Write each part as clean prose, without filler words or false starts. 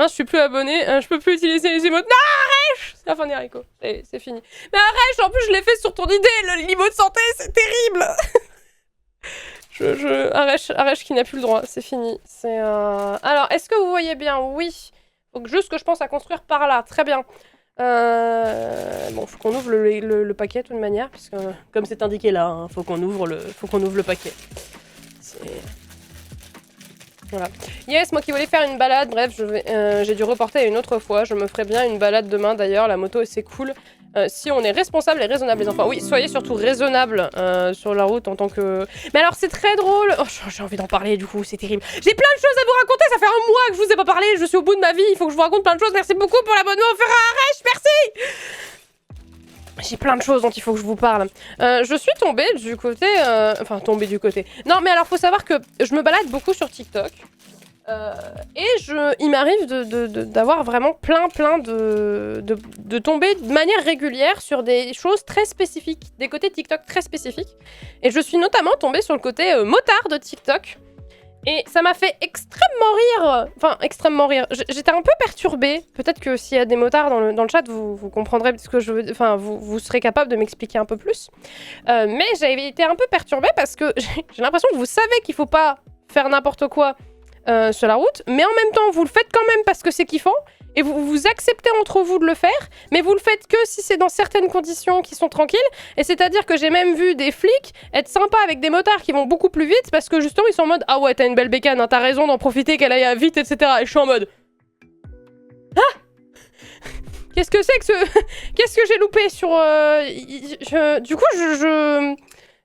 Mince, je suis plus abonné, je peux plus utiliser les émotes. Non, Arèche! C'est la fin des haricots, c'est fini. Mais Arèche, en plus, je l'ai fait sur ton idée, le niveau de santé, c'est terrible. Arèche qui n'a plus le droit, c'est fini. Alors, est-ce que vous voyez bien? Oui. Donc juste que je pense à construire par là, très bien. Bon, faut qu'on ouvre le paquet de toute manière, puisque comme c'est indiqué là, hein, faut qu'on ouvre le paquet. Voilà. Yes, moi qui voulais faire une balade, bref, j'ai dû reporter une autre fois. Je me ferai bien une balade demain d'ailleurs, la moto c'est cool. Si on est responsable et raisonnable les enfants. Oui, soyez surtout raisonnable sur la route en tant que... Mais alors c'est très drôle. Oh, j'ai envie d'en parler du coup, c'est terrible. J'ai plein de choses à vous raconter, ça fait un mois que je vous ai pas parlé, je suis au bout de ma vie, il faut que je vous raconte plein de choses. Merci beaucoup pour l'abonnement au Ferrarèche, merci. J'ai plein de choses dont il faut que je vous parle. Je suis tombée du côté... Enfin, tombée du côté... Non, mais alors, faut savoir que je me balade beaucoup sur TikTok. Et il m'arrive d'avoir vraiment plein de tomber de manière régulière sur des choses très spécifiques, des côtés TikTok très spécifiques. Et je suis notamment tombée sur le côté motard de TikTok. Et ça m'a fait extrêmement rire. Enfin, extrêmement rire. J'étais un peu perturbée. Peut-être que s'il y a des motards dans le chat, vous comprendrez ce que je veux... Enfin, vous serez capable de m'expliquer un peu plus. Mais j'avais été un peu perturbée parce que j'ai l'impression que vous savez qu'il faut pas faire n'importe quoi sur la route. Mais en même temps, vous le faites quand même parce que c'est kiffant. Et vous acceptez entre vous de le faire, mais vous le faites que si c'est dans certaines conditions qui sont tranquilles. Et c'est-à-dire que j'ai même vu des flics être sympas avec des motards qui vont beaucoup plus vite parce que justement ils sont en mode « Ah ouais, t'as une belle bécane, hein, t'as raison d'en profiter, qu'elle aille vite, etc. » Et je suis en mode « Ah ! Qu'est-ce que c'est que ce... Qu'est-ce que j'ai loupé sur... Du coup,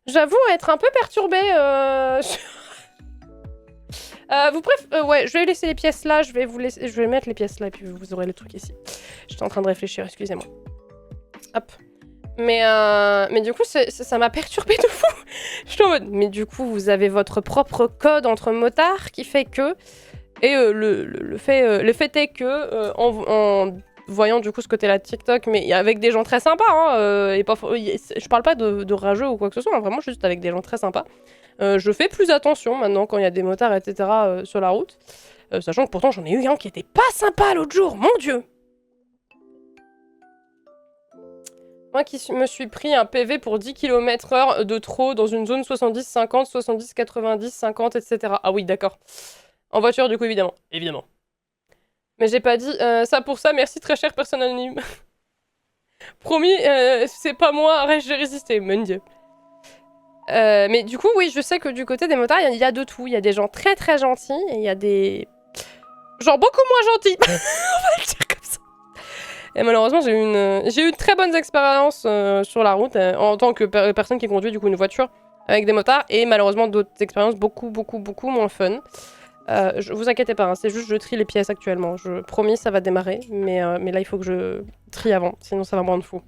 j'avoue être un peu perturbée ouais, je vais laisser les pièces là, je vais mettre les pièces là et puis vous aurez les trucs ici. J'étais en train de réfléchir, excusez-moi. Hop. Mais du coup, ça m'a perturbée de fou. Je suis en mode, mais du coup, vous avez votre propre code entre motards qui fait que... Et le fait est que, en voyant du coup ce côté-là de TikTok, mais avec des gens très sympas, hein, et pas, je parle pas de rageux ou quoi que ce soit, hein, vraiment juste avec des gens très sympas. Je fais plus attention maintenant quand il y a des motards, etc. Sur la route. Sachant que pourtant j'en ai eu un qui était pas sympa l'autre jour, mon dieu! Moi qui me suis pris un PV pour 10 km/h de trop dans une zone 70-50, 70-90, 50, etc. Ah oui, d'accord. En voiture du coup, évidemment. Évidemment. Mais j'ai pas dit ça pour ça, merci très cher personne anonyme. Promis, c'est pas moi, arrête, j'ai résisté, mon dieu. Mais du coup, oui, je sais que du côté des motards, il y a de tout. Il y a des gens très très gentils et il y a des... genre beaucoup moins gentils. On va le dire comme ça. Et malheureusement, j'ai eu de très bonnes expériences sur la route en tant que personne qui conduit du coup une voiture avec des motards. Et malheureusement, d'autres expériences beaucoup moins fun. Vous inquiétez pas, hein, c'est juste je trie les pièces actuellement. Je promis, ça va démarrer. Mais là, il faut que je trie avant, sinon ça va me rendre fou.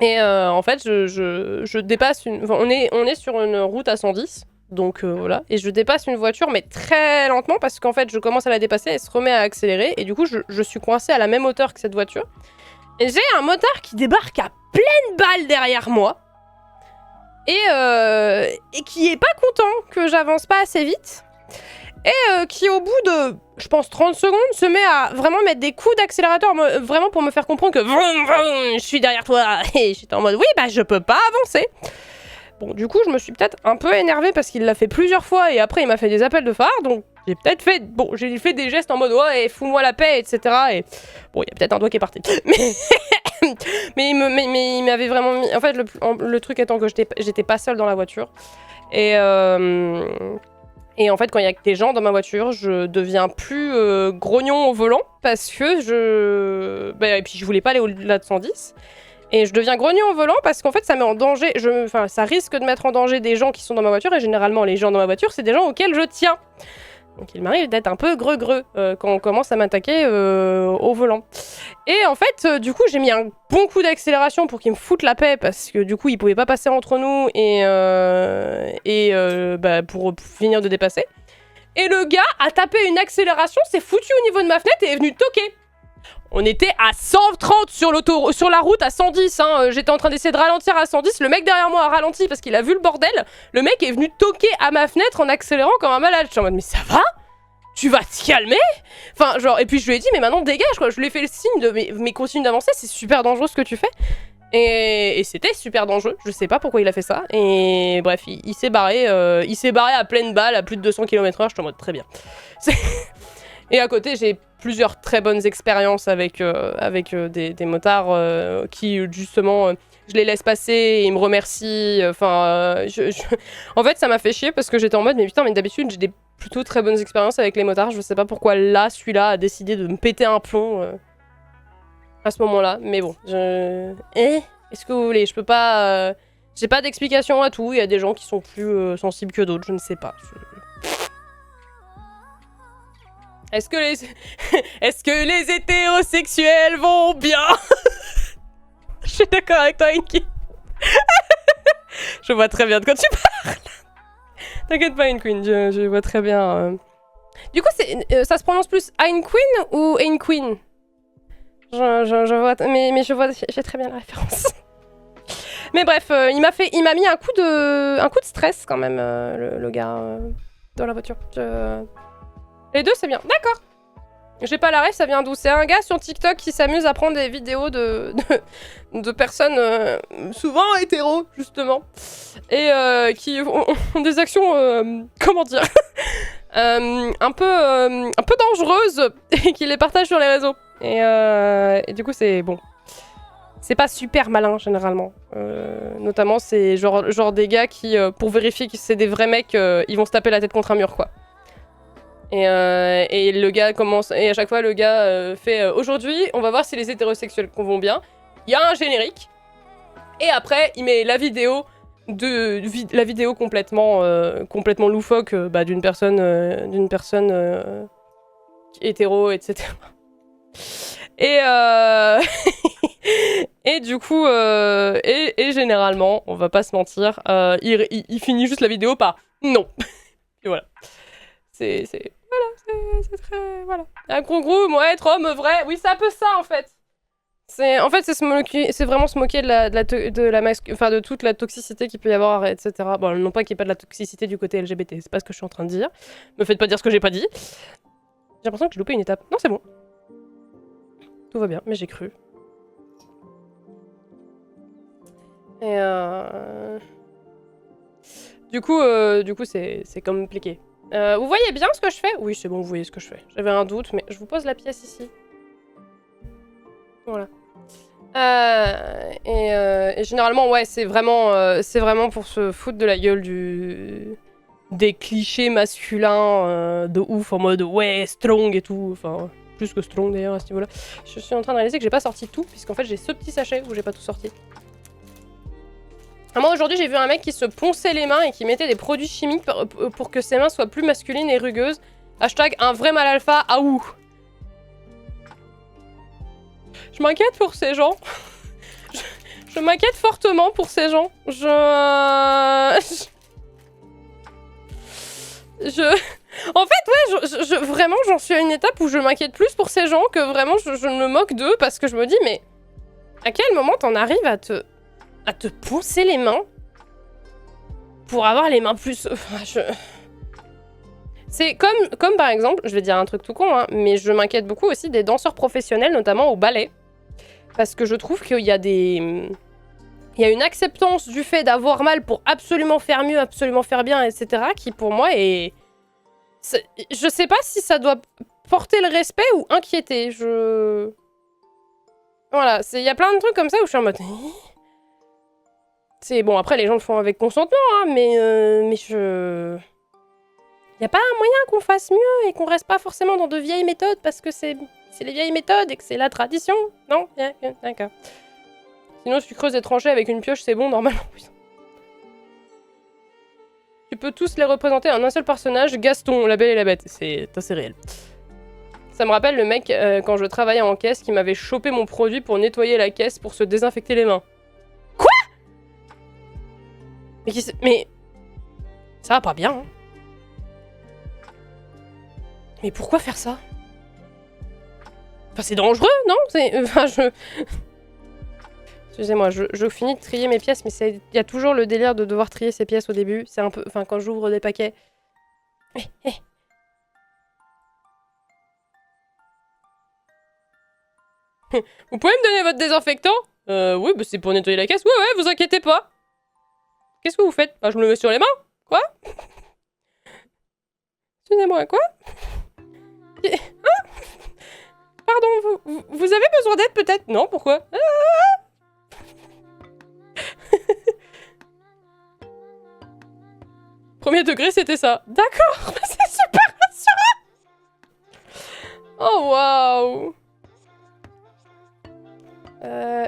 Et en fait, je dépasse une... Enfin, on est sur une route à 110, donc voilà. Et je dépasse une voiture, mais très lentement, parce qu'en fait, je commence à la dépasser, elle se remet à accélérer, et du coup, je suis coincée à la même hauteur que cette voiture. Et j'ai un motard qui débarque à pleine balle derrière moi, et qui est pas content que j'avance pas assez vite, et qui au bout de, je pense, 30 secondes, se met à vraiment mettre des coups d'accélérateur, vraiment pour me faire comprendre que vroom, vroom, je suis derrière toi. Et j'étais en mode, oui, bah je peux pas avancer. Bon, du coup, je me suis peut-être un peu énervée parce qu'il l'a fait plusieurs fois et après il m'a fait des appels de phare, donc j'ai peut-être fait, bon, j'ai fait des gestes en mode, ouais, fous-moi la paix, etc. Et bon, il y a peut-être un doigt qui est parti. Mais il m'avait vraiment mis, en fait, le truc étant que j'étais pas seule dans la voiture. Et en fait, quand il y a que des gens dans ma voiture, je deviens plus grognon au volant parce que et puis je voulais pas aller au-delà de 110. Et je deviens grognon au volant parce qu'en fait, ça met en danger... ça risque de mettre en danger des gens qui sont dans ma voiture. Et généralement, les gens dans ma voiture, c'est des gens auxquels je tiens. Donc il m'arrive d'être un peu greux quand on commence à m'attaquer au volant. Et en fait, du coup, j'ai mis un bon coup d'accélération pour qu'il me foute la paix parce que du coup, il pouvait pas passer entre nous pour finir de dépasser. Et le gars a tapé une accélération, s'est foutu au niveau de ma fenêtre et est venu toquer. On était à 130 sur la route à 110, hein. J'étais en train d'essayer de ralentir à 110, le mec derrière moi a ralenti parce qu'il a vu le bordel, le mec est venu toquer à ma fenêtre en accélérant comme un malade. Je suis en mode, mais ça va ? tu vas te calmer? Enfin, genre, et puis je lui ai dit, mais maintenant dégage, quoi. Je lui ai fait le signe de, mais continue d'avancer, c'est super dangereux ce que tu fais. Et c'était super dangereux, je sais pas pourquoi il a fait ça. Et bref, il s'est barré à pleine balle, à plus de 200 km/h, je suis en mode très bien. Et à côté, j'ai plusieurs très bonnes expériences avec des motards qui, justement, je les laisse passer et ils me remercient. Enfin, en fait, ça m'a fait chier parce que j'étais en mode, mais putain, mais d'habitude, j'ai des plutôt très bonnes expériences avec les motards. Je sais pas pourquoi là, celui-là a décidé de me péter un plomb à ce moment-là. Mais bon, est-ce que vous voulez? Je peux pas... J'ai pas d'explication à tout. Il y a des gens qui sont plus sensibles que d'autres, je ne sais pas. Est-ce que les... Est-ce que les hétérosexuels vont bien? Je suis d'accord avec toi, Inky. Je vois très bien de quoi tu parles. T'inquiète pas, Queen, je vois très bien. Du coup, ça se prononce plus Ein Queen ou Ein Queen? Je vois, mais je vois, j'ai très bien la référence. Mais bref, il m'a mis un coup de stress quand même, le gars dans la voiture. Les deux, c'est bien. D'accord. J'ai pas la ref, ça vient d'où? C'est un gars sur TikTok qui s'amuse à prendre des vidéos de personnes souvent hétéros, justement. Et qui ont des actions, comment dire, un peu dangereuses et qui les partagent sur les réseaux. Et du coup, c'est bon. C'est pas super malin, généralement. Notamment, c'est genre des gars qui, pour vérifier que c'est des vrais mecs, ils vont se taper la tête contre un mur, quoi. Et le gars commence... Et à chaque fois, le gars fait aujourd'hui, on va voir si les hétérosexuels vont bien. Il y a un générique. Et après, il met la vidéo complètement loufoque d'une personne hétéro, etc. Et et du coup, et généralement, on va pas se mentir, il finit juste la vidéo par non. Et voilà. C'est très... Voilà. Un gros moi, être homme vrai, oui, c'est un peu ça, en fait. C'est vraiment se moquer de toute la toxicité qu'il peut y avoir, etc. Bon, non pas qu'il n'y ait pas de la toxicité du côté LGBT, c'est pas ce que je suis en train de dire. Me faites pas dire ce que j'ai pas dit. J'ai l'impression que j'ai loupé une étape. Non, c'est bon. Tout va bien, mais j'ai cru. Et du coup, c'est compliqué. Vous voyez bien ce que je fais? Oui, c'est bon, vous voyez ce que je fais. J'avais un doute, mais je vous pose la pièce ici. Voilà. Et généralement, ouais, c'est vraiment pour se foutre de la gueule des clichés masculins de ouf, en mode ouais, strong et tout. Enfin, plus que strong d'ailleurs à ce niveau-là. Je suis en train de réaliser que j'ai pas sorti tout, puisqu'en fait j'ai ce petit sachet où j'ai pas tout sorti. Moi aujourd'hui j'ai vu un mec qui se ponçait les mains et qui mettait des produits chimiques pour que ses mains soient plus masculines et rugueuses. Hashtag un vrai mal alpha, aouh. Je m'inquiète pour ces gens. Je m'inquiète fortement pour ces gens. En fait, ouais, vraiment, j'en suis à une étape où je m'inquiète plus pour ces gens que vraiment je me moque d'eux parce que je me dis, mais à quel moment t'en arrives à te poncer les mains pour avoir les mains plus... Enfin, c'est comme par exemple, je vais dire un truc tout con, hein, mais je m'inquiète beaucoup aussi des danseurs professionnels, notamment au ballet. Parce que je trouve qu'il y a il y a une acceptance du fait d'avoir mal pour absolument faire mieux, absolument faire bien, etc. qui pour moi est... Je sais pas si ça doit porter le respect ou inquiéter. Voilà, il y a plein de trucs comme ça où je suis en mode... C'est bon, après les gens le font avec consentement, hein, mais je... Y a pas un moyen qu'on fasse mieux et qu'on reste pas forcément dans de vieilles méthodes parce que c'est les vieilles méthodes et que c'est la tradition? Non? D'accord. Sinon, si tu creuses des tranchées avec une pioche, c'est bon, normalement. Tu peux tous les représenter en un seul personnage, Gaston, la Belle et la Bête. C'est assez réel. Ça me rappelle le mec, quand je travaillais en caisse, qui m'avait chopé mon produit pour nettoyer la caisse pour se désinfecter les mains. Quoi? Mais ça va pas bien, hein. Mais pourquoi faire ça? Enfin, c'est dangereux, non? Enfin, Excusez-moi, je finis de trier mes pièces, mais il y a toujours le délire de devoir trier ses pièces au début. C'est un peu... Enfin, quand j'ouvre des paquets... Vous pouvez me donner votre désinfectant? Oui, bah c'est pour nettoyer la caisse. Ouais, ouais, vous inquiétez pas. Qu'est-ce que vous faites? Ah, je me le mets sur les mains? Quoi? Excusez-moi, quoi? Hein? Pardon, vous avez besoin d'aide peut-être? Non, pourquoi? Premier degré, c'était ça. D'accord, c'est super rassurant. Oh, waouh.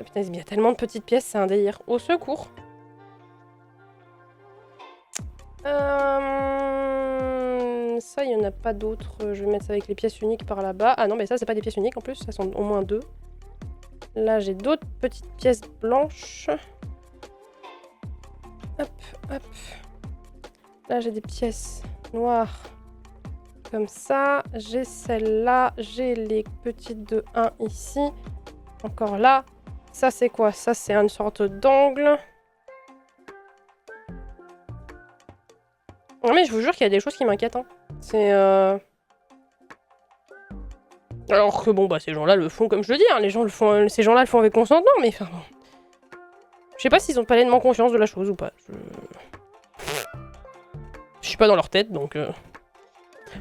Putain, il y a tellement de petites pièces, c'est un délire. Au secours. Ça, il n'y en a pas d'autres. Je vais mettre ça avec les pièces uniques par là-bas. Ah non, mais ça, c'est pas des pièces uniques en plus. Ça sont au moins 2. Là, j'ai d'autres petites pièces blanches. Hop, hop. Là, j'ai des pièces noires. Comme ça. J'ai celle-là. J'ai les petites de 1 ici. Encore là. Ça, c'est quoi? Ça, c'est une sorte d'angle. Non mais je vous jure qu'il y a des choses qui m'inquiètent. Hein. C'est Alors que bon, bah ces gens-là le font comme je le dis. Hein. Les gens le font, ces gens-là le font avec consentement, mais enfin bon. Je sais pas s'ils ont pleinement conscience de la chose ou pas. Je suis pas dans leur tête, donc...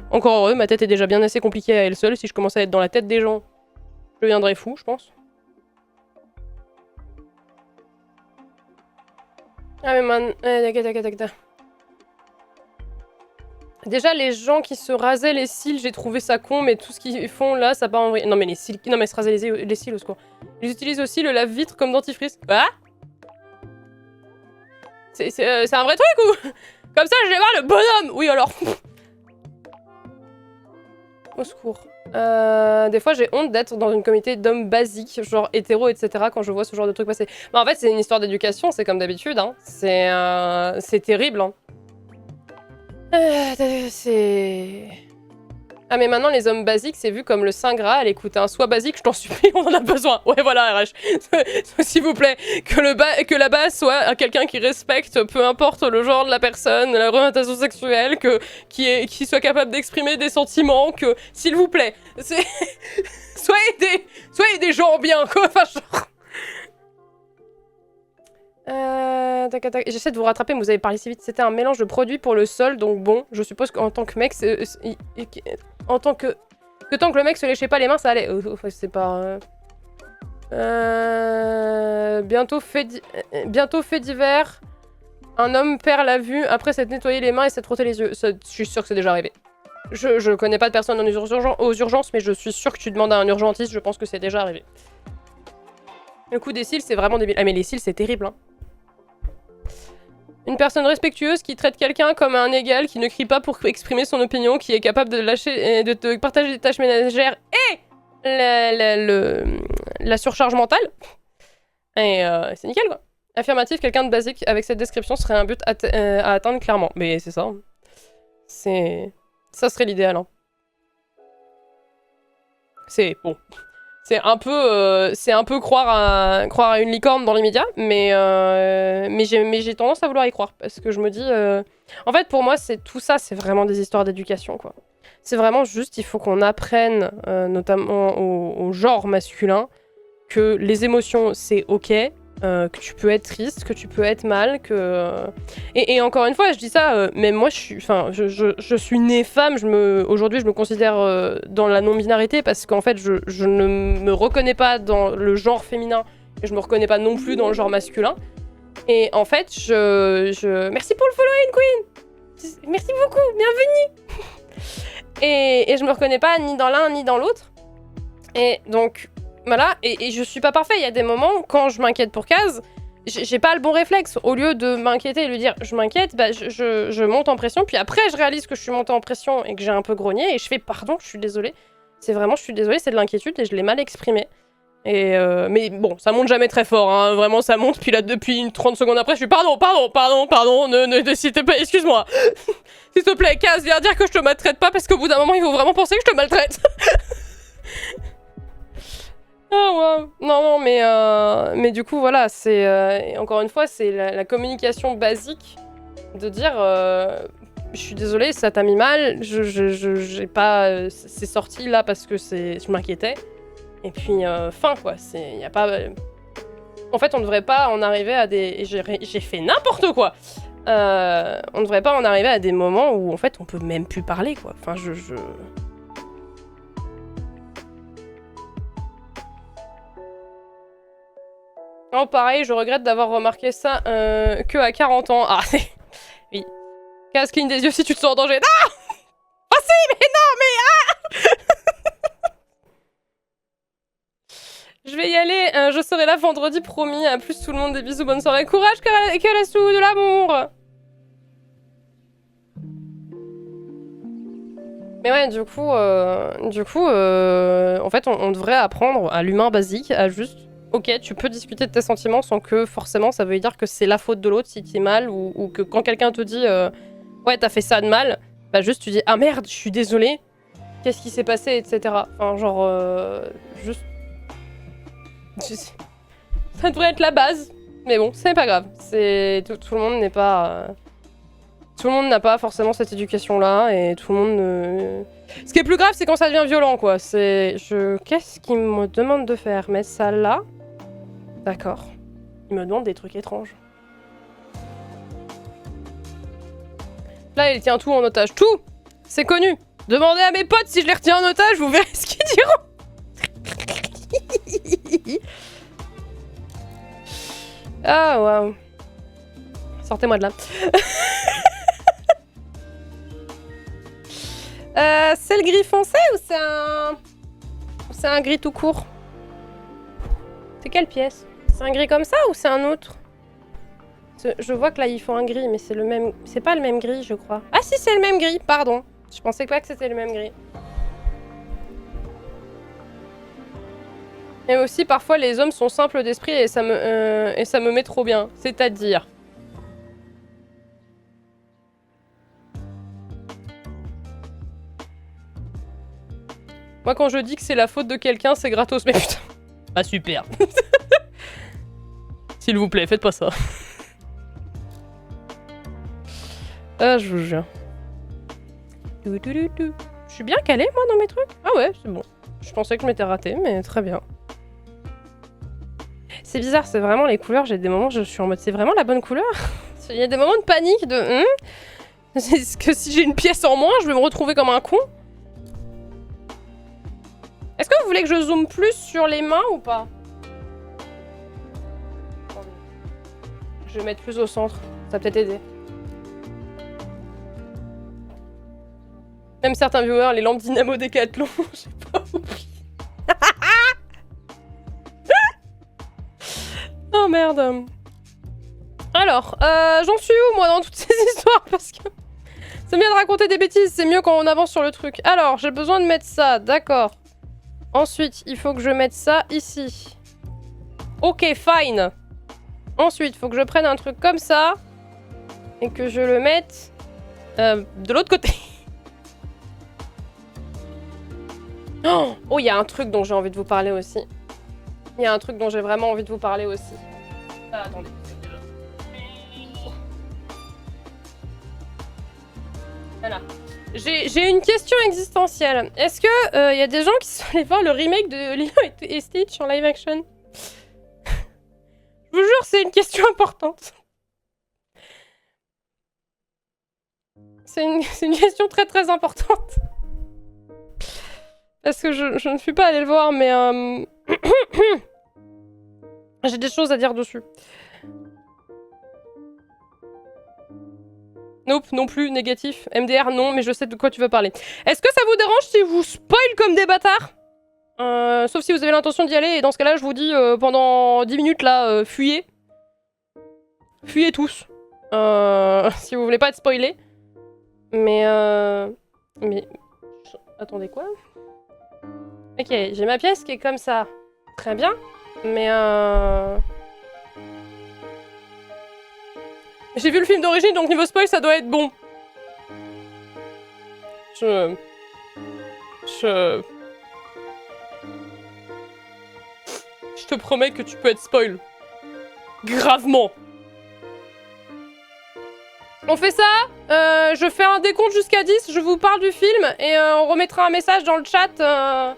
Encore heureux, ma tête est déjà bien assez compliquée à elle seule. Si je commence à être dans la tête des gens, je deviendrais fou, je pense. Ah mais man... Déjà, les gens qui se rasaient les cils, j'ai trouvé ça con, mais tout ce qu'ils font là, ça part en vrai. Non, mais les cils. Non, mais se raser les cils, au secours. Ils utilisent aussi le lave-vitre comme dentifrice. Ah! C'est un vrai truc ou? Comme ça, je vais voir le bonhomme! Oui, alors. Au secours. Des fois, j'ai honte d'être dans une communauté d'hommes basiques, genre hétéros, etc., quand je vois ce genre de trucs passer. Bah, en fait, c'est une histoire d'éducation, c'est comme d'habitude, hein. C'est terrible, hein. C'est... Ah mais maintenant les hommes basiques c'est vu comme le Saint Graal, écoute, hein, sois basique, je t'en supplie, on en a besoin. Ouais voilà RH, s'il vous plaît, que la base soit quelqu'un qui respecte, peu importe le genre de la personne, la orientation sexuelle, qui soit capable d'exprimer des sentiments, que, s'il vous plaît, soyez des gens bien, quoi, enfin genre... J'essaie de vous rattraper, mais vous avez parlé si vite. C'était un mélange de produits pour le sol, donc bon, je suppose qu'en tant que mec, en tant que tant que le mec se léchait pas les mains, ça allait. C'est pas... bientôt fait divers. Un homme perd la vue après s'être nettoyé les mains et s'être frotté les yeux. Ça, je suis sûre que c'est déjà arrivé. Je connais pas de personne aux urgences, mais je suis sûre que tu demandes à un urgentiste, je pense que c'est déjà arrivé. Le coup des cils, c'est vraiment débile. Ah mais les cils, c'est terrible, hein. Une personne respectueuse qui traite quelqu'un comme un égal, qui ne crie pas pour exprimer son opinion, qui est capable de lâcher, de te partager des tâches ménagères et la surcharge mentale. Et c'est nickel quoi. Affirmatif, quelqu'un de basique avec cette description serait un but à atteindre clairement. Mais c'est ça. Ça serait l'idéal. Hein. C'est bon. C'est un peu croire à une licorne dans les médias, mais j'ai tendance à vouloir y croire parce que je me dis, en fait pour moi tout ça, c'est vraiment des histoires d'éducation quoi. C'est vraiment juste, il faut qu'on apprenne, notamment au genre masculin, que les émotions c'est ok, que tu peux être triste, que tu peux être mal, que... Et encore une fois, je dis ça, mais moi je suis née femme, aujourd'hui je me considère dans la non-binarité parce qu'en fait je ne me reconnais pas dans le genre féminin et je me reconnais pas non plus dans le genre masculin. Et en fait, merci pour le following Queen! Merci beaucoup, bienvenue! Et je me reconnais pas ni dans l'un ni dans l'autre. Et donc... Voilà, et je suis pas parfait, il y a des moments, quand je m'inquiète pour Kaz, j'ai pas le bon réflexe. Au lieu de m'inquiéter et lui dire je m'inquiète, bah je monte en pression, puis après je réalise que je suis montée en pression et que j'ai un peu grogné, et je fais pardon, je suis désolée. C'est vraiment, je suis désolée, c'est de l'inquiétude et je l'ai mal exprimé. Et mais bon, ça monte jamais très fort, hein, vraiment ça monte, puis là depuis 30 secondes après, je suis pardon, ne s'il te plaît, excuse-moi. S'il te plaît, Kaz, viens dire que je te maltraite pas, parce qu'au bout d'un moment, il faut vraiment penser que je te maltraite. Ah wow. Non, mais du coup, voilà, c'est... encore une fois, c'est la communication basique de dire je suis désolée, ça t'a mis mal, j'ai pas... c'est sorti là parce que je m'inquiétais. Et puis, fin, quoi. C'est... Y a pas... En fait, on devrait pas en arriver à des... J'ai fait n'importe quoi. On devrait pas en arriver à des moments où, en fait, on peut même plus parler, quoi. Enfin, Oh, pareil, je regrette d'avoir remarqué ça que à 40 ans. Ah, oui. Casse cligne des yeux si tu te sens en danger. Ah! Oh si, mais non, mais ah! Je vais y aller, je serai là vendredi, promis. À plus tout le monde, des bisous, bonne soirée. Courage, que laisse tout de l'amour. Mais ouais, du coup, en fait, on devrait apprendre à l'humain basique à juste... Ok, tu peux discuter de tes sentiments sans que forcément ça veut dire que c'est la faute de l'autre si t'es mal ou que quand quelqu'un te dit ouais, t'as fait ça de mal, bah juste tu dis ah merde, je suis désolée, qu'est-ce qui s'est passé, etc. Enfin, genre, juste. Ça devrait être la base, mais bon, c'est pas grave. C'est tout le monde n'est pas. Tout le monde n'a pas forcément cette éducation-là et tout le monde. Ce qui est plus grave, c'est quand ça devient violent, quoi. C'est. Qu'est-ce qu'il me demande de faire? Mettre ça là? D'accord. Il me demande des trucs étranges. Là, il tient tout en otage. Tout! C'est connu. Demandez à mes potes si je les retiens en otage, vous verrez ce qu'ils diront. Ah, waouh. Sortez-moi de là. C'est le gris foncé ou c'est un... C'est un gris tout court? C'est quelle pièce? C'est un gris comme ça ou c'est un autre? Je vois que là ils font un gris, mais c'est le même... C'est pas le même gris, je crois. Ah si, c'est le même gris, pardon. Je pensais pas que c'était le même gris. Et aussi, parfois, les hommes sont simples d'esprit et ça me met trop bien. C'est-à-dire... Moi, quand je dis que c'est la faute de quelqu'un, c'est gratos. Mais putain... Ah super. S'il vous plaît, faites pas ça. Ah, je vous jure. Je suis bien calée, moi, dans mes trucs. Ah ouais, c'est bon. Je pensais que je m'étais ratée, mais très bien. C'est bizarre, c'est vraiment les couleurs. J'ai des moments où je suis en mode, c'est vraiment la bonne couleur? Il y a des moments de panique, de... Est-ce que si j'ai une pièce en moins, je vais me retrouver comme un con? Est-ce que vous voulez que je zoome plus sur les mains ou pas? Je vais mettre plus au centre. Ça va peut-être aider. Même certains viewers, les lampes dynamo Décathlon, j'ai pas oublié. Oh merde. Alors, j'en suis où moi dans toutes ces histoires? Parce que c'est bien de raconter des bêtises, c'est mieux quand on avance sur le truc. Alors, j'ai besoin de mettre ça, d'accord. Ensuite, il faut que je mette ça ici. Ok, fine. Ensuite, il faut que je prenne un truc comme ça. Et que je le mette de l'autre côté. Oh, il y a un truc dont j'ai envie de vous parler aussi. Il y a un truc dont j'ai vraiment envie de vous parler aussi. Ah, attendez. Voilà. J'ai une question existentielle. Est-ce que y a des gens qui sont allés voir le remake de Lilo et Stitch en live action? Je vous jure, c'est une question importante. C'est une question très très importante. Parce que je ne suis pas allée le voir, mais... J'ai des choses à dire dessus. Nope, non plus, négatif. MDR, non, mais je sais de quoi tu veux parler. Est-ce que ça vous dérange si je vous spoil comme des bâtards? Sauf si vous avez l'intention d'y aller, et dans ce cas-là, je vous dis, pendant 10 minutes, là, fuyez. Fuyez tous. Si vous voulez pas être spoilé. Mais... Attendez, quoi? Ok, j'ai ma pièce qui est comme ça. Très bien. Mais j'ai vu le film d'origine, donc niveau spoil, ça doit être bon. Je te promets que tu peux être spoil. Gravement. On fait ça, je fais un décompte jusqu'à 10, je vous parle du film, et on remettra un message dans le chat.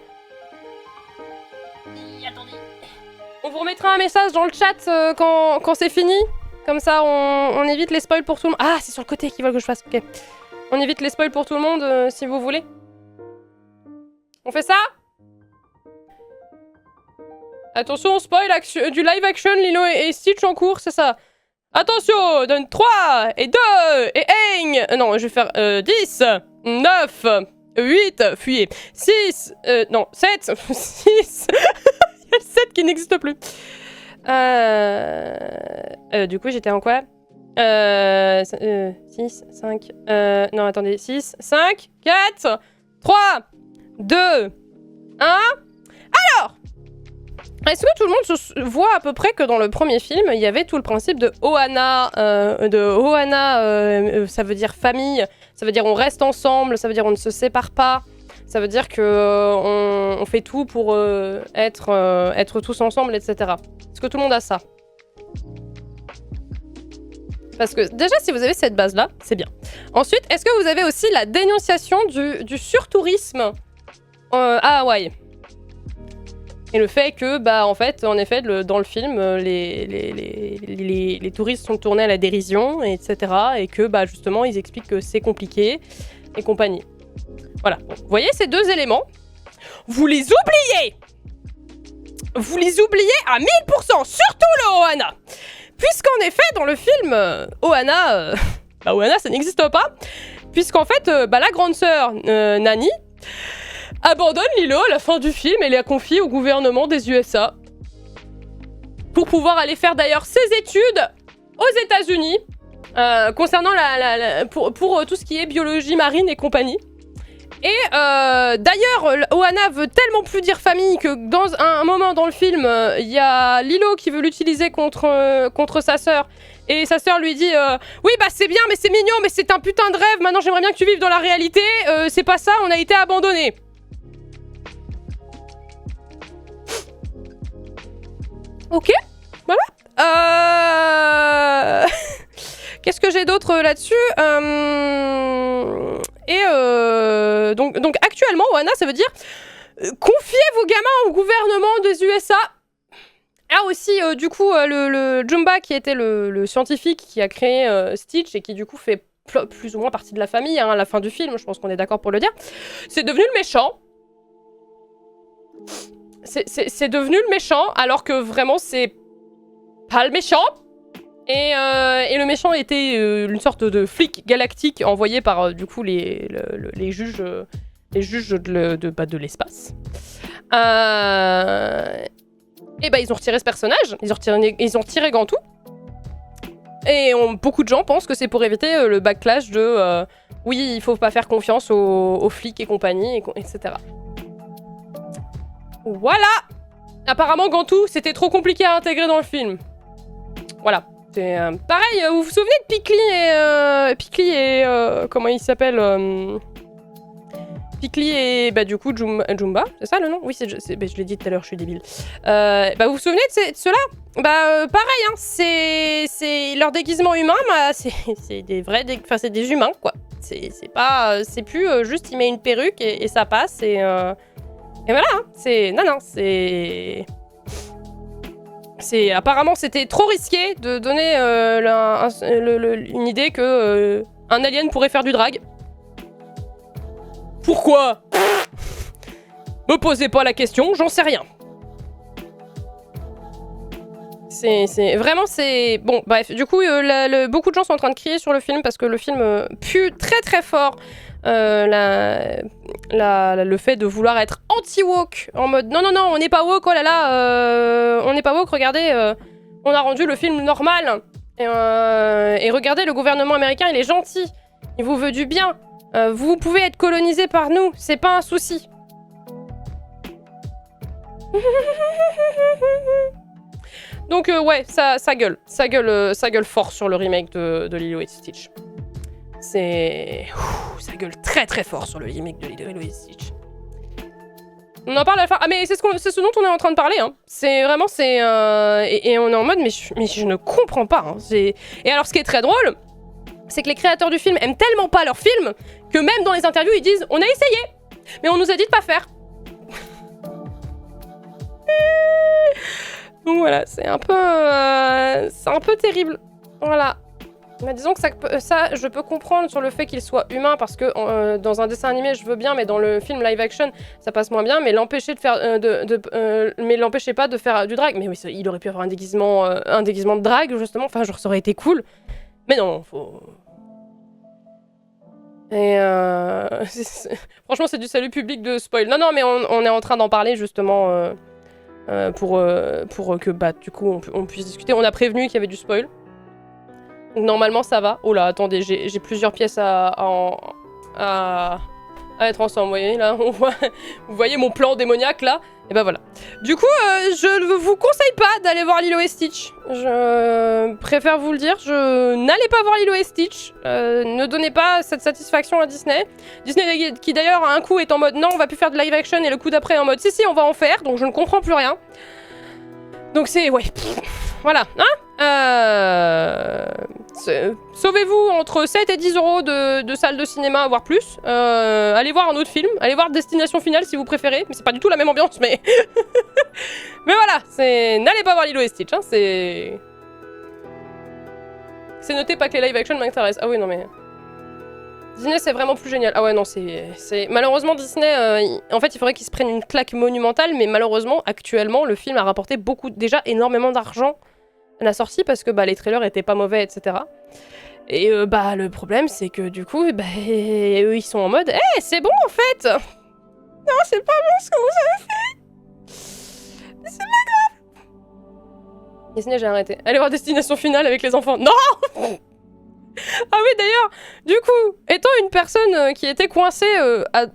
vous remettra un message dans le chat quand c'est fini. Comme ça, on évite les spoils pour tout le monde. Ah, c'est sur le côté qu'ils veulent que je fasse. Ok. On évite les spoils pour tout le monde, si vous voulez. On fait ça? Attention, spoil du live action Lilo et Stitch en cours, c'est ça. Attention, donne 3 et 2 et 1. Non, je vais faire 10, 9, 8, fuyez. 6, non, 7, 6. Il y a le 7 qui n'existe plus. Du coup, j'étais en quoi 6, 5, non, attendez, 6, 5, 4, 3, 2, 1. Alors, est-ce que tout le monde se voit à peu près que dans le premier film, il y avait tout le principe de Ohana, ça veut dire famille, ça veut dire on reste ensemble, ça veut dire on ne se sépare pas, ça veut dire que on fait tout pour être tous ensemble, etc. Est-ce que tout le monde a ça? Parce que déjà, si vous avez cette base-là, c'est bien. Ensuite, est-ce que vous avez aussi la dénonciation du surtourisme à Hawaï? Et le fait que, bah, en fait, en effet, dans le film, les touristes sont tournés à la dérision, etc. Et que, bah, justement, ils expliquent que c'est compliqué et compagnie. Voilà. Bon, vous voyez ces deux éléments? Vous les oubliez! Vous les oubliez à 1000%, surtout le Ohana! Puisqu'en effet, dans le film, Ohana, bah, Ohana, ça n'existe pas. Puisqu'en fait, bah, la grande sœur, Nani, abandonne Lilo à la fin du film et la confie au gouvernement des USA. Pour pouvoir aller faire d'ailleurs ses études aux États-Unis concernant pour tout ce qui est biologie marine et compagnie. Et d'ailleurs, Ohana veut tellement plus dire famille que dans un moment dans le film, il y a Lilo qui veut l'utiliser contre sa sœur. Et sa sœur lui dit oui, bah c'est bien, mais c'est mignon, mais c'est un putain de rêve. Maintenant, j'aimerais bien que tu vives dans la réalité. C'est pas ça, on a été abandonnés. Ok, voilà. Qu'est-ce que j'ai d'autre là-dessus donc actuellement, Ohana, ça veut dire confiez vos gamins au gouvernement des USA. Ah aussi, du coup, le Jumba, qui était le scientifique qui a créé Stitch et qui du coup fait plus ou moins partie de la famille à la fin du film, je pense qu'on est d'accord pour le dire, c'est devenu le méchant. C'est devenu le méchant, alors que vraiment, c'est pas le méchant. Et le méchant était une sorte de flic galactique envoyé par, du coup, les juges de l'espace. Et bah, ils ont retiré ce personnage, ils ont retiré Gantu. Et beaucoup de gens pensent que c'est pour éviter le backlash de oui, il faut pas faire confiance aux flics et compagnie, etc. Voilà! Apparemment, Gantu, c'était trop compliqué à intégrer dans le film. Voilà. C'est pareil, vous vous souvenez de Pikli et comment il s'appelle Pikli et bah du coup Jumba, c'est ça le nom? Oui, bah, je l'ai dit tout à l'heure, je suis débile. Bah vous vous souvenez de ceux-là? Bah pareil, hein, c'est leur déguisement humain, bah, c'est des vrais, enfin c'est des humains quoi. C'est pas, c'est plus juste il met une perruque et ça passe et voilà, hein, non c'est apparemment c'était trop risqué de donner une idée que un alien pourrait faire du drag. Pourquoi? Me posez pas la question, j'en sais rien. Vraiment c'est bon bref, du coup beaucoup de gens sont en train de crier sur le film parce que le film pue très très fort le fait de vouloir être anti-woke, en mode non, on n'est pas woke, oh là là, on n'est pas woke, regardez, on a rendu le film normal, et regardez, le gouvernement américain, il est gentil, il vous veut du bien, vous pouvez être colonisé par nous, c'est pas un souci. Donc ouais, ça gueule fort sur le remake de Lilo et Stitch. Ça gueule très très fort sur le remake de Lilo et Stitch. On en parle à la fin. Ah mais c'est ce dont on est en train de parler. Hein. C'est vraiment et on est en mode mais je ne comprends pas. Hein. Et alors ce qui est très drôle, c'est que les créateurs du film aiment tellement pas leur film que même dans les interviews ils disent on a essayé, mais on nous a dit de pas faire. Donc voilà, c'est un peu terrible. Voilà. Mais disons que ça, je peux comprendre sur le fait qu'il soit humain parce que dans un dessin animé, je veux bien, mais dans le film live action, ça passe moins bien. Mais l'empêcher de faire, mais l'empêchez pas de faire du drag. Mais oui, il aurait pu avoir un déguisement de drag justement. Enfin, genre ça aurait été cool. Mais non, faut. Et franchement, c'est du salut public de spoil. Non, mais on est en train d'en parler justement pour que bah du coup on puisse discuter. On a prévenu qu'il y avait du spoil. Donc normalement ça va. Oh là, attendez, j'ai plusieurs pièces à être ensemble. Vous voyez là, vous voyez mon plan démoniaque là. Et bah voilà. Du coup, je ne vous conseille pas d'aller voir Lilo et Stitch. Je préfère vous le dire. N'allez pas voir Lilo et Stitch. Ne donnez pas cette satisfaction à Disney. Disney qui d'ailleurs un coup est en mode non, on va plus faire de live action et le coup d'après en mode si, on va en faire. Donc je ne comprends plus rien. Donc c'est ouais. Voilà, hein. Sauvez-vous entre 7 et 10 € de salle de cinéma, voire plus. Allez voir un autre film. Allez voir Destination Finale si vous préférez. Mais c'est pas du tout la même ambiance, mais... mais voilà, n'allez pas voir Lilo et Stitch, hein, c'est noté, pas que les live action m'intéressent. Ah oui, non mais... Disney, c'est vraiment plus génial. Ah ouais, non, c'est... Malheureusement, Disney, en fait, il faudrait qu'ils se prennent une claque monumentale, mais malheureusement, actuellement, le film a rapporté déjà énormément d'argent à la sortie, parce que bah, les trailers étaient pas mauvais, etc. Et bah, le problème, c'est que du coup, bah, eux, ils sont en mode « Eh, c'est bon, en fait !» Non, c'est pas bon ce que vous avez fait. Mais c'est pas grave. Disney, j'ai arrêté. Allez voir Destination Finale avec les enfants. Non. Ah oui, d'ailleurs, du coup, étant une personne qui était coincée à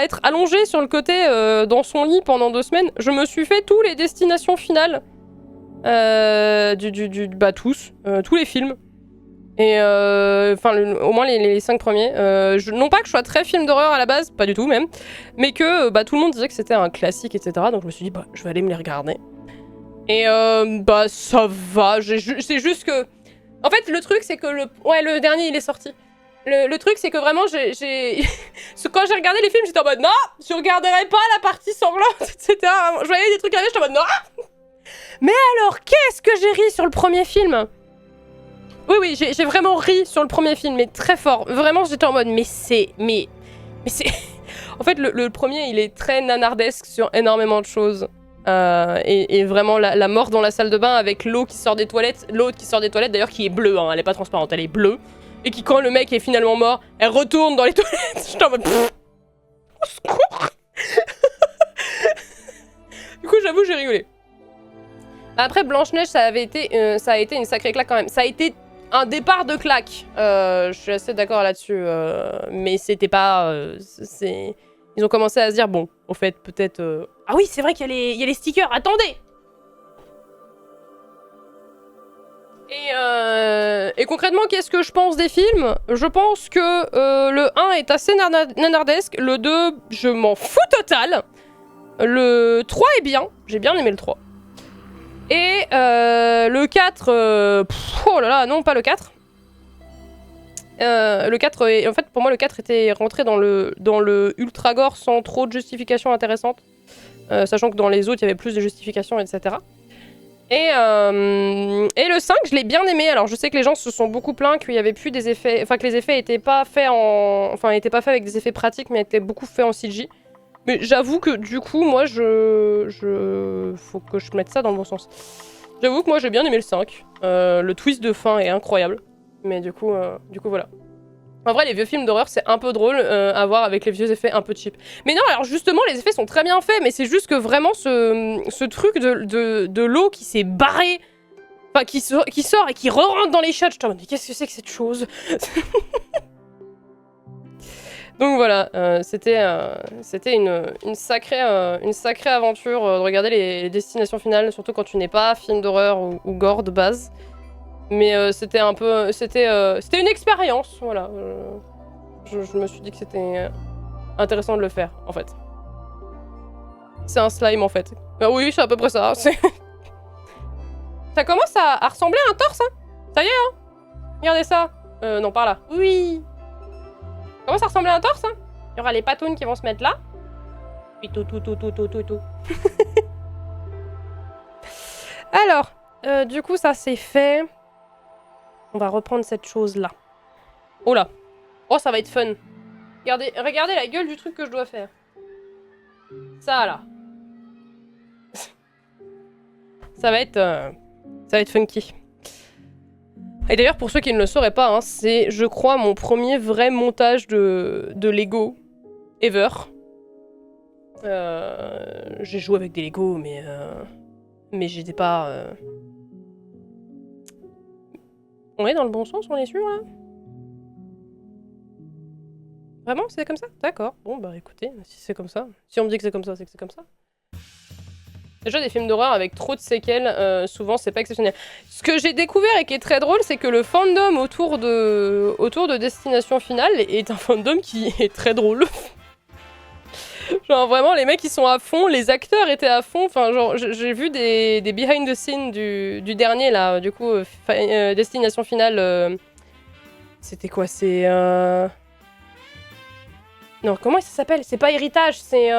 être allongée sur le côté dans son lit pendant 2 semaines, je me suis fait tous les Destinations Finales. Bah tous les films. Et enfin, au moins les 5 premiers. Non pas que je sois très film d'horreur à la base, pas du tout même, mais que bah, tout le monde disait que c'était un classique, etc. Donc je me suis dit, bah, je vais aller me les regarder. Et bah, ça va. C'est juste que... En fait, le truc, c'est que le dernier, il est sorti. Le truc, c'est que vraiment, quand j'ai regardé les films, j'étais en mode, non, je regarderai pas la partie sanglante, etc. Je voyais des trucs arriver, j'étais en mode, non. Mais alors, qu'est-ce que j'ai ri sur le premier film? Oui, j'ai vraiment ri sur le premier film, mais très fort. Vraiment, j'étais en mode, mais c'est... En fait, le premier, il est très nanardesque sur énormément de choses. Et vraiment, la mort dans la salle de bain avec l'eau qui sort des toilettes. L'autre qui sort des toilettes, d'ailleurs, qui est bleue, hein, elle est pas transparente, elle est bleue. Et qui, quand le mec est finalement mort, elle retourne dans les toilettes. J'étais en mode... Au secours. Du coup, j'avoue, j'ai rigolé. Après, Blanche-Neige, ça a été une sacrée claque quand même. Ça a été un départ de claque. Je suis assez d'accord là-dessus. Mais c'était pas... Ils ont commencé à se dire, bon, au fait, peut-être... Ah oui, c'est vrai qu'il y a les stickers, attendez. Et concrètement, qu'est-ce que je pense des films? Je pense que le 1 est assez nanardesque. Le 2, je m'en fous total. Le 3 est bien. J'ai bien aimé le 3. Et le 4... oh là là, non, pas le 4. Le 4, en fait, pour moi, le 4 était rentré dans le ultra gore sans trop de justification intéressante. Sachant que dans les autres, il y avait plus de justification, etc. Et le 5, je l'ai bien aimé. Alors, je sais que les gens se sont beaucoup plaints qu'il y avait plus des effets... Enfin, que les effets étaient pas faits étaient pas faits avec des effets pratiques, mais étaient beaucoup faits en CG. Mais j'avoue que, du coup, moi, faut que je mette ça dans le bon sens. J'avoue que moi, j'ai bien aimé le 5. Le twist de fin est incroyable. Mais du coup, voilà. En vrai, les vieux films d'horreur, c'est un peu drôle à voir avec les vieux effets un peu cheap. Mais non, alors justement, les effets sont très bien faits, mais c'est juste que vraiment, ce truc de l'eau qui s'est barrée, enfin, qui sort et qui re-rentre dans les shots, je me dis, mais qu'est-ce que c'est que cette chose? Donc voilà, c'était une sacrée aventure de regarder les destinations finales, surtout quand tu n'es pas film d'horreur ou gore de base. Mais c'était un peu... C'était une expérience, voilà. Je me suis dit que c'était intéressant de le faire, en fait. C'est un slime, en fait. Ah oui, c'est à peu près ça. Ça commence à ressembler à un torse, hein. Ça y est, hein. Regardez ça. Non, par là. Oui. Ça commence à ressembler à un torse, hein. Il y aura les patounes qui vont se mettre là. Puis tout. Alors, du coup, ça c'est fait. On va reprendre cette chose-là. Oh là. Oh, ça va être fun. Regardez la gueule du truc que je dois faire. Ça, là. Ça va être funky. Et d'ailleurs, pour ceux qui ne le sauraient pas, hein, c'est, je crois, mon premier vrai montage de Lego ever. J'ai joué avec des Lego, mais j'étais pas... On est dans le bon sens, on est sûr, là? Vraiment, c'est comme ça? D'accord. Bon, bah écoutez, si c'est comme ça. Si on me dit que c'est comme ça, c'est que c'est comme ça. Déjà, des films d'horreur avec trop de séquelles, souvent, c'est pas exceptionnel. Ce que j'ai découvert et qui est très drôle, c'est que le fandom autour de Destination Finale est un fandom qui est très drôle. Genre, vraiment, les mecs, ils sont à fond, les acteurs étaient à fond. Enfin, genre, j'ai vu des behind the scenes du dernier, là, du coup, Destination Finale. C'était quoi? C'est... Non, comment ça s'appelle? C'est pas Héritage, c'est...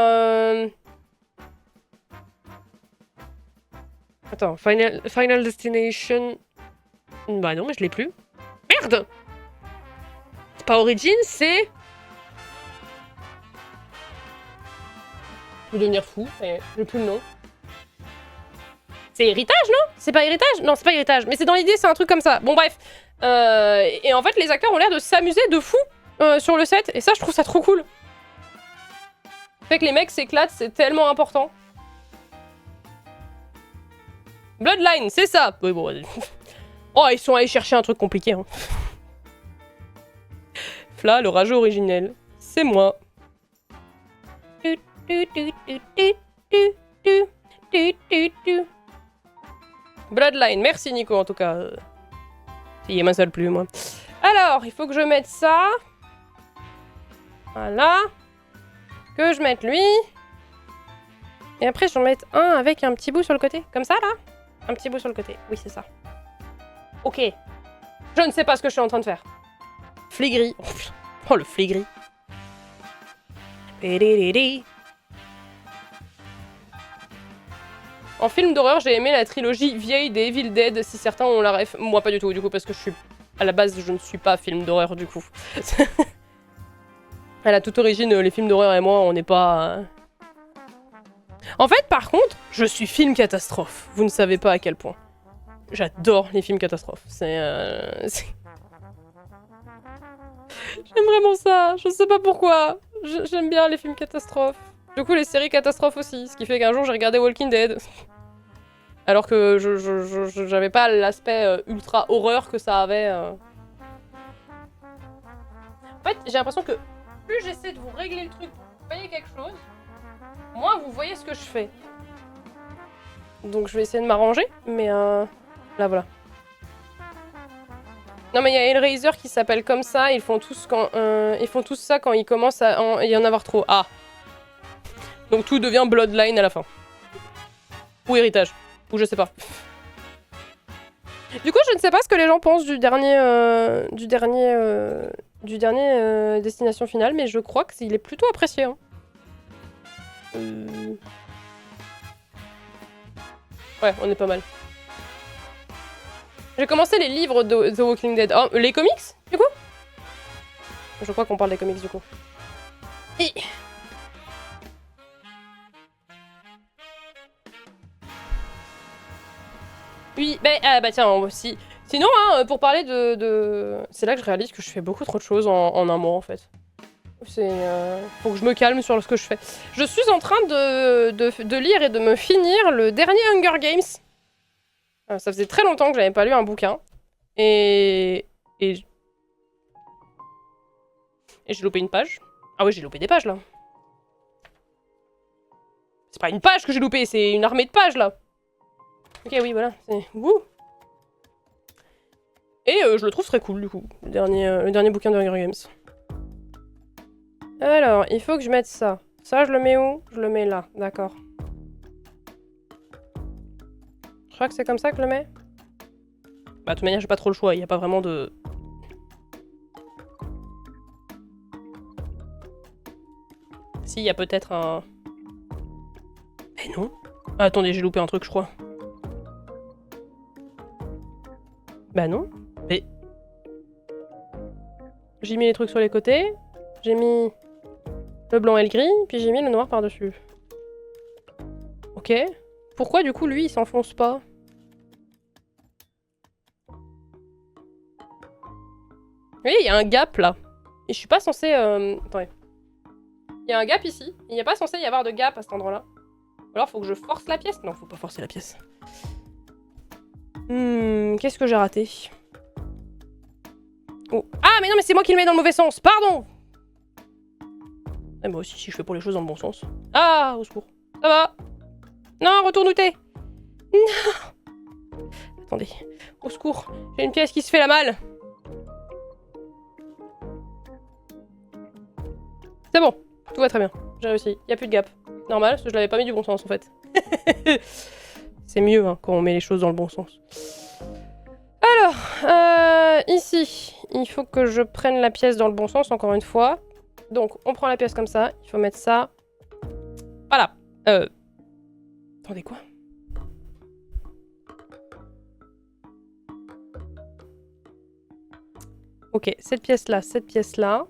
Attends, Final Destination... Bah non, mais je l'ai plus. Merde! C'est pas Origin, c'est... Je vais devenir fou, mais j'ai plus le nom. C'est Héritage, non? C'est pas Héritage? Non, c'est pas Héritage, mais c'est dans l'idée, c'est un truc comme ça. Bon, bref. Et en fait, les acteurs ont l'air de s'amuser de fou sur le set, et ça, je trouve ça trop cool. Fait que les mecs s'éclatent, c'est tellement important. Bloodline, c'est ça. Oui, bon. Oh, ils sont allés chercher un truc compliqué. Hein. Fla, le rageux originel. C'est moi. Bloodline, merci Nico en tout cas. Il est seule plus, moi. Alors, il faut que je mette ça. Voilà. Que je mette lui. Et après, j'en mette un avec un petit bout sur le côté. Comme ça, là? Un petit bout sur le côté. Oui, c'est ça. Ok. Je ne sais pas ce que je suis en train de faire. Fligri. Oh, le fligri. En film d'horreur, j'ai aimé la trilogie vieille des Evil Dead, si certains ont la ref. Moi, pas du tout, du coup, parce que je suis... À la base, je ne suis pas film d'horreur, du coup. À la toute origine, les films d'horreur et moi, on n'est pas... En fait, par contre, je suis film catastrophe. Vous ne savez pas à quel point. J'adore les films catastrophes. J'aime vraiment ça. Je sais pas pourquoi. J'aime bien les films catastrophes. Du coup, les séries catastrophes aussi. Ce qui fait qu'un jour, j'ai regardé Walking Dead. Alors que j'avais pas l'aspect ultra horreur que ça avait. En fait, j'ai l'impression que plus j'essaie de vous régler le truc pour que vous voyez quelque chose, moins vous voyez ce que je fais. Donc je vais essayer de m'arranger, mais là voilà. Non mais il y a Hellraiser qui s'appelle comme ça, ils font tous ça quand ils commencent à y en avoir trop. Ah. Donc tout devient Bloodline à la fin. Ou Héritage. Ou je sais pas. Du coup, je ne sais pas ce que les gens pensent du dernier Destination Finale, mais je crois qu'il est plutôt apprécié. Hein. Ouais, on est pas mal. J'ai commencé les livres de The Walking Dead. Oh, les comics, du coup? Je crois qu'on parle des comics, du coup. Et... Oui, bah tiens, aussi. Sinon, hein, pour parler de... C'est là que je réalise que je fais beaucoup trop de choses en un mois, en fait. Faut que je me calme sur ce que je fais. Je suis en train de lire et de me finir le dernier Hunger Games. Ça faisait très longtemps que j'avais pas lu un bouquin. Et j'ai loupé une page. Ah oui, j'ai loupé des pages, là. C'est pas une page que j'ai loupé, c'est une armée de pages, là. Ok, oui, voilà. Wouh. Et je le trouve très cool, du coup. Le dernier bouquin de Hunger Games. Alors, il faut que je mette ça. Ça, je le mets où? Je le mets là, d'accord. Je crois que c'est comme ça que je le mets. Bah, de toute manière, j'ai pas trop le choix. Il n'y a pas vraiment de... Si, il y a peut-être un... Eh non. Ah, attendez, j'ai loupé un truc, je crois. Bah non. Mais... J'ai mis les trucs sur les côtés. J'ai mis le blanc et le gris. Puis j'ai mis le noir par-dessus. Ok. Pourquoi du coup lui il s'enfonce pas? Oui, il y a un gap là. Et je suis pas censée... Attendez. Il y a un gap ici. Il n'y a pas censé y avoir de gap à cet endroit-là. Alors faut que je force la pièce? Non, faut pas forcer la pièce. Qu'est-ce que j'ai raté? Oh. Ah mais non mais c'est moi qui le mets dans le mauvais sens. Pardon. Et moi aussi si je fais pour les choses dans le bon sens. Ah, au secours. Ça va? Non, retourne où t'es? Non. Attendez. Au secours. J'ai une pièce qui se fait la malle. C'est bon. Tout va très bien. J'ai réussi. Y a plus de gap. Normal, parce que je l'avais pas mis du bon sens en fait. C'est mieux hein, quand on met les choses dans le bon sens. Alors, ici, il faut que je prenne la pièce dans le bon sens encore une fois. Donc, on prend la pièce comme ça. Il faut mettre ça. Voilà. Attendez, quoi? Ok, cette pièce-là, cette pièce-là.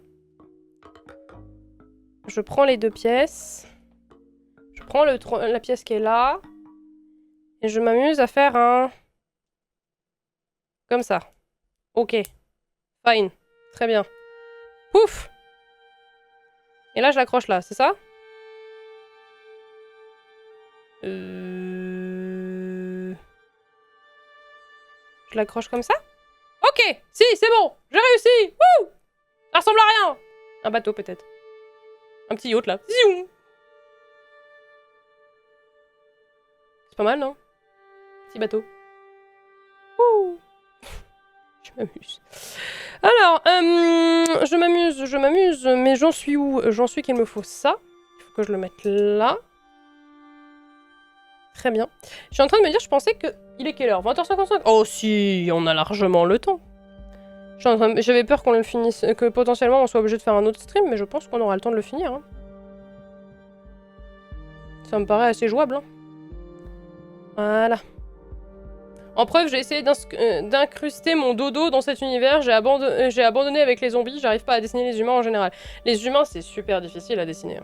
Je prends les deux pièces. Je prends la pièce qui est là. Et je m'amuse à faire un... Comme ça. Ok. Fine. Très bien. Pouf! Et là, je l'accroche là, c'est ça? Je l'accroche comme ça? Ok! Si, c'est bon! J'ai réussi! Wouh! Ça ressemble à rien! Un bateau, peut-être. Un petit yacht, là. Ziou! C'est pas mal, non? Petit bateau. Ouh! Je m'amuse. Alors, je m'amuse, mais j'en suis où? J'en suis qu'il me faut ça. Il faut que je le mette là. Très bien. Je suis en train de me dire, je pensais que... Il est quelle heure? 20h55? Oh si, on a largement le temps. J'avais peur qu'on le finisse, que potentiellement on soit obligé de faire un autre stream, mais je pense qu'on aura le temps de le finir. Hein. Ça me paraît assez jouable. Hein. Voilà. En preuve, j'ai essayé d'incruster mon dodo dans cet univers, j'ai abandonné avec les zombies, j'arrive pas à dessiner les humains en général. Les humains, c'est super difficile à dessiner.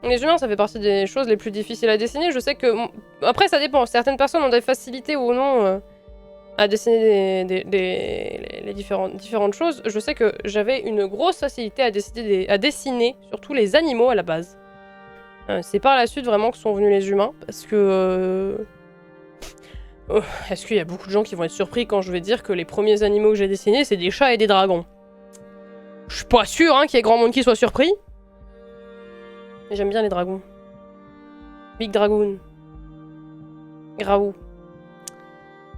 Les humains, ça fait partie des choses les plus difficiles à dessiner. Je sais que... Après, ça dépend. Certaines personnes ont des facilités ou non à dessiner les différentes choses. Je sais que j'avais une grosse facilité à dessiner surtout les animaux à la base. C'est par la suite vraiment que sont venus les humains, parce que... Est-ce qu'il y a beaucoup de gens qui vont être surpris quand je vais dire que les premiers animaux que j'ai dessinés, c'est des chats et des dragons? Je suis pas sûre hein, qu'il y ait grand monde qui soit surpris. Mais j'aime bien les dragons. Big Dragoon. Graou.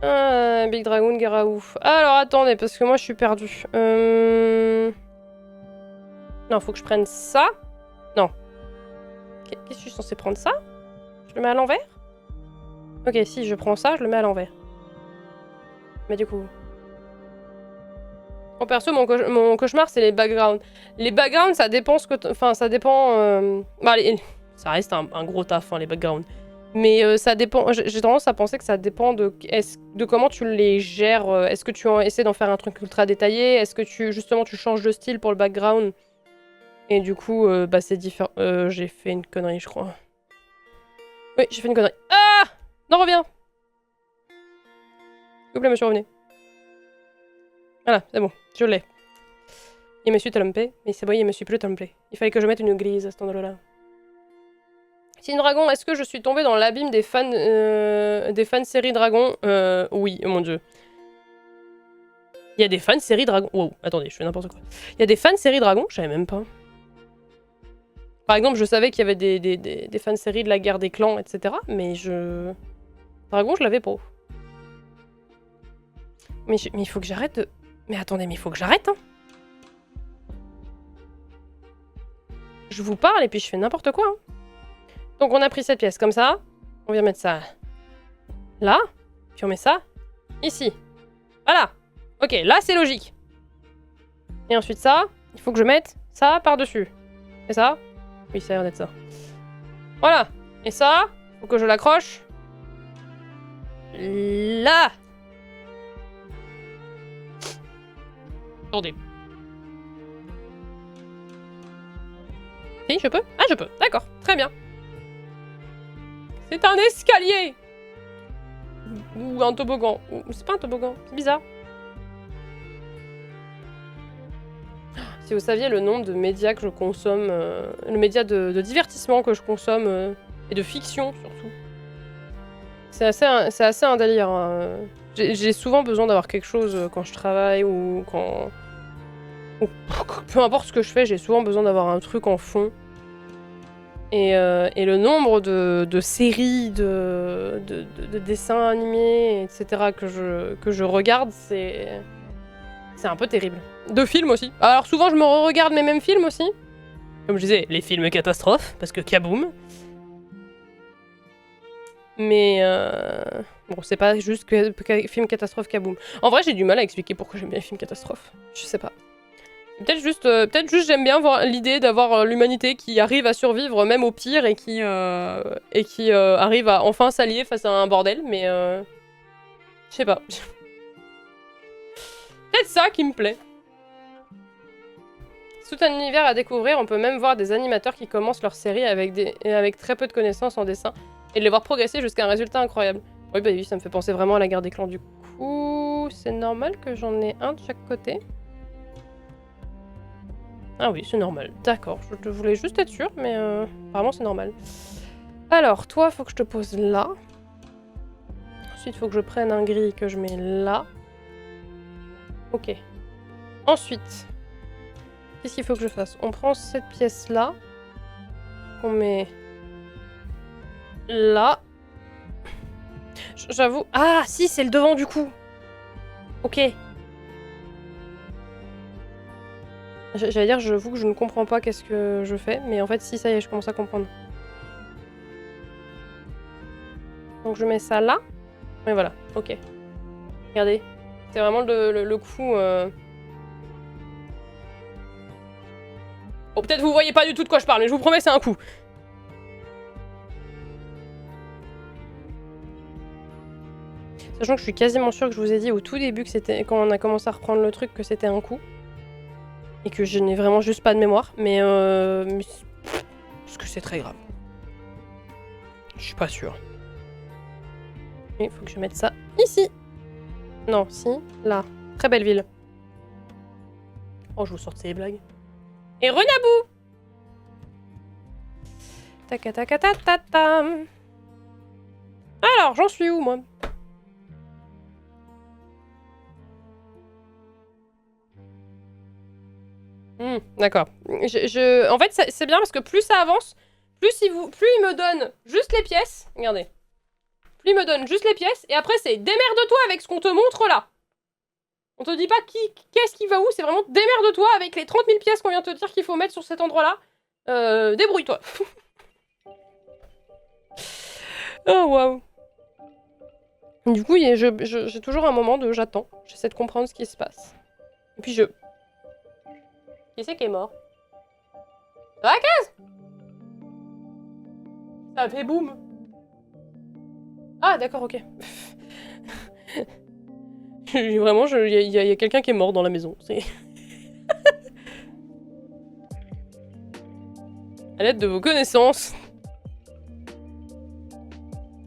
Big Dragoon, Graou. Alors attendez, parce que moi je suis perdue. Non, faut que je prenne ça. Non. Qu'est-ce que je suis censée prendre ça? Je le mets à l'envers? Ok, si je prends ça, je le mets à l'envers. Mais du coup... En perso, mon cauchemar, c'est les backgrounds. Les backgrounds, ça dépend ce que... Enfin, ça dépend... Bah, ça reste un gros taf, hein, les backgrounds. Mais ça dépend... J'ai tendance à penser que ça dépend de comment tu les gères. Est-ce que tu essaies d'en faire un truc ultra détaillé? Est-ce que justement, tu changes de style pour le background? Et du coup, bah, c'est différent. J'ai fait une connerie, je crois. Oui, j'ai fait une connerie. Ah! Non, reviens! S'il vous plaît, monsieur, revenez. Voilà, c'est bon, je l'ai. Il me suis trompé, mais c'est bon, il me suis plus trompé. Il fallait que je mette une grise à cet endroit-là. Team Dragon, est-ce que je suis tombée dans l'abîme des fans série Dragon? Oui, oh mon dieu. Il y a des fans série Dragon. Wow, attendez, je fais n'importe quoi. Il y a des fans série Dragon? Je savais même pas. Par exemple, je savais qu'il y avait des fans séries de la guerre des clans, etc. Mais Dragon, je l'avais pas. Mais il faut que j'arrête de... Mais attendez, mais il faut que j'arrête, hein. Je vous parle et puis je fais n'importe quoi, hein. Donc on a pris cette pièce comme ça. On vient mettre ça là. Puis on met ça ici. Voilà. Ok, là c'est logique. Et ensuite ça, il faut que je mette ça par-dessus. Et ça? Oui, ça a l'air d'être ça. Voilà. Et ça, faut que je l'accroche là. Attendez. Si, je peux? Ah, je peux. D'accord, très bien. C'est un escalier! Ou un toboggan. C'est pas un toboggan, c'est bizarre. Si vous saviez le nombre de médias que je consomme, le média de divertissement que je consomme, et de fiction surtout. C'est assez un délire. Hein. J'ai souvent besoin d'avoir quelque chose quand je travaille ou quand... Ou, peu importe ce que je fais, j'ai souvent besoin d'avoir un truc en fond. Et le nombre de séries, de dessins animés, etc. que je regarde, c'est un peu terrible. De films aussi. Alors souvent je me re-regarde mes mêmes films aussi. Comme je disais, les films catastrophes, parce que kaboum. Mais bon, c'est pas juste que film catastrophe kaboum. En vrai, j'ai du mal à expliquer pourquoi j'aime bien les films catastrophes. Je sais pas. Peut-être juste j'aime bien voir l'idée d'avoir l'humanité qui arrive à survivre même au pire et qui arrive à enfin s'allier face à un bordel, mais je sais pas. Peut-être ça qui me plaît. C'est tout un univers à découvrir, on peut même voir des animateurs qui commencent leur série avec très peu de connaissances en dessin et de les voir progresser jusqu'à un résultat incroyable. Oui, bah oui, ça me fait penser vraiment à la guerre des clans du coup. C'est normal que j'en ai un de chaque côté. Ah oui, c'est normal. D'accord, je voulais juste être sûre, mais apparemment c'est normal. Alors, toi, faut que je te pose là. Ensuite, faut que je prenne un gris que je mets là. Ok. Ensuite, qu'est-ce qu'il faut que je fasse? On prend cette pièce-là. On met... là. J'avoue... Ah, si, c'est le devant du coup. Ok. J'allais dire, j'avoue que je ne comprends pas qu'est-ce que je fais, mais en fait, si, ça y est, je commence à comprendre. Donc je mets ça là. Et voilà, ok. Regardez, c'est vraiment le coup... Bon, peut-être vous voyez pas du tout de quoi je parle, mais je vous promets, c'est un coup. Sachant que je suis quasiment sûre que je vous ai dit au tout début, que c'était quand on a commencé à reprendre le truc, que c'était un coup. Et que je n'ai vraiment juste pas de mémoire, mais est-ce que c'est très grave? Je suis pas sûre. Il faut que je mette ça ici. Non, si, là. Très belle ville. Oh, je vous sorte ces blagues. Et renabou! Takatakatatata. Alors, j'en suis où, moi? D'accord. En fait, c'est bien parce que plus ça avance, plus il me donne juste les pièces. Regardez. Plus il me donne juste les pièces, et après c'est démerde-toi avec ce qu'on te montre là. On te dit pas qu'est-ce qui va où, c'est vraiment démerde-toi avec les 30 000 pièces qu'on vient te dire qu'il faut mettre sur cet endroit-là. Débrouille-toi. Oh waouh. Du coup, j'ai toujours un moment de j'attends. J'essaie de comprendre ce qui se passe. Et puis Qui c'est qui est mort? Dans la case? Ça fait boum. Ah d'accord, ok. Vraiment, il y a quelqu'un qui est mort dans la maison. À l'aide de vos connaissances.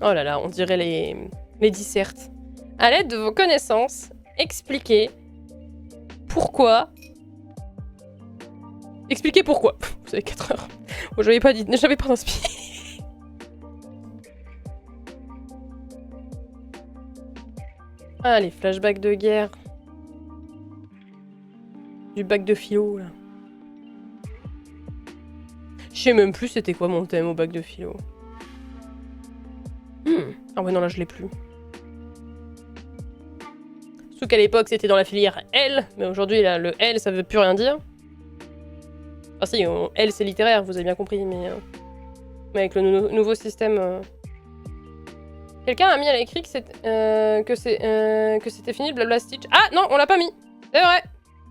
Oh là là, on dirait les dissertes. À l'aide de vos connaissances, expliquez pourquoi... Expliquez pourquoi. Vous avez 4 heures. Moi, j'avais pas d'inspiration. Ah, les flashbacks de guerre. Du bac de philo, là. Je sais même plus c'était quoi mon thème au bac de philo. Ah ouais, non, là, je l'ai plus. Surtout qu'à l'époque, c'était dans la filière L, mais aujourd'hui, là, le L, ça veut plus rien dire. Ah si, L, c'est littéraire, vous avez bien compris, mais avec le nouveau système... Quelqu'un a mis à l'écrit que c'était fini le blabla Stitch. Ah non, on l'a pas mis. C'est vrai.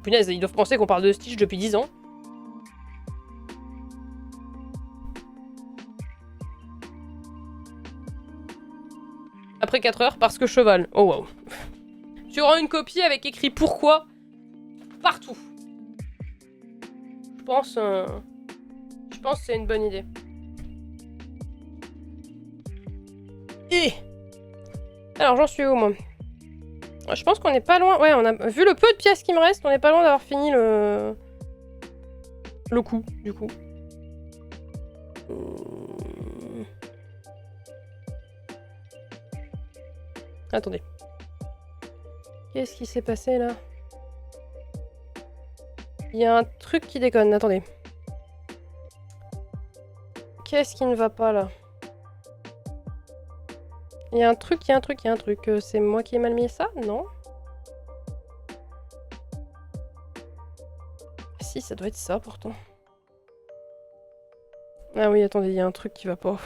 Punaise, ils doivent penser qu'on parle de Stitch depuis 10 ans. Après 4 heures, parce que cheval. Oh wow. Tu rends une copie avec écrit pourquoi partout. Je pense que c'est une bonne idée. Et alors j'en suis où moi? Je pense qu'on est pas loin. Ouais, on a vu le peu de pièces qui me restent, on est pas loin d'avoir fini le coup du coup. Attendez. Qu'est-ce qui s'est passé là? Il y a un truc qui déconne, attendez. Qu'est-ce qui ne va pas là? Il y a un truc, il y a un truc, il y a un truc. C'est moi qui ai mal mis ça? Non? Si, ça doit être ça pourtant. Ah oui, attendez, il y a un truc qui va pas.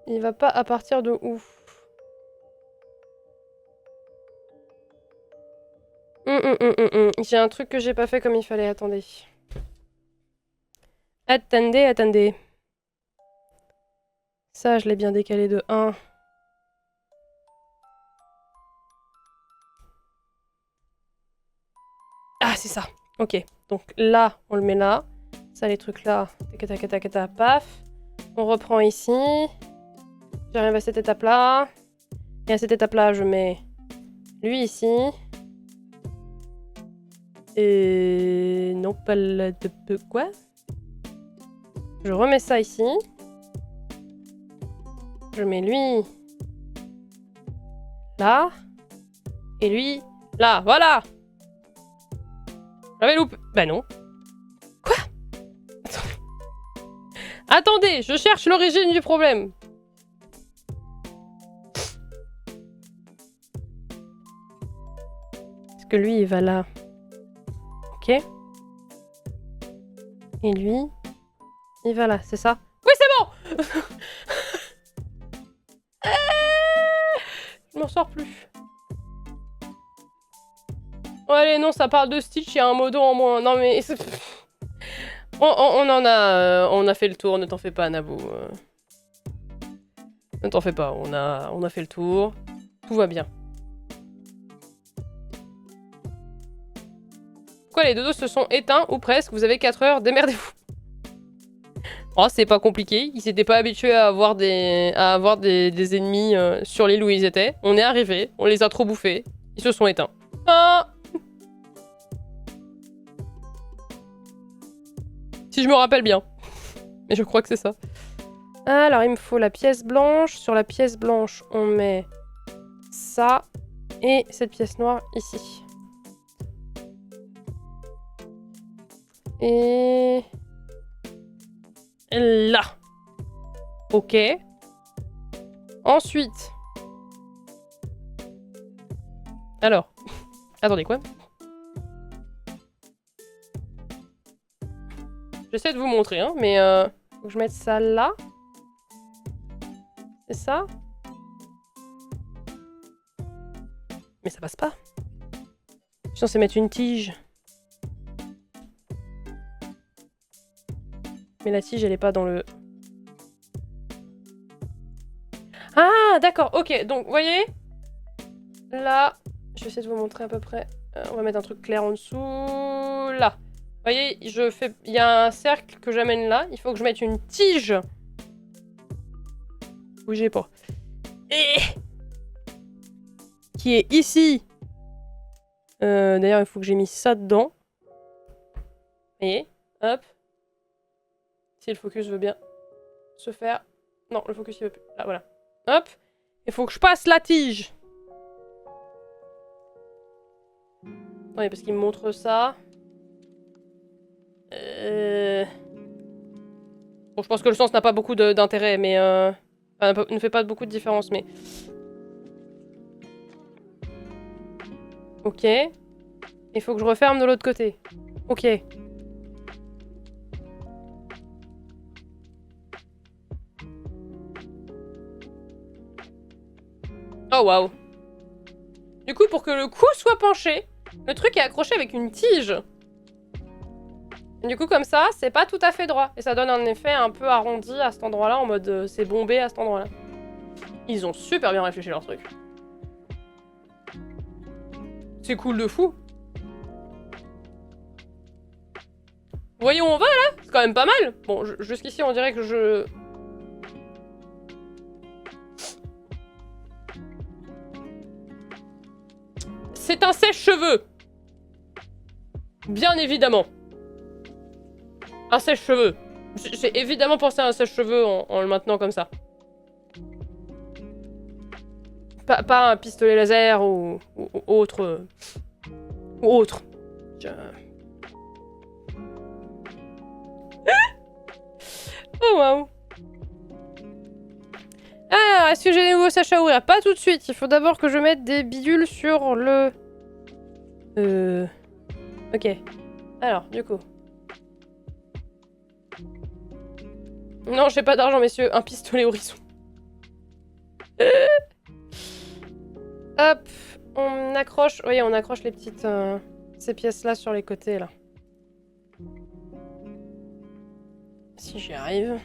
Il va pas à partir de où? J'ai un truc que j'ai pas fait comme il fallait, attendez. Attendez, attendez. Ça, je l'ai bien décalé de 1. Ah, c'est ça. Ok. Donc là, on le met là. Ça, les trucs là. Takata, paf. On reprend ici. J'arrive à cette étape-là. Et à cette étape-là, je mets lui ici. Et non, pas le de quoi? Je remets ça ici. Je mets lui là. Et lui là. Voilà! J'avais loupé. Bah non. Quoi? Attendez, je cherche l'origine du problème. Est-ce que lui, il va là? Ok. Et lui, il va là, c'est ça? Oui, c'est bon! Je m'en sors plus. Oh, allez, non, ça parle de Stitch, il y a un modo en moins. Non, mais... on a fait le tour, ne t'en fais pas, Naboo. Ne t'en fais pas, on a fait le tour. Tout va bien. Quoi, les dodos se sont éteints, ou presque, vous avez 4 heures, démerdez-vous. Oh, c'est pas compliqué, ils s'étaient pas habitués à avoir des ennemis sur l'île où ils étaient. On est arrivés, on les a trop bouffés, ils se sont éteints. Ah! Si je me rappelle bien. Mais je crois que c'est ça. Alors, il me faut la pièce blanche. Sur la pièce blanche, on met ça. Et cette pièce noire ici. Et... là. Ok. Ensuite. Alors. Attendez, quoi? J'essaie de vous montrer, hein, mais faut que je mette ça là. C'est ça? Mais ça passe pas. Je suis censée mettre une tige. Mais la tige, elle est pas dans le... Ah, d'accord, ok. Donc, vous voyez? Là, je vais essayer de vous montrer à peu près. On va mettre un truc clair en dessous. Là. Vous voyez, il y a un cercle que j'amène là. Il faut que je mette une tige. Bougez pas. Et... qui est ici. D'ailleurs, il faut que j'ai mis ça dedans. Vous voyez? Hop. Si le focus veut bien se faire. Non, le focus il veut plus. Là, voilà. Hop. Il faut que je passe la tige. Oui, parce qu'il me montre ça. Bon, je pense que le sens n'a pas beaucoup d'intérêt, mais... enfin, ne fait pas beaucoup de différence, mais... Ok. Il faut que je referme de l'autre côté. Ok. Oh, waouh. Du coup, pour que le cou soit penché, le truc est accroché avec une tige. Du coup, comme ça, c'est pas tout à fait droit. Et ça donne un effet un peu arrondi à cet endroit-là, en mode c'est bombé à cet endroit-là. Ils ont super bien réfléchi leur truc. C'est cool de fou. Vous voyez où on va là? C'est quand même pas mal. Bon, jusqu'ici on dirait que je... C'est un sèche-cheveux. Bien évidemment. Un sèche-cheveux. J'ai évidemment pensé à un sèche-cheveux en le maintenant comme ça. Pas un pistolet laser ou autre. Ou autre. Oh waouh. Alors, est-ce que j'ai des nouveaux sachets à ouvrir? Pas tout de suite. Il faut d'abord que je mette des bidules sur le... Ok. Alors, du coup... Non, j'ai pas d'argent, messieurs. Un pistolet horizon. Hop. On accroche... Oui, on accroche les petites... ces pièces-là sur les côtés, là. Si j'y arrive...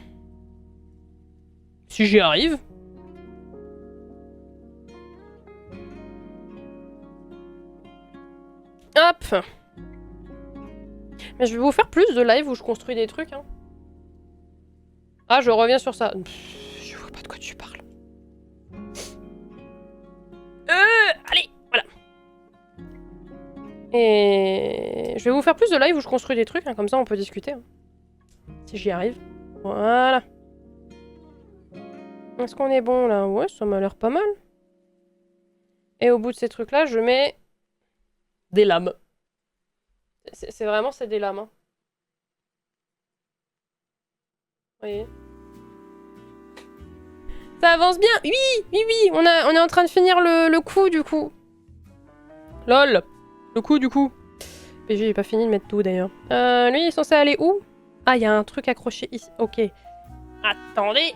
Si j'y arrive... Hop. Mais je vais vous faire plus de live où je construis des trucs, hein. Ah, je reviens sur ça. Pff, je vois pas de quoi tu parles. Allez, voilà. Et je vais vous faire plus de live où je construis des trucs, hein, comme ça on peut discuter. Hein. Si j'y arrive. Voilà. Est-ce qu'on est bon là? Ouais, ça m'a l'air pas mal. Et au bout de ces trucs-là, je mets des lames. C'est vraiment, c'est des lames. Hein. Vous voyez? Ça avance bien. Oui, oui, oui. On est en train de finir le coup, du coup. Lol. Le coup, du coup. Mais j'ai pas fini de mettre tout, d'ailleurs. Lui, il est censé aller où? Ah, il y a un truc accroché ici. Ok. Attendez.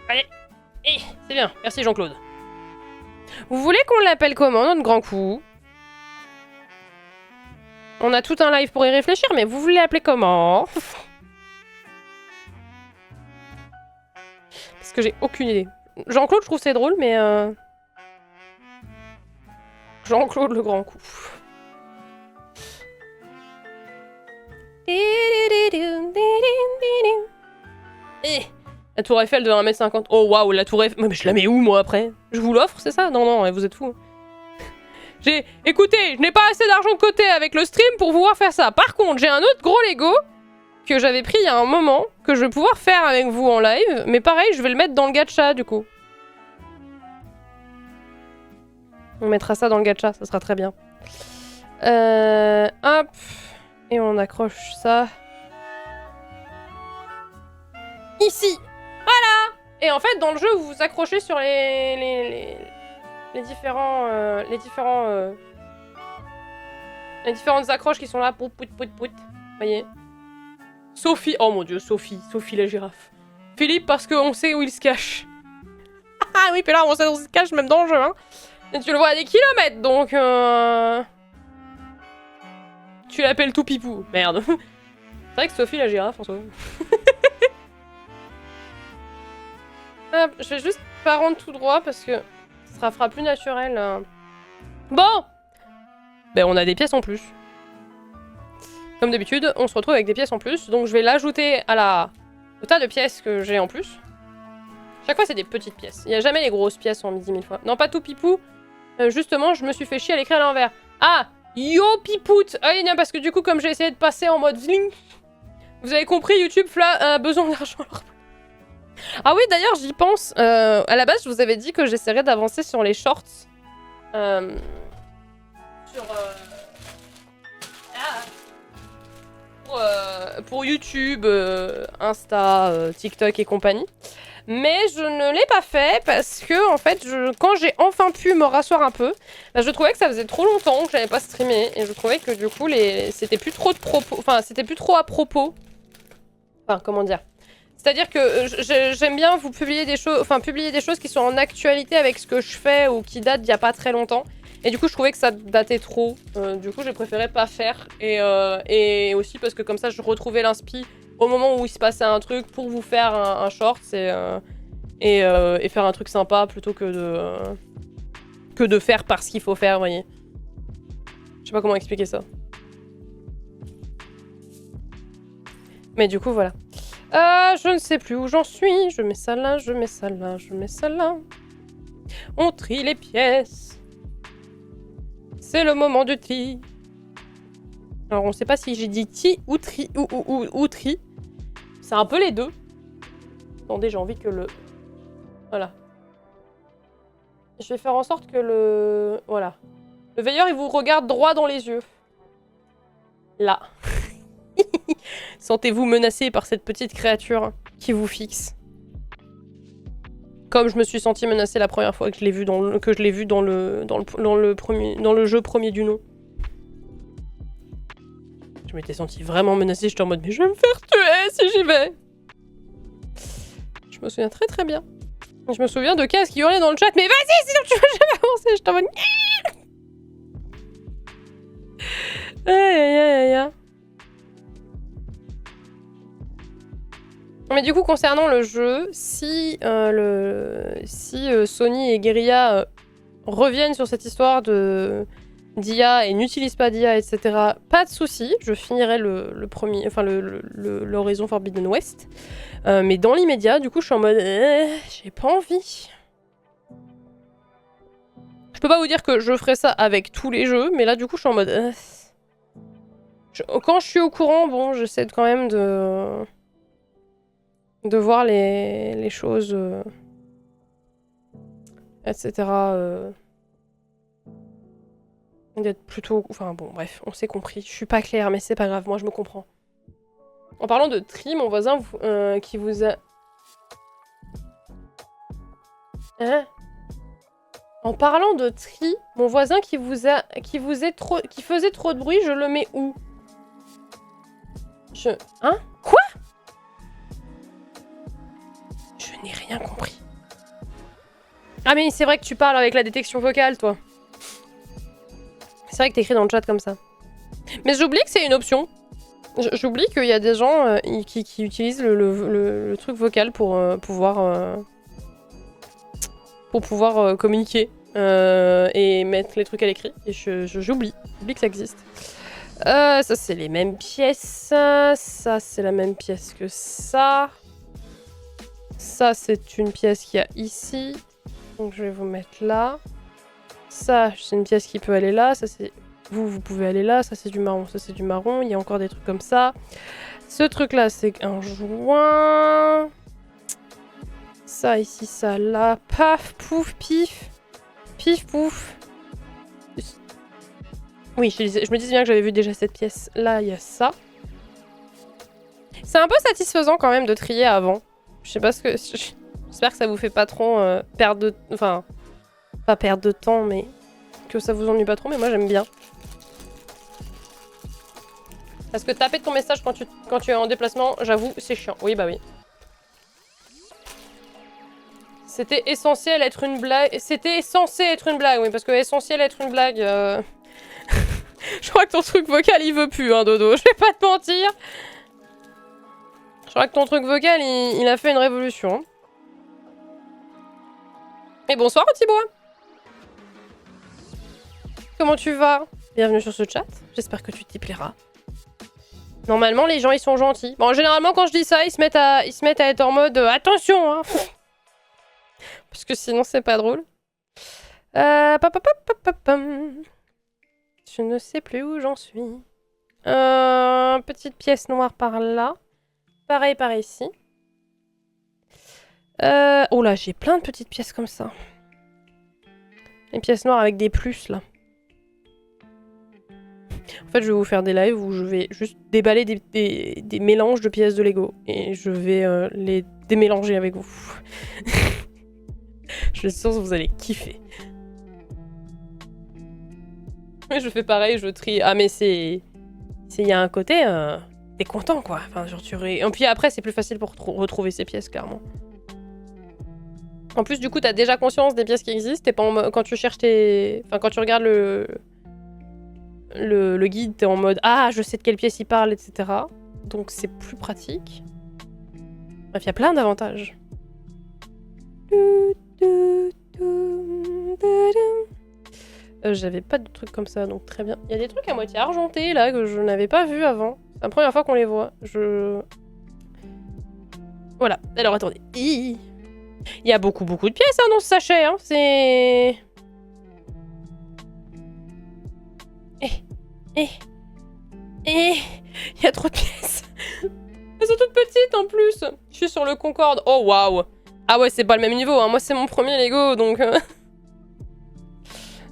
Allez. Eh, c'est bien. Merci, Jean-Claude. Vous voulez qu'on l'appelle comment, notre grand coup? On a tout un live pour y réfléchir, mais vous voulez l'appeler comment? Parce que j'ai aucune idée. Jean-Claude, je trouve c'est drôle, mais... Jean-Claude, le grand coup. Eh, la tour Eiffel de 1m50. Oh waouh, la tour Eiffel. Mais je la mets où, moi, après? Je vous l'offre, c'est ça? Non, non, vous êtes fous. Écoutez, je n'ai pas assez d'argent de côté avec le stream pour pouvoir faire ça. Par contre, j'ai un autre gros Lego que j'avais pris il y a un moment, que je vais pouvoir faire avec vous en live. Mais pareil, je vais le mettre dans le gacha, du coup. On mettra ça dans le gacha, ça sera très bien. Hop. Et on accroche ça. Ici. Voilà. Et en fait, dans le jeu, vous vous accrochez sur les différentes accroches qui sont là. Pout, pout, pout, pout. Voyez. Sophie. Oh mon dieu, Sophie. Sophie la girafe. Philippe, parce qu'on sait où il se cache. Ah oui, puis là, on sait où il se cache, même dans le jeu, hein. Et tu le vois à des kilomètres, donc... Tu l'appelles tout pipou. Merde. C'est vrai que Sophie la girafe, en soi. Hop, je vais juste pas rendre tout droit, parce que ça fera plus naturel. Bon. Ben, on a des pièces en plus. Comme d'habitude, on se retrouve avec des pièces en plus. Donc je vais l'ajouter au tas de pièces que j'ai en plus. Chaque fois, c'est des petites pièces. Il n'y a jamais les grosses pièces en 10 000 fois. Non, pas tout pipou. Justement, je me suis fait chier à l'écrire à l'envers. Ah, yo pipout. Ah oui, non, parce que du coup, comme j'ai essayé de passer en mode zling, vous avez compris, YouTube a besoin d'argent. Ah oui, d'ailleurs, j'y pense. À la base, je vous avais dit que j'essaierais d'avancer sur les shorts. Pour YouTube, Insta, TikTok et compagnie. Mais je ne l'ai pas fait parce que, en fait, quand j'ai enfin pu me rasseoir un peu, bah, je trouvais que ça faisait trop longtemps que j'avais pas streamé. Et je trouvais que du coup, c'était plus trop de propos. Enfin, c'était plus trop à propos. Enfin, comment dire? C'est-à-dire que j'aime bien vous publier des choses, enfin publier des choses qui sont en actualité avec ce que je fais ou qui datent d'il y a pas très longtemps. Et du coup, je trouvais que ça datait trop. Du coup, j'ai préféré pas faire. Et aussi parce que comme ça, je retrouvais l'inspi au moment où il se passait un truc pour vous faire un short et faire un truc sympa plutôt que de faire parce qu'il faut faire, vous voyez. Je sais pas comment expliquer ça. Mais du coup, voilà. Je ne sais plus où j'en suis. Je mets ça là, je mets ça là, je mets ça là. On trie les pièces. C'est le moment du tri. Alors, on sait pas si j'ai dit ti ou tri ou tri. C'est un peu les deux. Attendez, j'ai envie que le... Voilà. Je vais faire en sorte que le... Voilà. Le veilleur, il vous regarde droit dans les yeux. Là. Sentez-vous menacé par cette petite créature qui vous fixe. Comme je me suis sentie menacée la première fois que je l'ai vu dans le jeu premier du nom. Je m'étais sentie vraiment menacée, j'étais en mode mais je vais me faire tuer si j'y vais. Je me souviens très très bien. Je me souviens de Kaz qui hurlait dans le chat mais vas-y sinon tu vas jamais avancer. J'étais en mode aïe aïe aïe aïe. Mais du coup, concernant le jeu, si Sony et Guerrilla reviennent sur cette histoire d'IA et n'utilisent pas d'IA, etc., pas de souci, je finirai l'Horizon Forbidden West. Mais dans l'immédiat, du coup, je suis en mode j'ai pas envie. Je peux pas vous dire que je ferai ça avec tous les jeux, mais là, du coup, je suis en mode quand je suis au courant, bon, j'essaie quand même de voir les choses, etc. D'être plutôt... Enfin bon, bref, on s'est compris. Je suis pas claire, mais c'est pas grave, moi je me comprends. En parlant de tri, mon voisin qui vous a... Hein? En parlant de tri, mon voisin qui faisait trop de bruit, je le mets où? Hein? Quoi? Je n'ai rien compris. Ah mais c'est vrai que tu parles avec la détection vocale, toi. C'est vrai que t'écris dans le chat comme ça. Mais j'oublie que c'est une option. J'oublie qu'il y a des gens qui utilisent le truc vocal pour pouvoir communiquer et mettre les trucs à l'écrit. Et j'oublie que ça existe. Ça c'est les mêmes pièces. Ça c'est la même pièce que ça. Ça c'est une pièce qu'il y a ici. Donc je vais vous mettre là. Ça c'est une pièce qui peut aller là. Ça c'est... Vous pouvez aller là. Ça c'est du marron. Ça c'est du marron. Il y a encore des trucs comme ça. Ce truc là c'est un joint. Ça ici, ça là. Paf, pouf, pif. Pif, pouf. Oui, je me disais bien que j'avais vu déjà cette pièce. Là, il y a ça. C'est un peu satisfaisant quand même de trier avant. Je sais pas ce que... J'espère que ça vous fait pas trop perdre de... Enfin, pas perdre de temps, mais que ça vous ennuie pas trop. Mais moi, j'aime bien. Parce que taper ton message quand tu es en déplacement, j'avoue, c'est chiant. Oui, bah oui. C'était essentiel être une blague. C'était censé être une blague, oui, parce que essentiel être une blague... Je crois que ton truc vocal, il veut plus, hein, Dodo. Je vais pas te mentir. Je crois que ton truc vocal, il a fait une révolution. Et bonsoir, Thibaut. Comment tu vas? Bienvenue sur ce chat. J'espère que tu t'y plairas. Normalement, les gens, ils sont gentils. Bon, généralement, quand je dis ça, ils se mettent à être en mode attention, hein. Parce que sinon, c'est pas drôle. Je ne sais plus où j'en suis. Petite pièce noire par là. Pareil par ici. Oh là, j'ai plein de petites pièces comme ça. Les pièces noires avec des plus, là. En fait, je vais vous faire des lives où je vais juste déballer des mélanges de pièces de Lego. Et je vais les démélanger avec vous. Je suis sûre que vous allez kiffer. Mais je fais pareil, je trie. Ah, mais c'est... Il y a un côté... T'es content, quoi. Enfin, genre, Et puis après, c'est plus facile pour retrouver ces pièces, clairement. En plus, du coup, t'as déjà conscience des pièces qui existent. T'es pas en mode... Quand tu cherches tes... Enfin, quand tu regardes le guide, t'es en mode « Ah, je sais de quelle pièce il parle, etc. » Donc c'est plus pratique. Bref, il y a plein d'avantages. J'avais pas de trucs comme ça, donc très bien. Il y a des trucs à moitié argentés, là, que je n'avais pas vu avant. C'est la première fois qu'on les voit. Voilà. Alors, attendez. Il y a beaucoup de pièces hein, dans ce sachet. Hein. C'est... Il y a trop de pièces. Elles sont toutes petites en plus. Je suis sur le Concorde. Oh, waouh. Ah ouais, c'est pas le même niveau. Hein. Moi, c'est mon premier Lego, donc...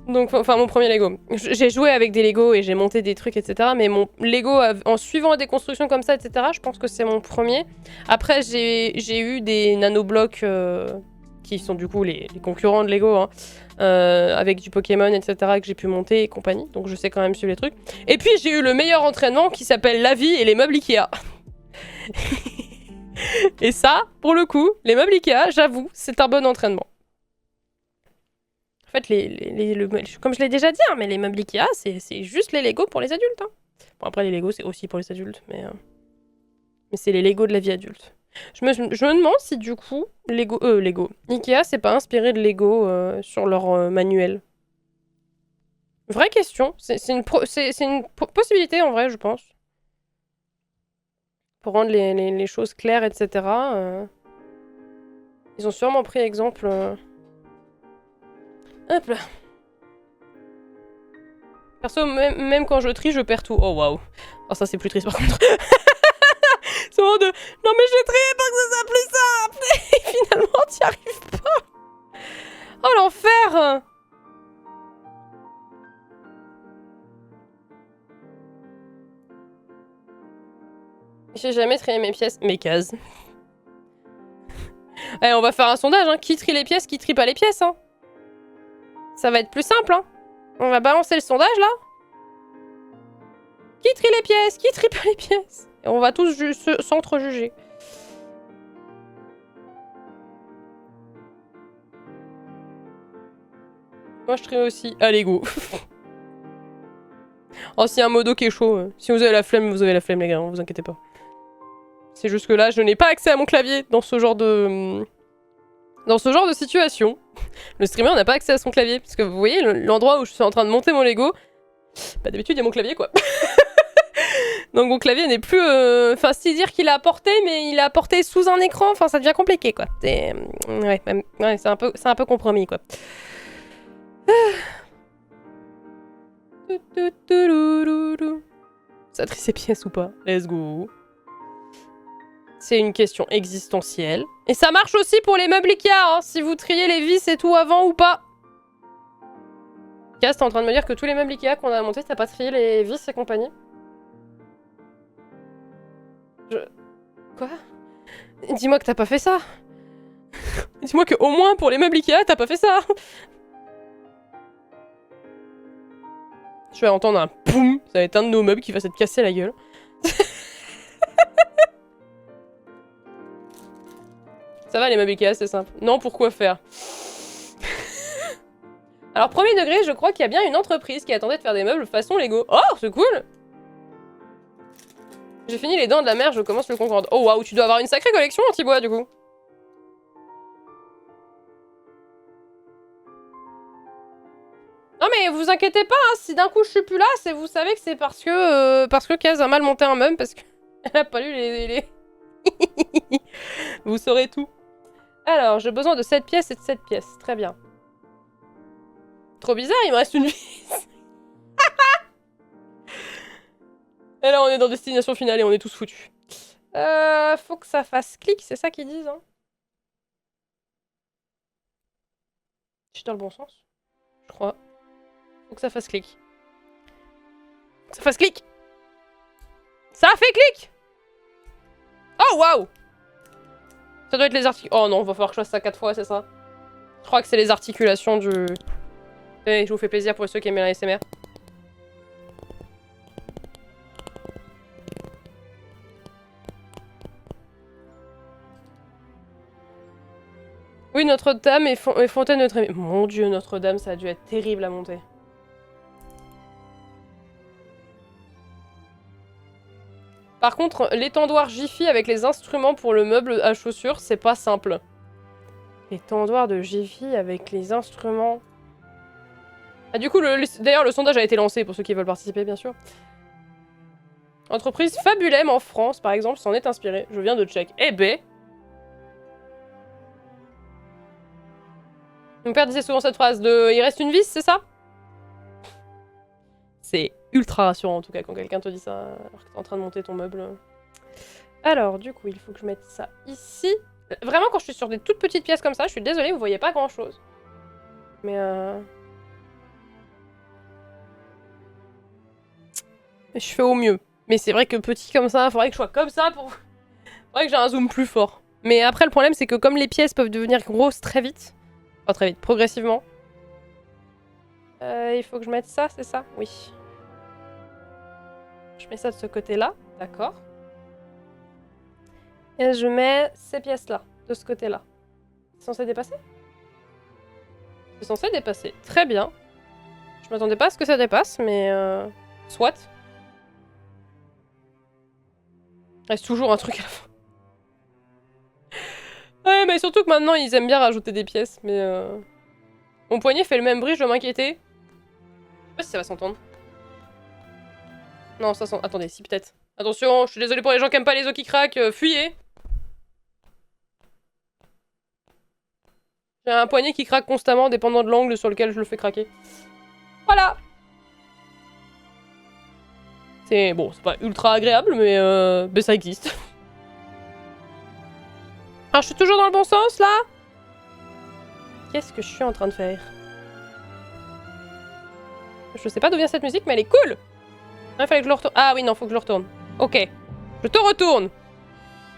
Donc, enfin, mon premier Lego. J'ai joué avec des Lego et j'ai monté des trucs, etc. Mais mon Lego, en suivant des constructions comme ça, etc., je pense que c'est mon premier. Après, j'ai eu des nanoblocs qui sont du coup les concurrents de Lego, hein, avec du Pokémon, etc., que j'ai pu monter et compagnie. Donc, je sais quand même suivre les trucs. Et puis, j'ai eu le meilleur entraînement qui s'appelle la vie et les meubles Ikea. Et ça, pour le coup, les meubles Ikea, j'avoue, c'est un bon entraînement. En fait, comme je l'ai déjà dit, hein, mais les meubles Ikea, c'est juste les Lego pour les adultes. Hein. Bon, après, les Lego, c'est aussi pour les adultes, mais c'est les Lego de la vie adulte. Je me demande si, du coup, Lego. Ikea, c'est pas inspiré de Lego sur leur manuel. Vraie question. C'est une possibilité, en vrai, je pense. Pour rendre les choses claires, etc. Ils ont sûrement pris exemple... Hop là. Perso, même quand je trie, je perds tout. Oh waouh. Oh ça c'est plus triste par contre. C'est vraiment de... Non mais j'ai trié pour que ça soit plus simple. Et finalement t'y arrives pas. Oh l'enfer. J'ai jamais trié mes pièces. Mes cases. Allez on va faire un sondage hein. Qui trie les pièces, qui trie pas les pièces hein. Ça va être plus simple hein. On va balancer le sondage là. Qui trie les pièces, qui trie pas les pièces. Et on va tous s'entre-juger. Moi je trie aussi. Allez go. Oh s'il y a un modo qui est chaud. Si vous avez la flemme, vous avez la flemme les gars, hein, vous inquiétez pas. C'est juste que là, je n'ai pas accès à mon clavier dans ce genre de... Dans ce genre de situation. Le streamer n'a pas accès à son clavier. Parce que vous voyez, l'endroit où je suis en train de monter mon Lego... Bah d'habitude, il y a mon clavier, quoi. Donc mon clavier n'est plus... Enfin, c'est dire qu'il a apporté, mais il a apporté sous un écran. Enfin, ça devient compliqué, quoi. Ouais, c'est un peu compromis, quoi. Ça trie ses pièces ou pas? Let's go. C'est une question existentielle. Et ça marche aussi pour les meubles Ikea, hein, si vous triez les vis et tout avant ou pas. Cass, t'es en train de me dire que tous les meubles Ikea qu'on a montés, t'as pas trié les vis et compagnie? Quoi? Dis-moi que t'as pas fait ça. Dis-moi que au moins pour les meubles Ikea, t'as pas fait ça. Je vais entendre un poum. Ça va être un de nos meubles qui va s'être cassé la gueule. Ça va les meubles Ikea, c'est simple. Non, pourquoi faire? Alors, premier degré, je crois qu'il y a bien une entreprise qui attendait de faire des meubles façon Lego. Oh, c'est cool! J'ai fini les dents de la mer, je commence le Concorde. Oh waouh, tu dois avoir une sacrée collection anti-bois du coup. Non mais vous inquiétez pas, hein, si d'un coup je suis plus là, vous savez que c'est parce que Kaz a mal monté un meuble, parce qu'elle a pas lu les... Vous saurez tout. Alors, j'ai besoin de 7 pièces et de 7 pièces. Très bien. Trop bizarre, il me reste une vis. Et là, on est dans destination finale et on est tous foutus. Faut que ça fasse clic, c'est ça qu'ils disent, hein. Je suis dans le bon sens, je crois. Faut que ça fasse clic. Faut que ça fasse clic. Ça a fait clic. Oh, waouh. Ça doit être les articulations. Oh non, va falloir que je fasse ça 4 fois, c'est ça? Je crois que c'est les articulations du... Eh, je vous fais plaisir pour ceux qui aiment la SMR. Oui, Notre-Dame et Fontaine Notre-Dame. Mon dieu, Notre-Dame, ça a dû être terrible à monter. Par contre, l'étendoir Jiffy avec les instruments pour le meuble à chaussures, c'est pas simple. L'étendoir de Jiffy avec les instruments... Ah, du coup, d'ailleurs, le sondage a été lancé pour ceux qui veulent participer, bien sûr. Entreprise Fabulem en France, par exemple, s'en est inspirée. Je viens de check. Eh ben... Mon père disait souvent cette phrase de « il reste une vis, c'est ça ?» C'est ultra rassurant, en tout cas, quand quelqu'un te dit ça, alors que t'es en train de monter ton meuble. Alors, du coup, il faut que je mette ça ici. Vraiment, quand je suis sur des toutes petites pièces comme ça, je suis désolée, vous voyez pas grand-chose. Mais je fais au mieux. Mais c'est vrai que petit comme ça, faudrait que je sois comme ça pour... faudrait que j'ai un zoom plus fort. Mais après, le problème, c'est que comme les pièces peuvent devenir grosses très vite, enfin très vite, progressivement, il faut que je mette ça, c'est ça? Oui. Je mets ça de ce côté-là, d'accord. Et je mets ces pièces-là, de ce côté-là. C'est censé dépasser? C'est censé dépasser. Très bien. Je m'attendais pas à ce que ça dépasse, mais soit. Il reste toujours un truc à la fin. Ouais, mais surtout que maintenant, ils aiment bien rajouter des pièces, mais... Mon poignet fait le même bruit, je dois m'inquiéter. Je sais pas si ça va s'entendre. Non, ça s'entend... Attendez, si, peut-être. Attention, je suis désolée pour les gens qui aiment pas les os qui craquent, fuyez. J'ai un poignet qui craque constamment, dépendant de l'angle sur lequel je le fais craquer. Voilà. C'est... Bon, c'est pas ultra agréable, mais ça existe. Alors, je suis toujours dans le bon sens, là? Qu'est-ce que je suis en train de faire? Je sais pas d'où vient cette musique, mais elle est cool! Il fallait que je le retourne. Ah oui, non, faut que je le retourne. Ok. Je te retourne.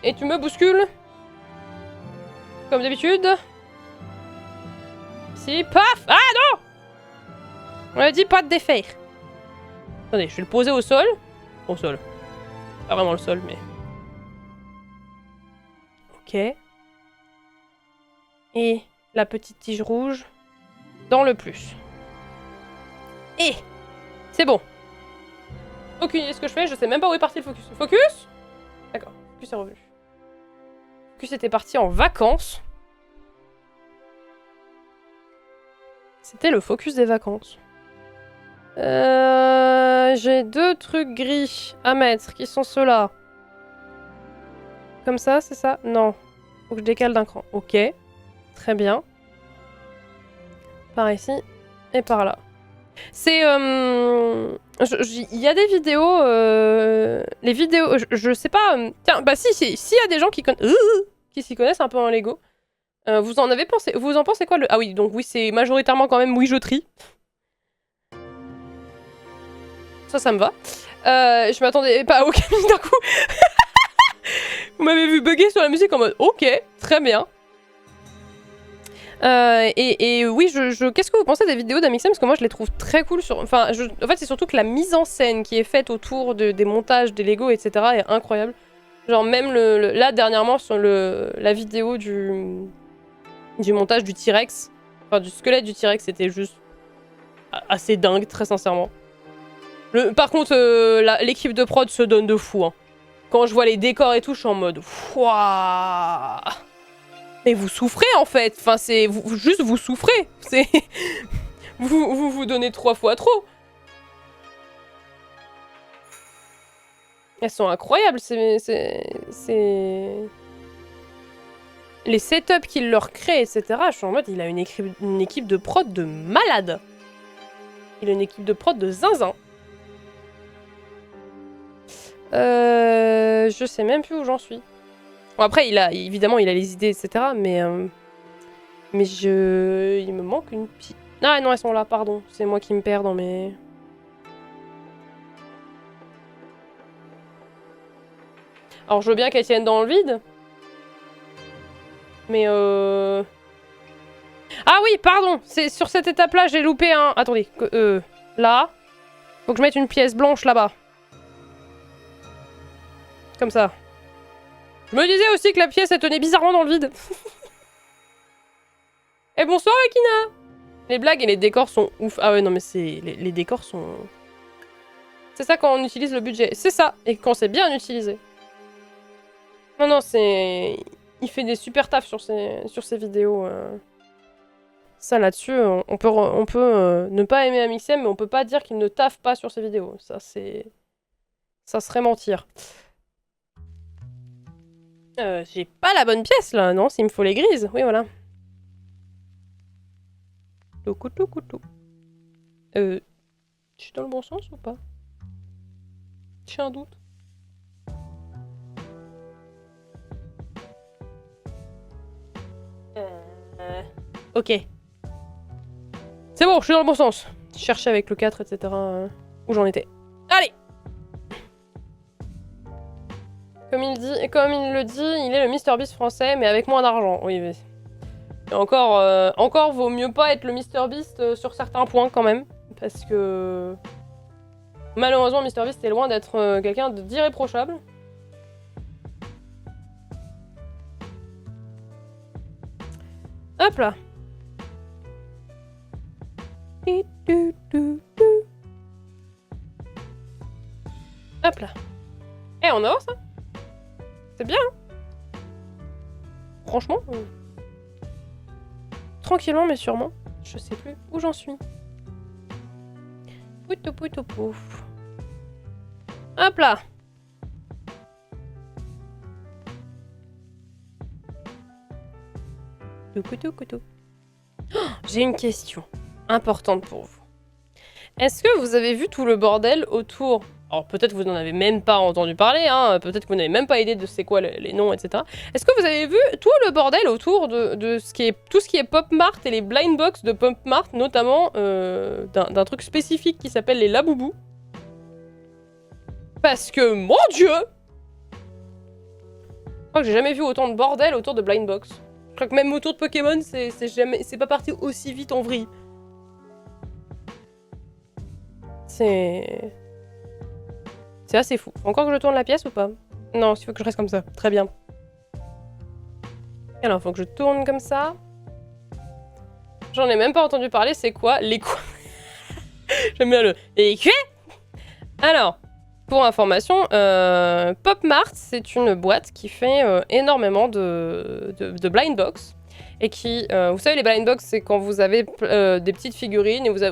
Et tu me bouscules. Comme d'habitude. Si, paf! Ah non! On a dit pas de défaire. Attendez, je vais le poser au sol. Au sol. Pas vraiment le sol, mais... Ok. Et la petite tige rouge dans le plus. Et c'est bon. Aucune idée de ce que je fais, je sais même pas où est parti le focus. Focus? D'accord, focus est revenu. Focus était parti en vacances. C'était le focus des vacances. J'ai deux trucs gris à mettre, qui sont ceux-là. Comme ça, c'est ça? Non. Faut que je décale d'un cran. Ok. Très bien. Par ici et par là. C'est... Il y a des vidéos... les vidéos... Je sais pas... tiens, bah si, s'il y a des gens qui s'y connaissent un peu en Lego, vous en avez pensé... Vous en pensez quoi le... Ah oui, donc oui, c'est majoritairement quand même oui-je-trie. Ça me va. Je m'attendais pas au Camille d'un coup. Vous m'avez vu bugger sur la musique en mode ok, très bien. Et oui, qu'est-ce que vous pensez des vidéos d'Amixem? Parce que moi je les trouve très cool sur... Enfin, en fait c'est surtout que la mise en scène qui est faite autour des montages, des Lego, etc. est incroyable. Genre même là dernièrement sur la vidéo du montage du T-Rex, enfin du squelette du T-Rex, c'était juste assez dingue, très sincèrement. Par contre, l'équipe de prod se donne de fou. Hein. Quand je vois les décors et tout, je suis en mode... Wouah. Mais vous souffrez en fait, enfin c'est... Juste vous souffrez, c'est... vous donnez 3 fois trop. Elles sont incroyables, c'est... Les setups qu'il leur crée, etc. Je suis en mode, il a une équipe de prod de malade. Il a une équipe de prod de zinzin. Je sais même plus où j'en suis. Bon, après, évidemment, il a les idées, etc. Mais il me manque une petite... Ah non, elles sont là, pardon. C'est moi qui me perds dans mes... Alors, je veux bien qu'elles tiennent dans le vide. Mais Ah oui, pardon. C'est sur cette étape-là, j'ai loupé un... Attendez. Là. Faut que je mette une pièce blanche là-bas. Comme ça. Je me disais aussi que la pièce, elle tenait bizarrement dans le vide. Eh bonsoir Akina. Les blagues et les décors sont ouf. Ah ouais non mais c'est... Les décors sont... C'est ça quand on utilise le budget. C'est ça. Et quand c'est bien utilisé. Non non c'est... Il fait des super tafs sur ses vidéos. Ça là-dessus, on peut ne pas aimer Amixem, mais on peut pas dire qu'il ne taffe pas sur ses vidéos. Ça c'est... Ça serait mentir. J'ai pas la bonne pièce là, non, s'il me faut les grises. Oui voilà. Coucou. Je suis dans le bon sens ou pas? J'ai un doute. Ok. C'est bon, je suis dans le bon sens. Je cherchais avec le 4, etc. Où j'en étais. Allez! Comme il le dit, il est le MrBeast français, mais avec moins d'argent. Oui, mais... Et encore vaut mieux pas être le MrBeast sur certains points quand même. Parce que... Malheureusement, MrBeast est loin d'être quelqu'un d'irréprochable. Hop là. Hop là. Eh, on avance, hein? C'est bien, hein? Franchement. Tranquillement, mais sûrement. Je sais plus où j'en suis. Poutou pouf. Hop là. Coutou. Oh, j'ai une question importante pour vous. Est-ce que vous avez vu tout le bordel autour... Alors peut-être que vous n'en avez même pas entendu parler, hein, peut-être que vous n'avez même pas idée de c'est quoi les noms, etc. Est-ce que vous avez vu tout le bordel autour de tout ce qui est Pop Mart et les blind box de Pop Mart, notamment d'un truc spécifique qui s'appelle les Laboubou? Parce que, mon dieu! Je crois que j'ai jamais vu autant de bordel autour de blind box. Je crois que même autour de Pokémon, c'est pas parti aussi vite en vrille. C'est assez fou. Faut encore que je tourne la pièce ou pas? Non, il faut que je reste comme ça. Très bien. Alors, faut que je tourne comme ça. J'en ai même pas entendu parler. C'est quoi? Les quoi? J'aime bien le... Les quoi? Alors, pour information, Pop Mart, c'est une boîte qui fait énormément de blind box. Et qui, vous savez, les blind box, c'est quand vous avez des petites figurines et vous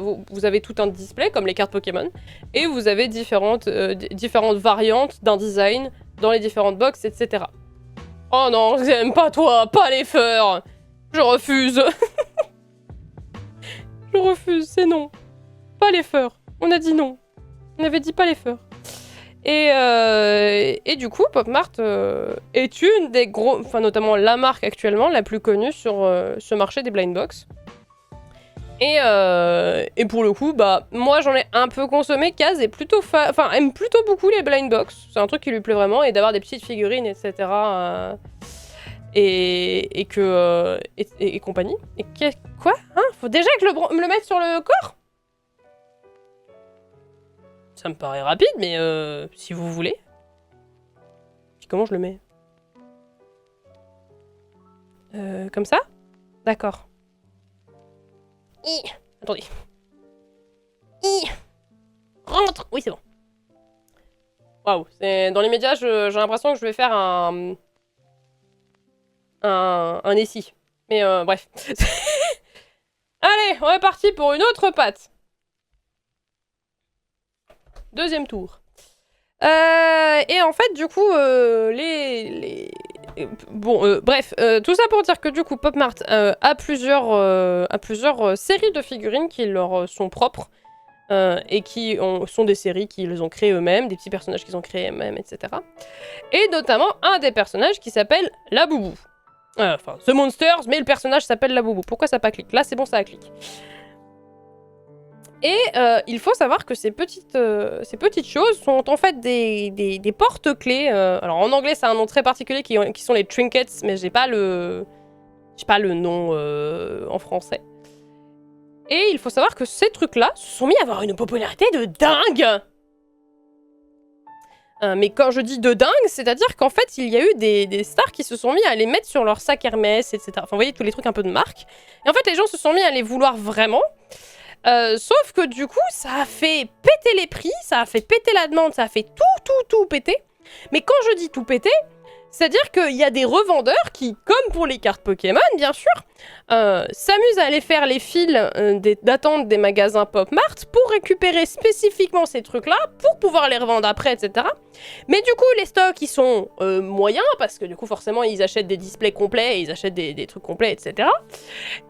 avez tout un display, comme les cartes Pokémon, et vous avez différentes variantes d'un design dans les différentes boxes, etc. Oh non, j'aime pas toi, pas les furs. Je refuse. Je refuse, c'est non. Pas les furs. On a dit non. On avait dit pas les furs. Et du coup, Pop Mart est une des gros... Enfin, notamment la marque actuellement la plus connue sur ce marché des blind box. Et pour le coup, bah, moi j'en ai un peu consommé. Kaz est plutôt aime plutôt beaucoup les blind box. C'est un truc qui lui plaît vraiment. Et d'avoir des petites figurines, etc. Et compagnie. Et quoi? Hein? Faut déjà que je me le mette sur le corps? Ça me paraît rapide, mais si vous voulez. Puis comment je le mets? Comme ça? D'accord. Attendez. Rentre! Oui, c'est bon. Waouh. Dans les médias, j'ai l'impression que je vais faire un essai. Mais bref. Allez, on est parti pour une autre patte. Deuxième tour. Et en fait, du coup, bref, tout ça pour dire que du coup, Pop Mart a plusieurs séries de figurines qui leur sont propres et qui sont des séries qu'ils ont créées eux-mêmes, des petits personnages qu'ils ont créés eux-mêmes, etc. Et notamment un des personnages qui s'appelle Laboubou. Enfin, The Monsters, mais le personnage s'appelle Laboubou. Pourquoi ça pas clique? Là, c'est bon, ça a cliqué. Et il faut savoir que ces petites choses sont en fait des porte-clés. Alors en anglais, c'est un nom très particulier qui sont les trinkets, mais j'ai pas le nom en français. Et il faut savoir que ces trucs-là se sont mis à avoir une popularité de dingue. Mais quand je dis de dingue, c'est-à-dire qu'en fait, il y a eu des stars qui se sont mis à les mettre sur leur sac Hermès, etc. Enfin, vous voyez, tous les trucs un peu de marque. Et en fait, les gens se sont mis à les vouloir vraiment. Sauf que du coup, ça a fait péter les prix, ça a fait péter la demande, ça a fait tout péter. Mais quand je dis tout péter, c'est-à-dire qu'il y a des revendeurs qui, comme pour les cartes Pokémon, bien sûr, s'amusent à aller faire les files d'attente des magasins Pop Mart pour récupérer spécifiquement ces trucs-là, pour pouvoir les revendre après, etc. Mais du coup, les stocks, ils sont moyens, parce que du coup, forcément, ils achètent des displays complets, ils achètent des trucs complets, etc.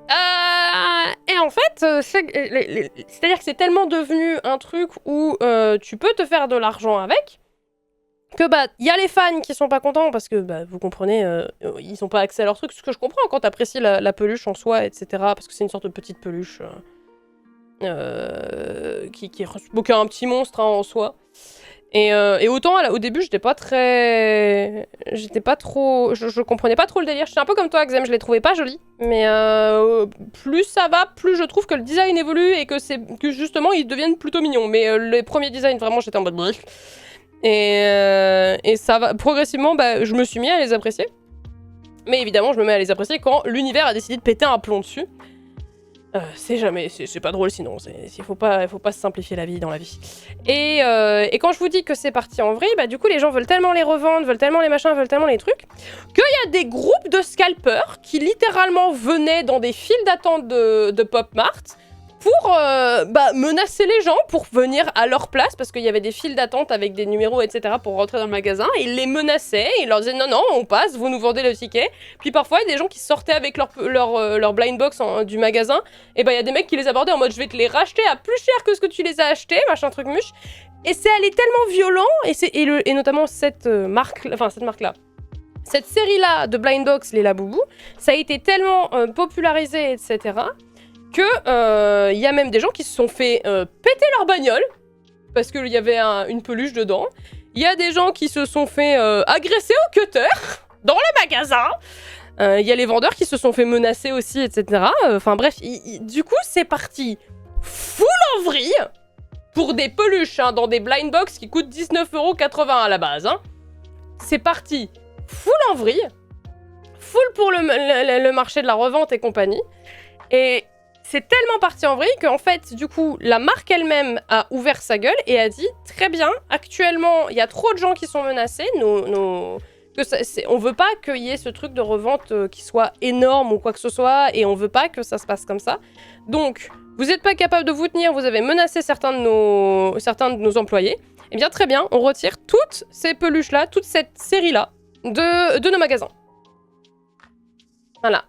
Et en fait, c'est-à-dire que c'est tellement devenu un truc où tu peux te faire de l'argent avec, que bah, il y a les fans qui sont pas contents parce que, bah, vous comprenez, ils ont pas accès à leurs trucs, ce que je comprends quand t'apprécies la peluche en soi, etc. Parce que c'est une sorte de petite peluche qui est un petit monstre hein, en soi. Et autant au début j'étais pas trop, je comprenais pas trop le délire. J'étais un peu comme toi Axem, je les trouvais pas jolis, mais plus ça va, plus je trouve que le design évolue et que justement ils deviennent plutôt mignons. Mais les premiers designs vraiment j'étais en mode bref. Et ça va progressivement, bah, je me suis mis à les apprécier. Mais évidemment, je me mets à les apprécier quand l'univers a décidé de péter un plomb dessus. C'est pas drôle sinon. Il faut pas se simplifier la vie dans la vie. Et quand je vous dis que c'est parti en vrille, bah du coup les gens veulent tellement les revendre, veulent tellement les machins, veulent tellement les trucs, qu'il y a des groupes de scalpers qui littéralement venaient dans des files d'attente de Pop Mart pour menacer les gens pour venir à leur place, parce qu'il y avait des files d'attente avec des numéros, etc. pour rentrer dans le magasin, et ils les menaçaient, ils leur disaient non, on passe, vous nous vendez le ticket. Puis parfois, il y a des gens qui sortaient avec leur blind box du magasin, et bah il y a des mecs qui les abordaient en mode je vais te les racheter à plus cher que ce que tu les as achetés, machin truc muche. Et c'est allé tellement violent, et notamment cette marque-là. Cette série-là de blind box, les Laboubou, ça a été tellement popularisé, etc., que y a même des gens qui se sont fait péter leur bagnole parce qu'il y avait une peluche dedans. Il y a des gens qui se sont fait agresser au cutter dans le magasin. Il y a les vendeurs qui se sont fait menacer aussi, etc. Enfin bref, du coup c'est parti full en vrille pour des peluches hein, dans des blind box qui coûtent 19,80€ à la base. Hein. C'est parti full en vrille, full pour le marché de la revente et compagnie. Et c'est tellement parti en vrille qu'en fait, du coup, la marque elle-même a ouvert sa gueule et a dit « Très bien, actuellement, il y a trop de gens qui sont menacés, on veut pas qu'il y ait ce truc de revente qui soit énorme ou quoi que ce soit, et on veut pas que ça se passe comme ça. Donc, vous n'êtes pas capable de vous tenir, vous avez menacé certains de nos employés. Eh bien, très bien, on retire toutes ces peluches-là, toute cette série-là de nos magasins. » Voilà.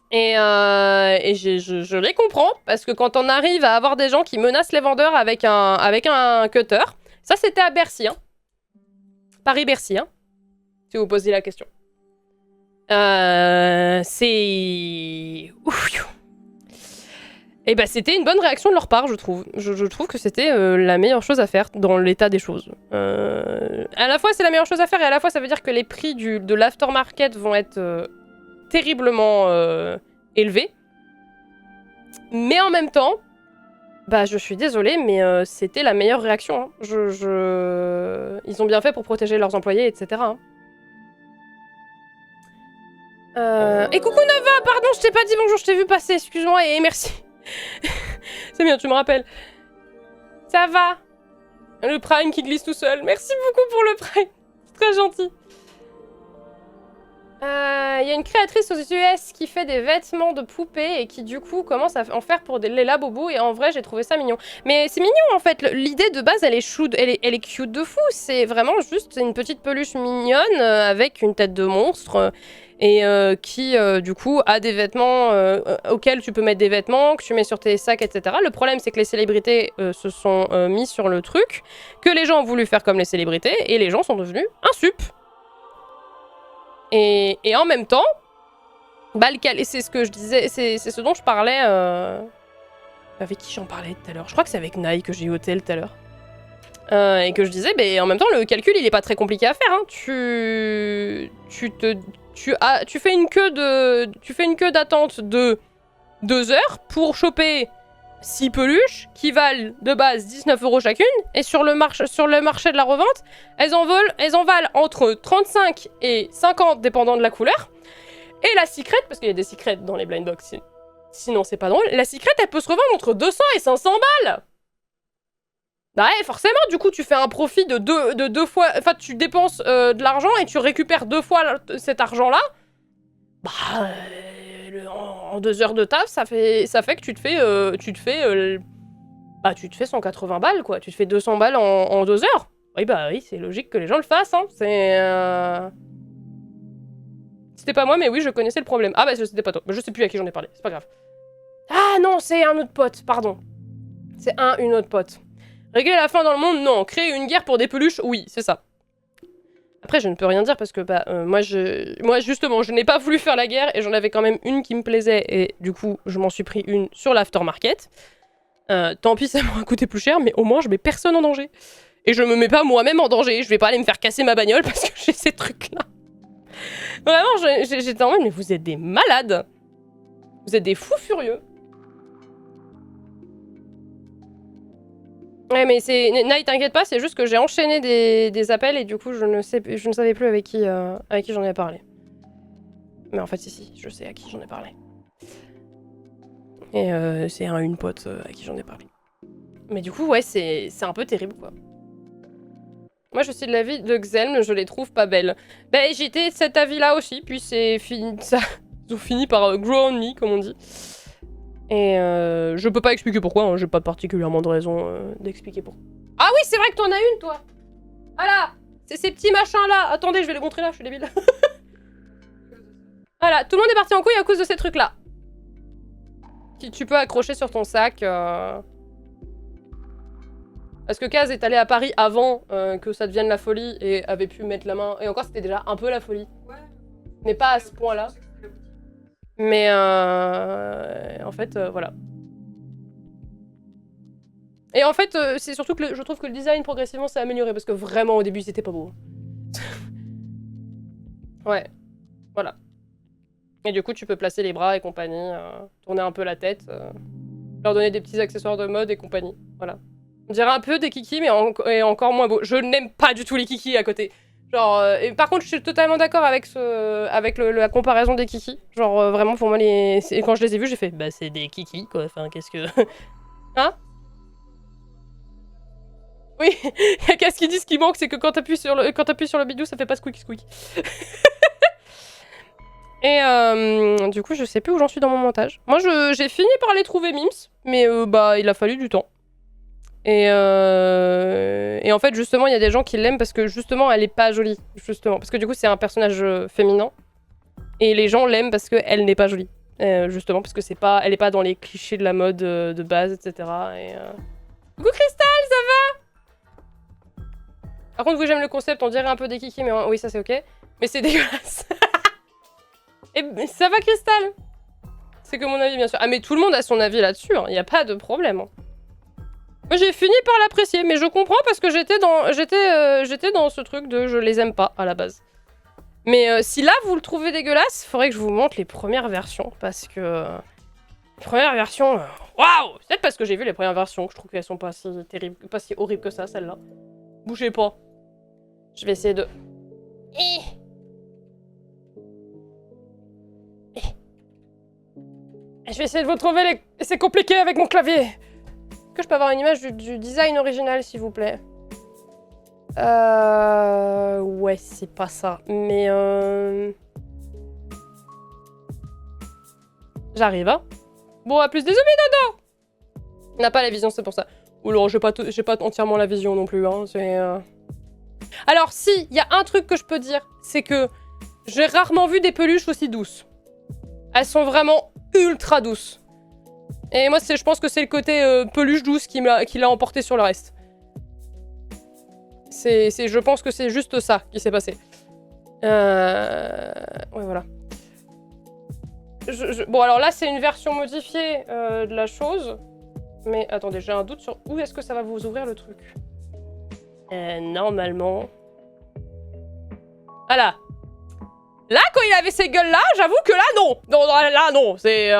Et je les comprends, parce que quand on arrive à avoir des gens qui menacent les vendeurs avec un cutter, ça c'était à Bercy, hein. Paris-Bercy, hein, si vous posez la question. C'est... Ouf. Et bah c'était une bonne réaction de leur part, je trouve. Je trouve que c'était la meilleure chose à faire dans l'état des choses. À la fois c'est la meilleure chose à faire, et à la fois ça veut dire que les prix de l'aftermarket vont être... terriblement élevé. Mais en même temps, bah je suis désolée, mais c'était la meilleure réaction. Hein. Ils ont bien fait pour protéger leurs employés, etc. Hein. Et coucou Nova, pardon, je t'ai pas dit bonjour, je t'ai vu passer, excuse-moi et merci. C'est bien, tu me rappelles. Ça va. Le Prime qui glisse tout seul. Merci beaucoup pour le Prime. C'est très gentil. Y a une créatrice aux US qui fait des vêtements de poupées et qui du coup commence à en faire pour les Laboubou, et en vrai j'ai trouvé ça mignon. Mais c'est mignon en fait, l'idée de base elle est choude, elle est cute de fou, c'est vraiment juste une petite peluche mignonne avec une tête de monstre et qui du coup a des vêtements auxquels tu peux mettre des vêtements, que tu mets sur tes sacs, etc. Le problème c'est que les célébrités se sont mis sur le truc, que les gens ont voulu faire comme les célébrités et les gens sont devenus insup. Et en même temps, bah, c'est ce que je disais, c'est ce dont je parlais. Avec qui j'en parlais tout à l'heure? Je crois que c'est avec Nai que j'ai eu au tel tout à l'heure. Et que je disais, bah, en même temps, le calcul il est pas très compliqué à faire. Hein. Tu fais une queue d'attente de 2 heures pour choper 6 peluches qui valent de base 19 € chacune. Et sur le marché de la revente, elles en valent entre 35 et 50 dépendant de la couleur. Et la secret, parce qu'il y a des secrets dans les blind box, sinon c'est pas drôle, la secret elle peut se revendre entre 200 et 500 balles. Bah ouais, forcément, du coup tu fais un profit de deux fois, enfin tu dépenses de l'argent et tu récupères 2 fois cet argent-là. Bah, en 2 heures de taf, ça fait que tu te fais 180 balles quoi, tu te fais 200 balles en 2 heures. Oui bah oui, c'est logique que les gens le fassent, hein, c'est... C'était pas moi, mais oui, je connaissais le problème. Ah bah c'était pas toi, je sais plus à qui j'en ai parlé, c'est pas grave. Ah non, c'est un autre pote, pardon. C'est une autre pote. Régler la faim dans le monde, non. Créer une guerre pour des peluches, oui, c'est ça. Après, je ne peux rien dire parce que bah, moi, justement, je n'ai pas voulu faire la guerre et j'en avais quand même une qui me plaisait et du coup, je m'en suis pris une sur l'aftermarket. Tant pis, ça m'aura coûté plus cher, mais au moins, je mets personne en danger. Et je me mets pas moi-même en danger. Je vais pas aller me faire casser ma bagnole parce que j'ai ces trucs-là. Vraiment, j'étais en mode, mais vous êtes des malades. Vous êtes des fous furieux. Ouais, mais c'est... Night, t'inquiète pas, c'est juste que j'ai enchaîné des appels et du coup, je ne savais plus avec qui j'en ai parlé. Mais en fait, si, je sais à qui j'en ai parlé. Et c'est une pote à qui j'en ai parlé. Mais du coup, ouais, c'est un peu terrible, quoi. Moi, je suis de l'avis de Xelm, je les trouve pas belles. Ben, j'étais de cet avis-là aussi, puis c'est fini... Ça... Ils ont fini par grow on me, comme on dit. Et je peux pas expliquer pourquoi, hein, j'ai pas particulièrement de raison d'expliquer pourquoi. Ah oui, c'est vrai que t'en as une, toi. Voilà, c'est ces petits machins-là. Attendez, je vais les montrer là, je suis débile. Voilà, tout le monde est parti en couille à cause de ces trucs-là. Tu peux accrocher sur ton sac. Parce que Kaz est allé à Paris avant que ça devienne la folie et avait pu mettre la main... Et encore, c'était déjà un peu la folie. Mais pas à ce point-là. Mais en fait, voilà. Et en fait, c'est surtout que je trouve que le design progressivement s'est amélioré parce que vraiment au début c'était pas beau. Ouais, voilà. Et du coup, tu peux placer les bras et compagnie, tourner un peu la tête, leur donner des petits accessoires de mode et compagnie. Voilà. On dirait un peu des kikis, mais encore moins beau. Je n'aime pas du tout les kikis à côté. Genre, et par contre, je suis totalement d'accord avec la comparaison des kikis. Genre, vraiment, pour moi, quand je les ai vus, j'ai fait, bah, c'est des kikis, quoi. Enfin, qu'est-ce que... Hein? Oui, il y a qu'est-ce qu'ils disent qui manque, c'est que quand t'appuies sur le bidou, ça fait pas squeak squeak. Et du coup, je sais plus où j'en suis dans mon montage. Moi, j'ai fini par les trouver mimes, mais bah, il a fallu du temps. Et en fait, justement, il y a des gens qui l'aiment parce que, justement, elle est pas jolie. Justement. Parce que, du coup, c'est un personnage féminin. Et les gens l'aiment parce qu'elle n'est pas jolie. Justement, parce que elle est pas dans les clichés de la mode de base, etc. Et, Coucou Crystal, ça va? Par contre, oui, j'aime le concept, on dirait un peu des kikis, mais oui, ça c'est ok. Mais c'est dégueulasse. Et ça va, Crystal? C'est que mon avis, bien sûr. Ah, mais tout le monde a son avis là-dessus, hein. Y a pas de problème. Hein. Moi, j'ai fini par l'apprécier, mais je comprends parce que j'étais dans ce truc de je les aime pas, à la base. Mais si là, vous le trouvez dégueulasse, faudrait que je vous montre les premières versions, parce que... les premières versions... Waouh! Peut-être parce que j'ai vu les premières versions, que je trouve qu'elles sont pas si terribles, pas si horribles que ça, celles-là. Bougez pas. Je vais essayer de... Je vais essayer de vous trouver les... C'est compliqué avec mon clavier. Est-ce que je peux avoir une image du design original, s'il vous plaît? Ouais, c'est pas ça. Mais j'arrive, hein. Bon, à plus, désolé, Dodo. On n'a pas la vision, c'est pour ça. Ou alors, j'ai pas entièrement la vision non plus, hein. Alors, si, il y a un truc que je peux dire, c'est que j'ai rarement vu des peluches aussi douces. Elles sont vraiment ultra douces. Et moi, je pense que c'est le côté peluche douce qui l'a emporté sur le reste. Je pense que c'est juste ça qui s'est passé. Ouais, voilà. Bon, alors là, c'est une version modifiée de la chose. Mais attendez, j'ai un doute sur où est-ce que ça va vous ouvrir le truc. Normalement... Voilà. Là, quand il avait ces gueules-là, j'avoue que là, non. Non, là, non. C'est...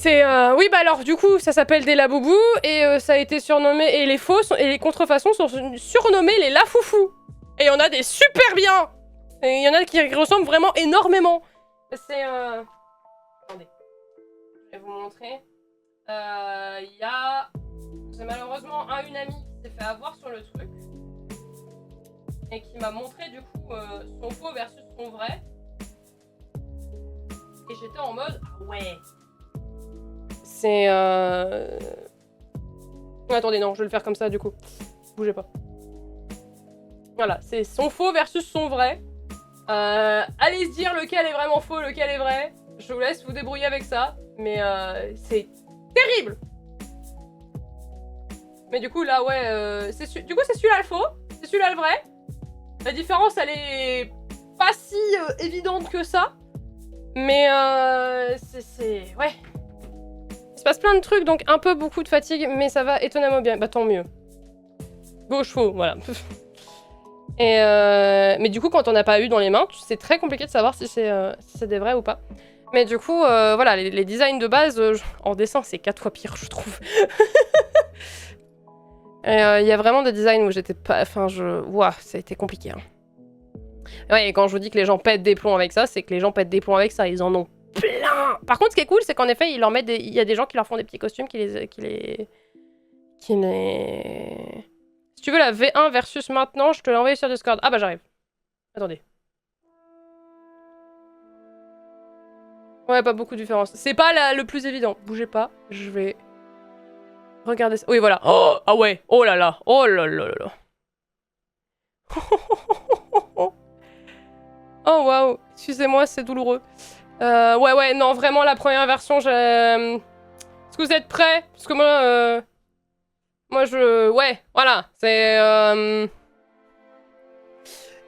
C'est oui bah alors du coup ça s'appelle des laboubous et ça a été surnommé et les faux et les contrefaçons sont surnommés les lafoufous. Et il y en a des super bien. Et il y en a qui ressemblent vraiment énormément. C'est attendez. Je vais vous montrer. Il y a j'ai malheureusement une amie qui s'est fait avoir sur le truc et qui m'a montré du coup son faux versus son vrai. Et j'étais en mode ah ouais. C'est attendez, non, je vais le faire comme ça du coup. Bougez pas. Voilà, c'est son faux versus son vrai. Allez se dire lequel est vraiment faux, lequel est vrai. Je vous laisse vous débrouiller avec ça. Mais c'est terrible. Mais du coup, là, ouais, du coup, c'est celui-là le faux. C'est celui-là le vrai. La différence, elle est pas si évidente que ça. Mais c'est... Ouais. Il se passe plein de trucs, donc un peu beaucoup de fatigue, mais ça va étonnamment bien. Bah tant mieux. Gauche faux, voilà. Et mais du coup, quand on n'a pas eu dans les mains, c'est très compliqué de savoir si c'est des vrais ou pas. Mais du coup, voilà, les designs de base, en dessin, c'est 4 fois pire, je trouve. Et il y a vraiment des designs où j'étais pas... Enfin, ouah, ça a été compliqué. Hein. Ouais, et quand je vous dis que les gens pètent des plombs avec ça, c'est que les gens pètent des plombs avec ça, ils en ont plein. Par contre, ce qui est cool, c'est qu'en effet, ils leur mettent il y a des gens qui leur font des petits costumes qui les... Si tu veux la V1 versus maintenant, je te l'ai envoyé sur Discord. Ah bah j'arrive. Attendez. Ouais, pas beaucoup de différence. C'est pas le plus évident. Bougez pas, je vais... Regardez ça. Oui, voilà. Oh, ah ouais. Oh là là. Oh là là là là. Oh waouh. Excusez-moi, c'est douloureux. Ouais, non, vraiment, la première version, Est-ce que vous êtes prêts? Parce que moi, Ouais, voilà. C'est...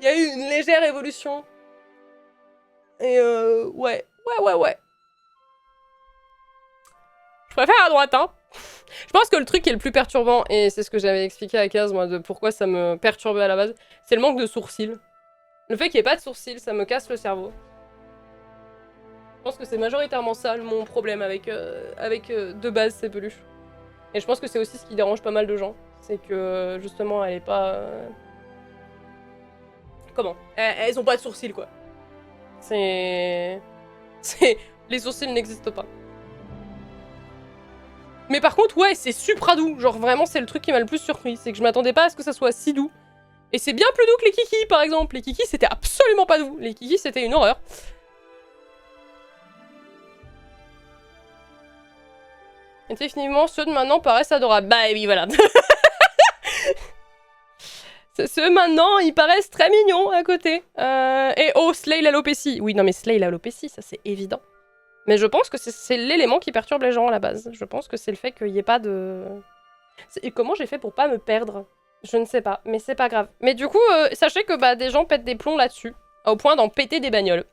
Il y a eu une légère évolution. Et ouais. Je préfère à droite, hein. Je pense que le truc qui est le plus perturbant, et c'est ce que j'avais expliqué à Kaz, moi, de pourquoi ça me perturbait à la base, c'est le manque de sourcils. Le fait qu'il n'y ait pas de sourcils, ça me casse le cerveau. Je pense que c'est majoritairement ça mon problème avec de base ces peluches. Et je pense que c'est aussi ce qui dérange pas mal de gens. C'est que justement elle est pas... Comment elles ont pas de sourcils quoi. C'est... Les sourcils n'existent pas. Mais par contre ouais c'est supra doux. Genre vraiment c'est le truc qui m'a le plus surpris. C'est que je m'attendais pas à ce que ça soit si doux. Et c'est bien plus doux que les kikis par exemple. Les kikis c'était absolument pas doux. Les kikis c'était une horreur. Et définitivement, ceux de maintenant paraissent adorables. Bah oui, voilà. Ceux maintenant, ils paraissent très mignons à côté. Et oh, Slay l'alopécie. Oui, non mais Slay l'alopécie, ça c'est évident. Mais je pense que c'est l'élément qui perturbe les gens à la base. Je pense que c'est le fait qu'il n'y ait pas de... Et comment j'ai fait pour pas me perdre? Je ne sais pas, mais c'est pas grave. Mais du coup, sachez que bah, des gens pètent des plombs là-dessus. Au point d'en péter des bagnoles.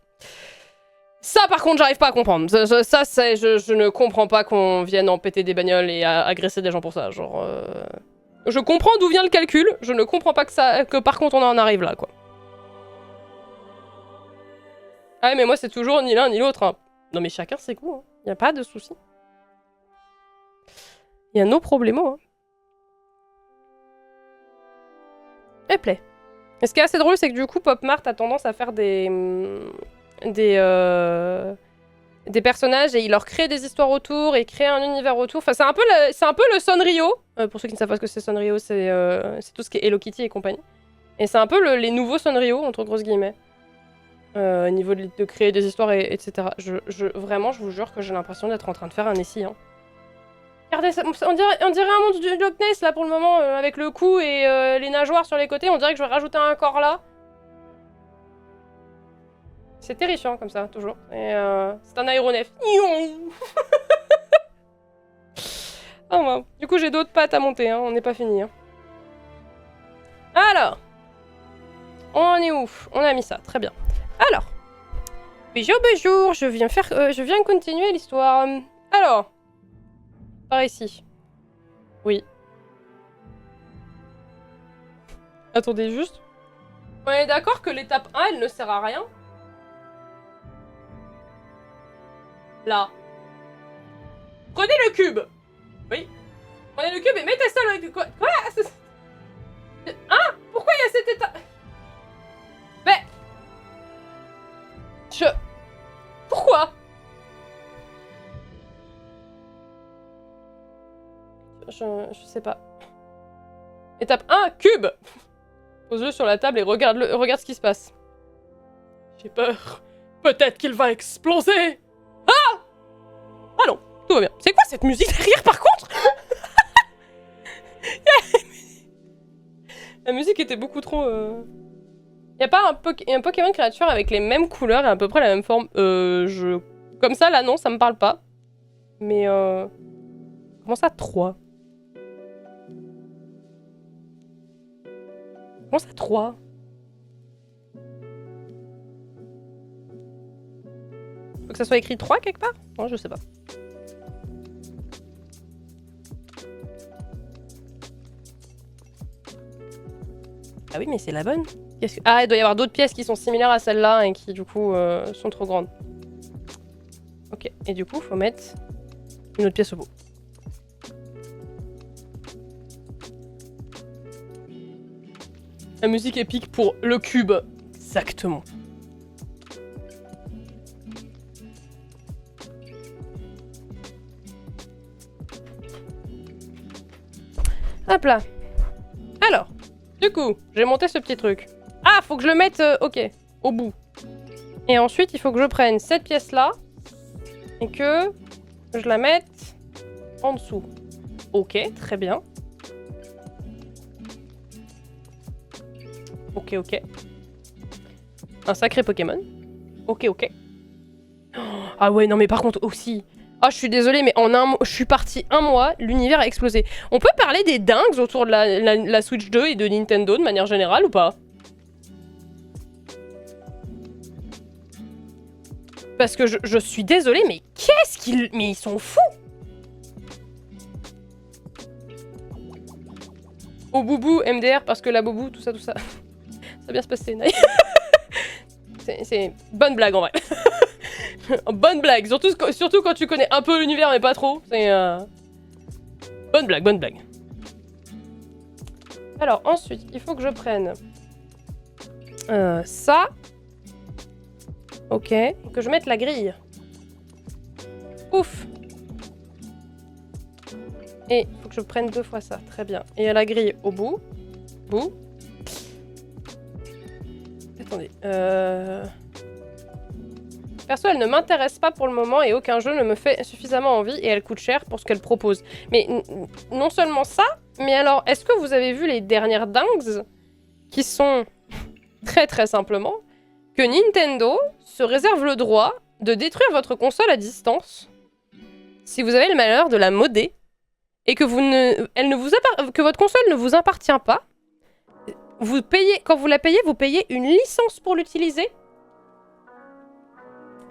Ça, par contre, j'arrive pas à comprendre. Je ne comprends pas qu'on vienne en péter des bagnoles et agresser des gens pour ça. Genre, je comprends d'où vient le calcul. Je ne comprends pas que par contre on en arrive là, quoi. Ah mais moi c'est toujours ni l'un ni l'autre. Hein. Non mais chacun ses goûts. Hein. Y a pas de souci. Y a nos problèmes. Hein. Et plaît. Et ce qui est assez drôle, c'est que du coup, Pop Mart a tendance à faire des personnages et il leur crée des histoires autour et crée un univers autour. Enfin, c'est un peu le Sanrio. Pour ceux qui ne savent pas ce que c'est Sanrio, c'est tout ce qui est Hello Kitty et compagnie. Et c'est un peu les nouveaux Sanrio, entre grosses guillemets. Au niveau de créer des histoires, etc. Vraiment, je vous jure que j'ai l'impression d'être en train de faire un essai. Hein. Regardez, on dirait un monde du Loch Ness, là, pour le moment, avec le cou et les nageoires sur les côtés. On dirait que je vais rajouter un corps là. C'est terrifiant comme ça, toujours. Et c'est un aéronef. Oh wow. Du coup, j'ai d'autres pattes à monter, hein. On n'est pas fini. Hein. Alors. On est où? On a mis ça, très bien. Alors. Bonjour, je viens continuer l'histoire. Alors. Par ici. Oui. Attendez juste. On est d'accord que l'étape 1, elle ne sert à rien? Là. Prenez le cube. Oui. Prenez le cube et mettez ça dans le... Quoi? Hein? Pourquoi il y a cet état? Mais... Pourquoi? Je sais pas. Étape 1, cube. Pose-le sur la table et regarde ce qui se passe. J'ai peur. Peut-être qu'il va exploser. Ah! Ah non, tout va bien. C'est quoi cette musique derrière par contre? La musique était beaucoup trop... Y a pas un Pokémon créature avec les mêmes couleurs et à peu près la même forme? Comme ça, là, non, ça me parle pas. Mais comment ça, 3? Comment ça, 3? Faut que ça soit écrit 3 quelque part? Non, je sais pas. Ah oui, mais c'est la bonne. Ah, il doit y avoir d'autres pièces qui sont similaires à celle-là et qui, du coup, sont trop grandes. Ok, et du coup, faut mettre une autre pièce au bout. La musique épique pour le cube. Exactement. Hop là. Alors, du coup, j'ai monté ce petit truc. Ah, faut que je le mette, ok, au bout. Et ensuite, il faut que je prenne cette pièce-là et que je la mette en dessous. Ok, très bien. Ok, ok. Un sacré Pokémon. Ok, ok. Ah ouais, non mais par contre aussi... Ah, je suis désolée, mais je suis partie un mois, l'univers a explosé. On peut parler des dingues autour de la Switch 2 et de Nintendo de manière générale ou pas? Parce que je suis désolée, mais qu'est-ce qu'ils... Mais ils sont fous! Au boubou, MDR, parce que la boubou, tout ça, tout ça. Ça va bien se passer, Naï. C'est bonne blague en vrai. Bonne blague, surtout quand tu connais un peu l'univers mais pas trop. C'est bonne blague, bonne blague. Alors ensuite, il faut que je prenne ça. Ok, et que je mette la grille. Ouf. Et il faut que je prenne 2 fois ça, très bien. Et la grille au bout. Bout. Attendez. Perso, elle ne m'intéresse pas pour le moment et aucun jeu ne me fait suffisamment envie et elle coûte cher pour ce qu'elle propose. Mais non seulement ça, mais alors, est-ce que vous avez vu les dernières dingues qui sont très très simplement que Nintendo se réserve le droit de détruire votre console à distance si vous avez le malheur de la modder et que que votre console ne vous appartient pas. Vous payez, quand vous la payez, vous payez une licence pour l'utiliser.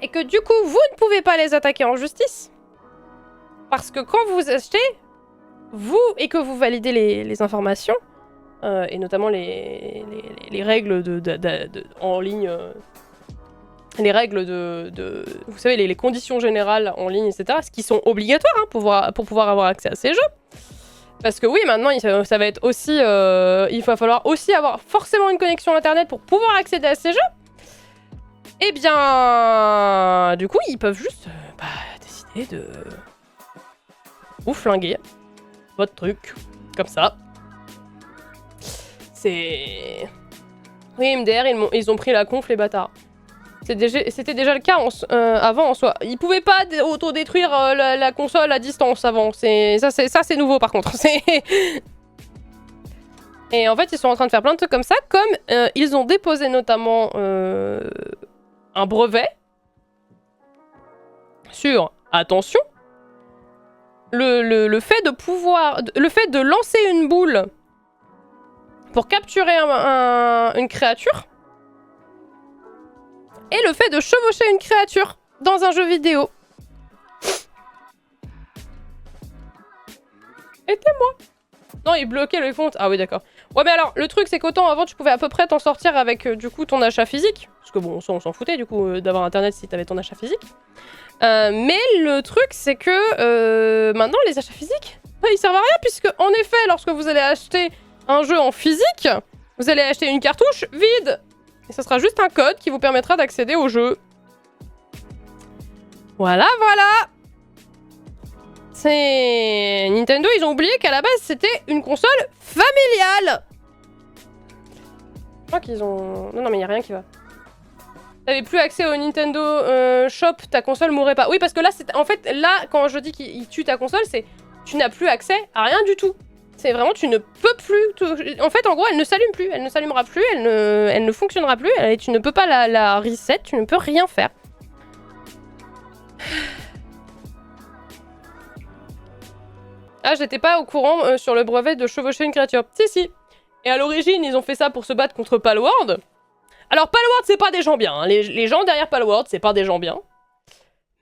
Et que du coup, vous ne pouvez pas les attaquer en justice. Parce que quand vous achetez, et que vous validez les informations, et notamment les règles en ligne, les règles vous savez, les conditions générales en ligne, etc., ce qui sont obligatoires hein, pour pouvoir avoir accès à ces jeux. Parce que oui, maintenant, ça va être aussi... il va falloir aussi avoir forcément une connexion internet pour pouvoir accéder à ces jeux. Eh bien... Du coup, ils peuvent juste décider de... vous flinguer votre truc. Comme ça. C'est... Oui, MDR, ils ont pris la conf, les bâtards. C'était déjà le cas avant en soi. Ils pouvaient pas autodétruire la console à distance avant. Ça c'est nouveau par contre. Et en fait, ils sont en train de faire plein de trucs comme ça. Comme ils ont déposé notamment un brevet sur, attention, le fait de pouvoir... Le fait de lancer une boule pour capturer une créature. Et le fait de chevaucher une créature dans un jeu vidéo. Aidez-moi. Non, il bloquait le compte. Ah oui, d'accord. Ouais mais alors, le truc c'est qu'autant avant tu pouvais à peu près t'en sortir avec du coup ton achat physique. Parce que bon, ça on s'en foutait du coup d'avoir internet si t'avais ton achat physique. Mais le truc c'est que maintenant les achats physiques, ils servent à rien puisque en effet lorsque vous allez acheter un jeu en physique, vous allez acheter une cartouche vide. Et ça sera juste un code qui vous permettra d'accéder au jeu. Voilà, voilà. C'est... Nintendo, ils ont oublié qu'à la base, c'était une console familiale. Je crois qu'ils ont... Non, mais il n'y a rien qui va. T'avais plus accès au Nintendo Shop, ta console mourrait pas. Oui, parce que là, c'est... En fait, là, quand je dis qu'il tue ta console, c'est... Tu n'as plus accès à rien du tout. C'est vraiment, tu ne peux plus... En fait, en gros, elle ne s'allume plus. Elle ne s'allumera plus, elle ne fonctionnera plus. Et tu ne peux pas la reset, tu ne peux rien faire. Ah, j'étais pas au courant sur le brevet de chevaucher une créature. Si, si. Et à l'origine, ils ont fait ça pour se battre contre Palworld. Alors, Palworld, c'est pas des gens bien. Hein. Les gens derrière Palworld, c'est pas des gens bien.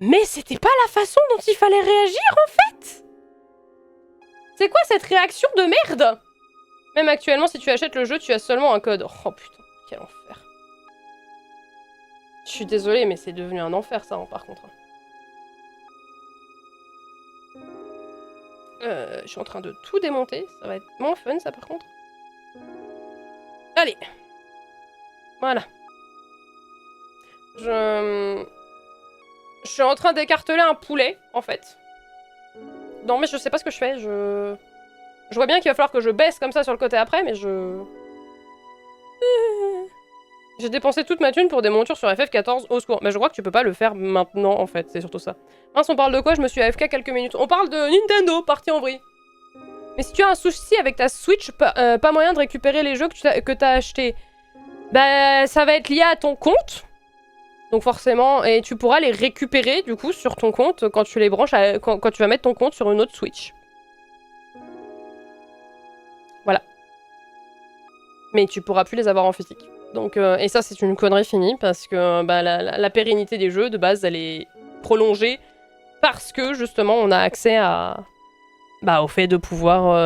Mais c'était pas la façon dont il fallait réagir, en fait. C'est quoi cette réaction de merde? Même actuellement, si tu achètes le jeu, tu as seulement un code. Oh putain, quel enfer. Je suis désolée, mais c'est devenu un enfer, ça, hein, par contre. Je suis en train de tout démonter. Ça va être moins fun, ça, par contre. Allez. Voilà. Je suis en train d'écarteler un poulet, en fait. Non, mais je sais pas ce que je fais. Je vois bien qu'il va falloir que je baisse comme ça sur le côté après, mais J'ai dépensé toute ma thune pour des montures sur FF14, au secours. Mais je crois que tu peux pas le faire maintenant, en fait, c'est surtout ça. Mince, on parle de quoi? Je me suis AFK quelques minutes. On parle de Nintendo, partie en vrille. Mais si tu as un souci avec ta Switch, pas moyen de récupérer les jeux que t'as achetés. Bah, ça va être lié à ton compte. Donc forcément, et tu pourras les récupérer, du coup, sur ton compte quand tu les branches, quand tu vas mettre ton compte sur une autre Switch. Voilà. Mais tu pourras plus les avoir en physique. Donc, et ça, c'est une connerie finie, parce que bah, la pérennité des jeux, de base, elle est prolongée, parce que, justement, on a accès à... Bah, au fait de pouvoir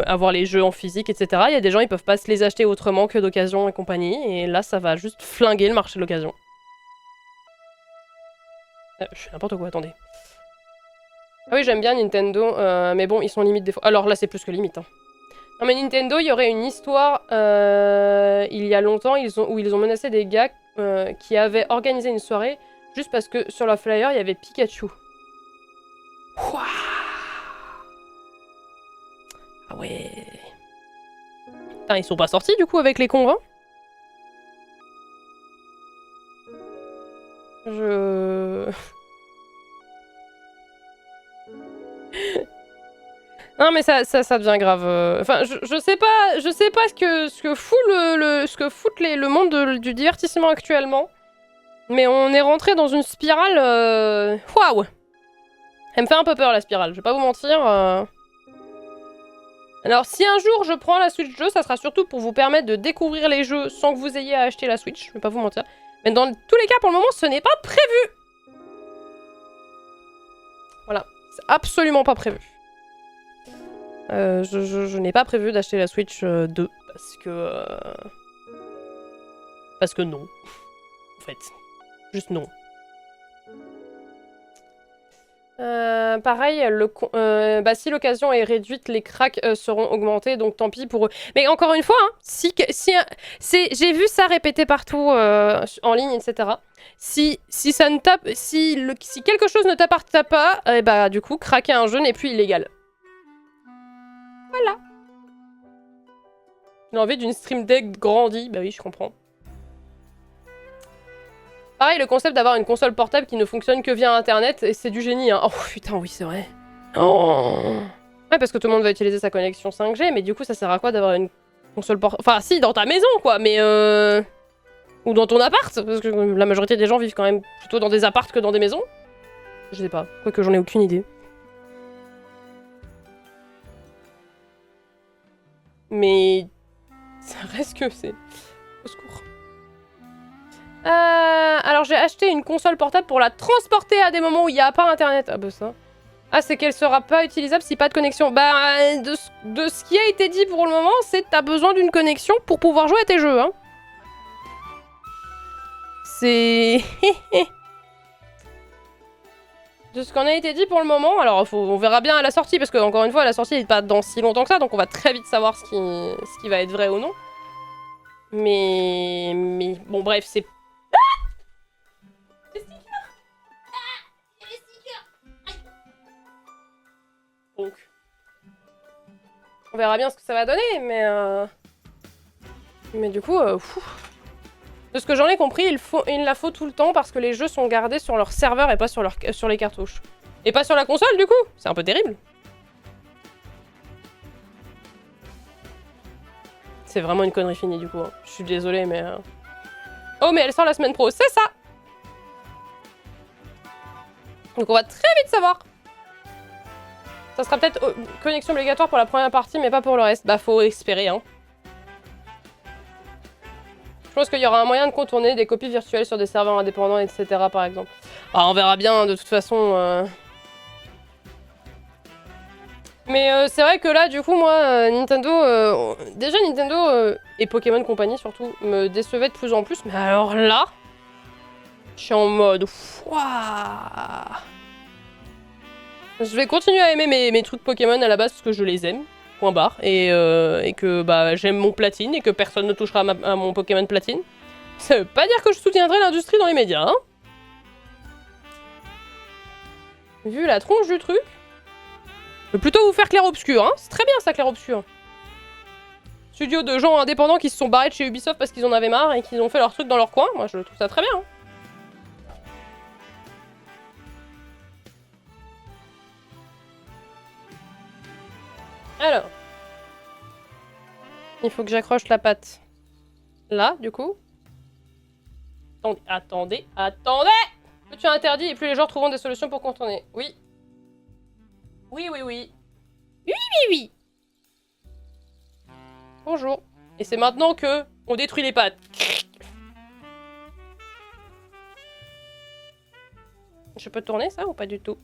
avoir les jeux en physique, etc. Il y a des gens, ils peuvent pas se les acheter autrement que d'occasion et compagnie, et là, ça va juste flinguer le marché de l'occasion. Je fais n'importe quoi, attendez. Ah oui, j'aime bien Nintendo, mais bon, ils sont limite des fois... Alors là, c'est plus que limite, hein. Non mais Nintendo, il y aurait une histoire, il y a longtemps, où ils ont menacé des gars qui avaient organisé une soirée, juste parce que sur leur flyer, il y avait Pikachu. Ouah. Ah ouais... Putain, ils sont pas sortis du coup avec les convents? Non mais ça devient grave. Enfin, je sais pas ce que fout le monde du divertissement actuellement. Mais on est rentré dans une spirale. Waouh! Elle me fait un peu peur la spirale, je vais pas vous mentir. Alors si un jour je prends la Switch jeu, ça sera surtout pour vous permettre de découvrir les jeux sans que vous ayez à acheter la Switch, je vais pas vous mentir. Mais dans tous les cas, pour le moment, ce n'est pas prévu. Voilà, c'est absolument pas prévu. Je n'ai pas prévu d'acheter la Switch 2 parce que... Parce que non. En fait. Juste non. Pareil, bah, si l'occasion est réduite, les cracks seront augmentés, donc tant pis pour eux. Mais encore une fois, hein, j'ai vu ça répété partout en ligne, etc. Si quelque chose ne t'appartient pas, bah du coup, craquer un jeu n'est plus illégal. Voilà. J'ai envie d'une Stream Deck grandie, bah oui, je comprends. Pareil, le concept d'avoir une console portable qui ne fonctionne que via internet, c'est du génie, hein. Oh putain, oui, c'est vrai. Oh. Ouais, parce que tout le monde va utiliser sa connexion 5G, mais du coup, ça sert à quoi d'avoir une console portable? Enfin, si, dans ta maison, quoi, mais ou dans ton appart, parce que la majorité des gens vivent quand même plutôt dans des apparts que dans des maisons. Je sais pas, quoique j'en ai aucune idée. Mais... ça reste que c'est... Au secours. Alors j'ai acheté une console portable pour la transporter à des moments où il n'y a pas internet. Ah bah ça. Ah, c'est qu'elle sera pas utilisable si pas de connexion. Bah, de ce qui a été dit pour le moment, c'est que t'as besoin d'une connexion pour pouvoir jouer à tes jeux, hein. C'est... De ce qu'on a été dit pour le moment, alors on verra bien à la sortie, parce que encore une fois, à la sortie, il n'est pas dans si longtemps que ça, donc on va très vite savoir ce qui va être vrai ou non. Mais bon, bref, c'est... Donc, on verra bien ce que ça va donner, mais du coup, de ce que j'en ai compris, il la faut tout le temps parce que les jeux sont gardés sur leur serveur et pas sur les cartouches. Et pas sur la console, du coup. C'est un peu terrible. C'est vraiment une connerie finie, du coup. Hein. Je suis désolée, mais... Oh, mais elle sort la semaine pro, c'est ça! Donc on va très vite savoir. Ça sera peut-être connexion obligatoire pour la première partie, mais pas pour le reste. Bah, faut espérer, hein. Je pense qu'il y aura un moyen de contourner des copies virtuelles sur des serveurs indépendants, etc. par exemple. Alors, on verra bien, de toute façon. Mais c'est vrai que là, du coup, moi, Nintendo... déjà, Nintendo et Pokémon Company, surtout, me décevaient de plus en plus. Mais alors là, je suis en mode... Waouh. Je vais continuer à aimer mes trucs Pokémon à la base parce que je les aime. Point barre, et que bah, j'aime mon platine et que personne ne touchera à mon Pokémon platine. Ça veut pas dire que je soutiendrai l'industrie dans les médias, hein. Vu la tronche du truc, je vais plutôt vous faire clair-obscur, hein. C'est très bien ça, clair-obscur. Studio de gens indépendants qui se sont barrés de chez Ubisoft parce qu'ils en avaient marre et qu'ils ont fait leur truc dans leur coin, moi je trouve ça très bien, hein. Alors, il faut que j'accroche la patte là, du coup. Attendez. Plus tu interdis et plus les joueurs trouveront des solutions pour contourner. Oui. Oui. Bonjour. Et c'est maintenant que on détruit les pattes. Je peux tourner ça ou pas du tout?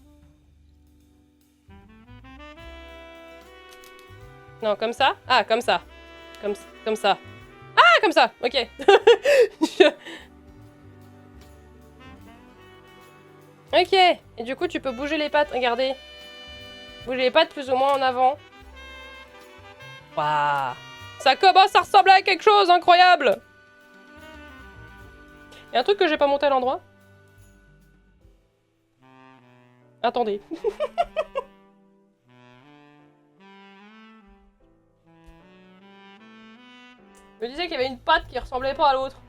Non, comme ça? Ah, comme ça. Comme ça. Ah, comme ça. Ok. Ok. Et du coup, tu peux bouger les pattes. Regardez. Bouger les pattes plus ou moins en avant. Waouh. Ça commence à ressembler à quelque chose incroyable. Il y a un truc que j'ai pas monté à l'endroit. Attendez. Je me disais qu'il y avait une patte qui ressemblait pas à l'autre.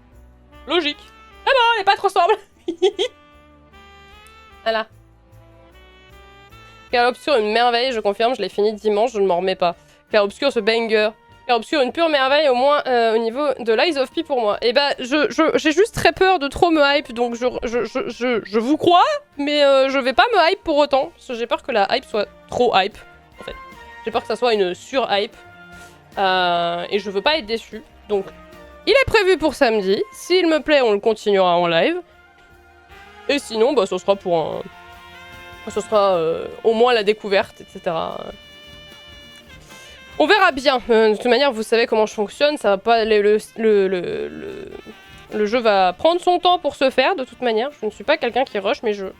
Logique. Ah bon, les pattes ressemblent. Voilà. Clair-obscur, une merveille, je confirme, je l'ai fini dimanche, je ne m'en remets pas. Clair-obscur, ce banger. Clair-obscur, une pure merveille, au moins au niveau de l'Eyes of P pour moi. Et bah, j'ai juste très peur de trop me hype, donc je vous crois, mais je vais pas me hype pour autant, parce que j'ai peur que la hype soit trop hype, en fait. J'ai peur que ça soit une sur-hype, et je veux pas être déçue. Donc, il est prévu pour samedi. S'il me plaît, on le continuera en live. Et sinon, bah, ce sera pour un... Ce sera au moins la découverte, etc. On verra bien. De toute manière, vous savez comment je fonctionne. Ça va pas... Le jeu va prendre son temps pour se faire, de toute manière. Je ne suis pas quelqu'un qui rush mes jeux.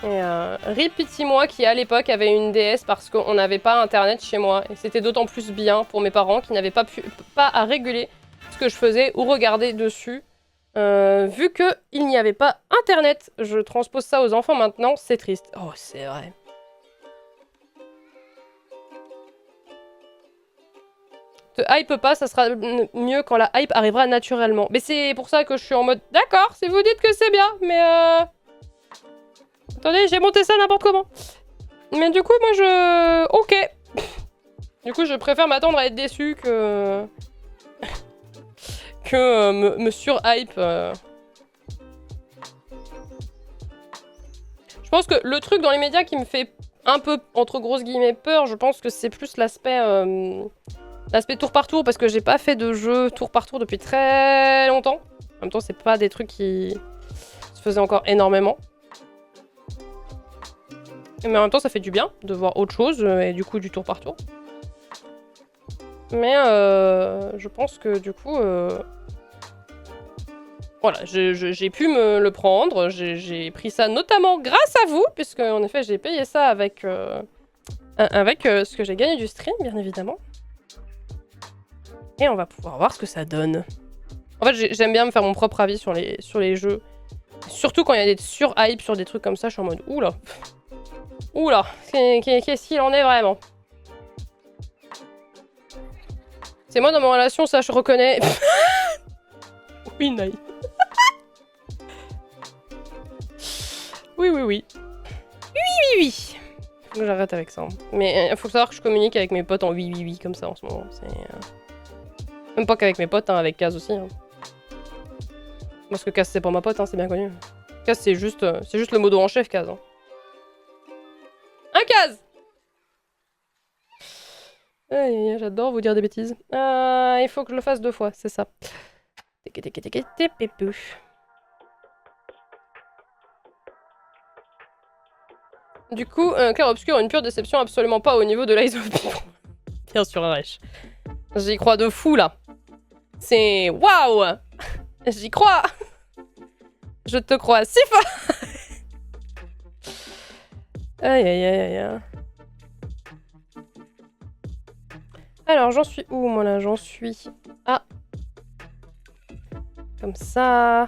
Et rip pitié moi qui à l'époque avait une DS parce qu'on n'avait pas internet chez moi. Et c'était d'autant plus bien pour mes parents qui n'avaient pas à réguler ce que je faisais ou regarder dessus. Vu qu'il n'y avait pas internet, je transpose ça aux enfants maintenant, c'est triste. Oh, c'est vrai. Te hype pas, ça sera mieux quand la hype arrivera naturellement. Mais c'est pour ça que je suis en mode, d'accord, si vous dites que c'est bien, mais attendez, j'ai monté ça n'importe comment. Mais du coup, moi, ok. Du coup, je préfère m'attendre à être déçu que... me sur-hype. Je pense que le truc dans les médias qui me fait un peu, entre grosses guillemets, peur, je pense que c'est plus l'aspect tour par tour, parce que j'ai pas fait de jeu tour par tour depuis très longtemps. En même temps, c'est pas des trucs qui se faisaient encore énormément. Mais en même temps, ça fait du bien de voir autre chose et du coup, du tour par tour. Mais je pense que du coup... Voilà, j'ai pu me le prendre. J'ai pris ça notamment grâce à vous, puisque en effet, j'ai payé ça avec, ce que j'ai gagné du stream, bien évidemment. Et on va pouvoir voir ce que ça donne. En fait, j'aime bien me faire mon propre avis sur les jeux. Surtout quand il y a des sur-hype sur des trucs comme ça, je suis en mode oula. Oula, qu'est-ce qu'il en est vraiment? C'est moi dans ma relation, ça je reconnais. Oui, Naï. Oui. Oui. Faut que j'arrête avec ça. Mais il faut savoir que je communique avec mes potes en oui, comme ça en ce moment. Même pas qu'avec mes potes, hein, avec Kaz aussi. Hein. Parce que Kaz c'est pas ma pote, hein, c'est bien connu. Kaz c'est juste le modo en chef, Kaz. Hein. Un Kaz! J'adore vous dire des bêtises. Il faut que je le fasse 2 fois, c'est ça. Du coup, Clair Obscur, une pure déception absolument pas au niveau de l'Eyes of People. Bien sûr, Reich. J'y crois de fou, là. C'est... Waouh! J'y crois! Je te crois si fort! Aïe. Alors, j'en suis où, moi, là? J'en suis... Ah! Comme ça...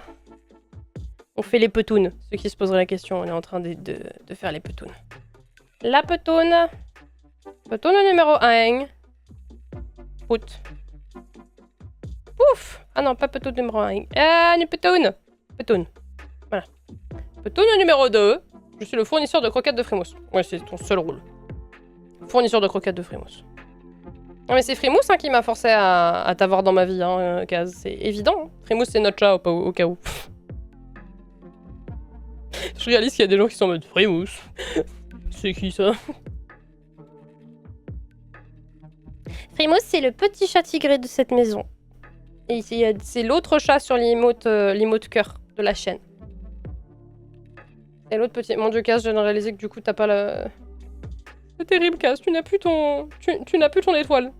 On fait les petounes. Ceux qui se poseraient la question, on est en train de faire les petounes. La petoune. Petoune numéro 1. Pout. Pouf! Ah non, pas petoune numéro 1. Ah, une petoune. Petoune. Voilà. Petoune numéro 2. Je suis le fournisseur de croquettes de Frimousse. Ouais, c'est ton seul rôle. Fournisseur de croquettes de Frimousse. Non mais c'est Frimousse hein, qui m'a forcé à t'avoir dans ma vie, hein, Kaz. C'est évident. Hein. Frimousse c'est notre chat au cas où. Je réalise qu'il y a des gens qui sont en mode Frimousse. C'est qui ça? Frimousse, c'est le petit chat tigré de cette maison. Et c'est l'autre chat sur l'emote cœur de la chaîne. Et l'autre petit... Mon dieu, Kaz, je viens de réaliser que du coup, t'as pas la... C'est terrible, Kaz. Tu n'as plus ton... Tu n'as plus ton étoile.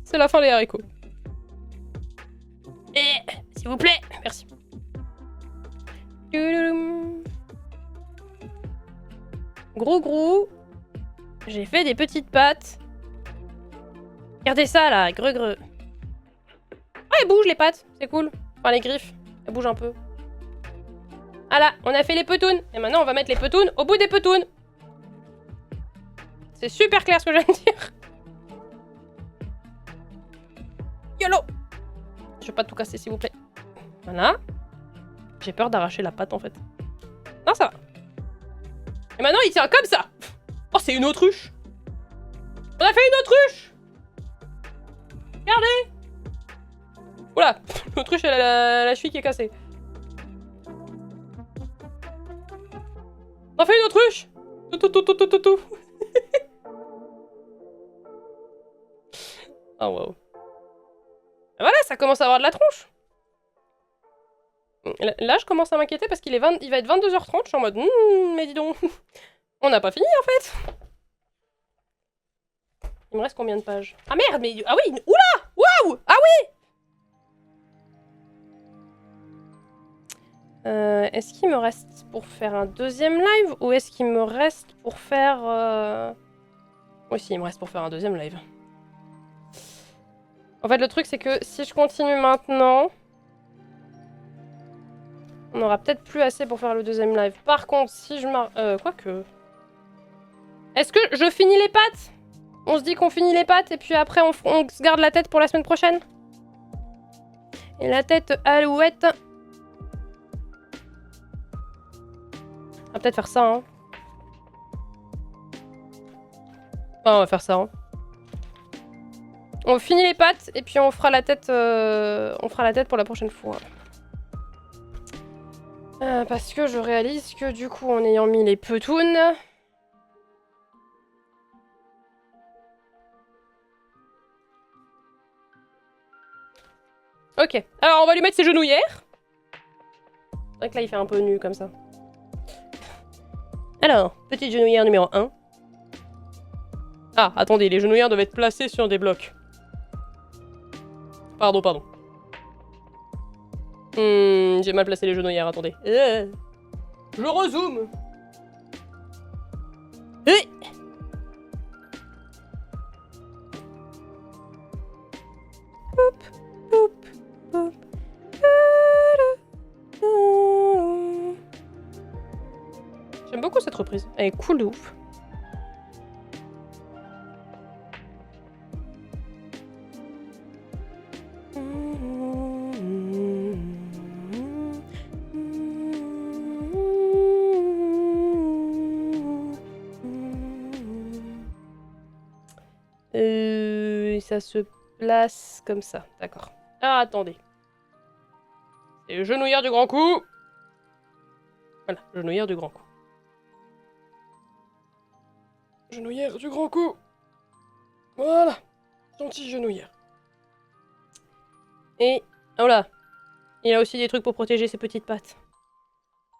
C'est la fin des haricots. S'il vous plaît. Merci. Gros. J'ai fait des petites pattes. Regardez ça, là. Greu. Ah, elles bougent, les pattes. C'est cool. Enfin, les griffes. Elles bougent un peu. Voilà, on a fait les petounes. Et maintenant, on va mettre les petounes au bout des petounes. C'est super clair ce que je viens de dire. YOLO! Je veux pas tout casser, s'il vous plaît. Voilà. J'ai peur d'arracher la patte, en fait. Non, ça va. Et maintenant, il tient comme ça. Oh, c'est une autruche. On a fait une autruche. Regardez. Oula, l'autruche, elle a la cheville qui est cassée. On a fait une autruche. Tout. Oh, wow. Voilà, ça commence à avoir de la tronche. Là, je commence à m'inquiéter parce il va être 22h30. Je suis en mode, mais dis donc, on n'a pas fini en fait. Il me reste combien de pages? Ah merde, mais... Ah oui, oula! Waouh! Ah oui! Est-ce qu'il me reste pour faire un deuxième live ou est-ce qu'il me reste pour faire... Oui, si, il me reste pour faire un deuxième live. En fait, le truc, c'est que si je continue maintenant... On aura peut-être plus assez pour faire le deuxième live. Par contre, si je m'arrête... Quoique... Est-ce que je finis les pattes? On se dit qu'on finit les pattes et puis après on se garde la tête pour la semaine prochaine? Et la tête alouette... On va peut-être faire ça, hein. Enfin, on va faire ça, hein. On finit les pattes et puis on fera la tête pour la prochaine fois. Parce que je réalise que du coup, en ayant mis les petounes... Ok, alors on va lui mettre ses genouillères. C'est vrai que là, il fait un peu nu comme ça. Alors, petite genouillère numéro 1. Ah, attendez, les genouillères doivent être placées sur des blocs. Pardon, pardon. J'ai mal placé les genouillères, attendez. Je rezoome. J'aime beaucoup cette reprise. Elle est cool de ouf. Ça se place comme ça, d'accord. Ah, attendez. C'est le genouillère du grand coup. Voilà, genouillère du grand coup. Genouillère du grand coup. Voilà. Gentil genouillère. Et... oh là. Il a aussi des trucs pour protéger ses petites pattes.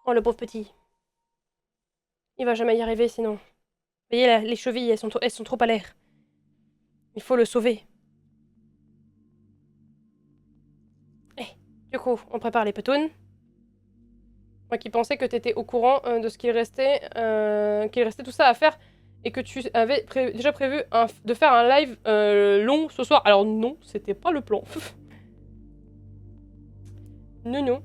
Oh, le pauvre petit. Il va jamais y arriver sinon. Vous voyez là, les chevilles, elles sont trop à l'air. Il faut le sauver. Du coup, on prépare les petounes. Moi qui pensais que t'étais au courant de ce qu'il restait tout ça à faire et que tu avais déjà prévu de faire un live long ce soir. Alors non, c'était pas le plan. Non.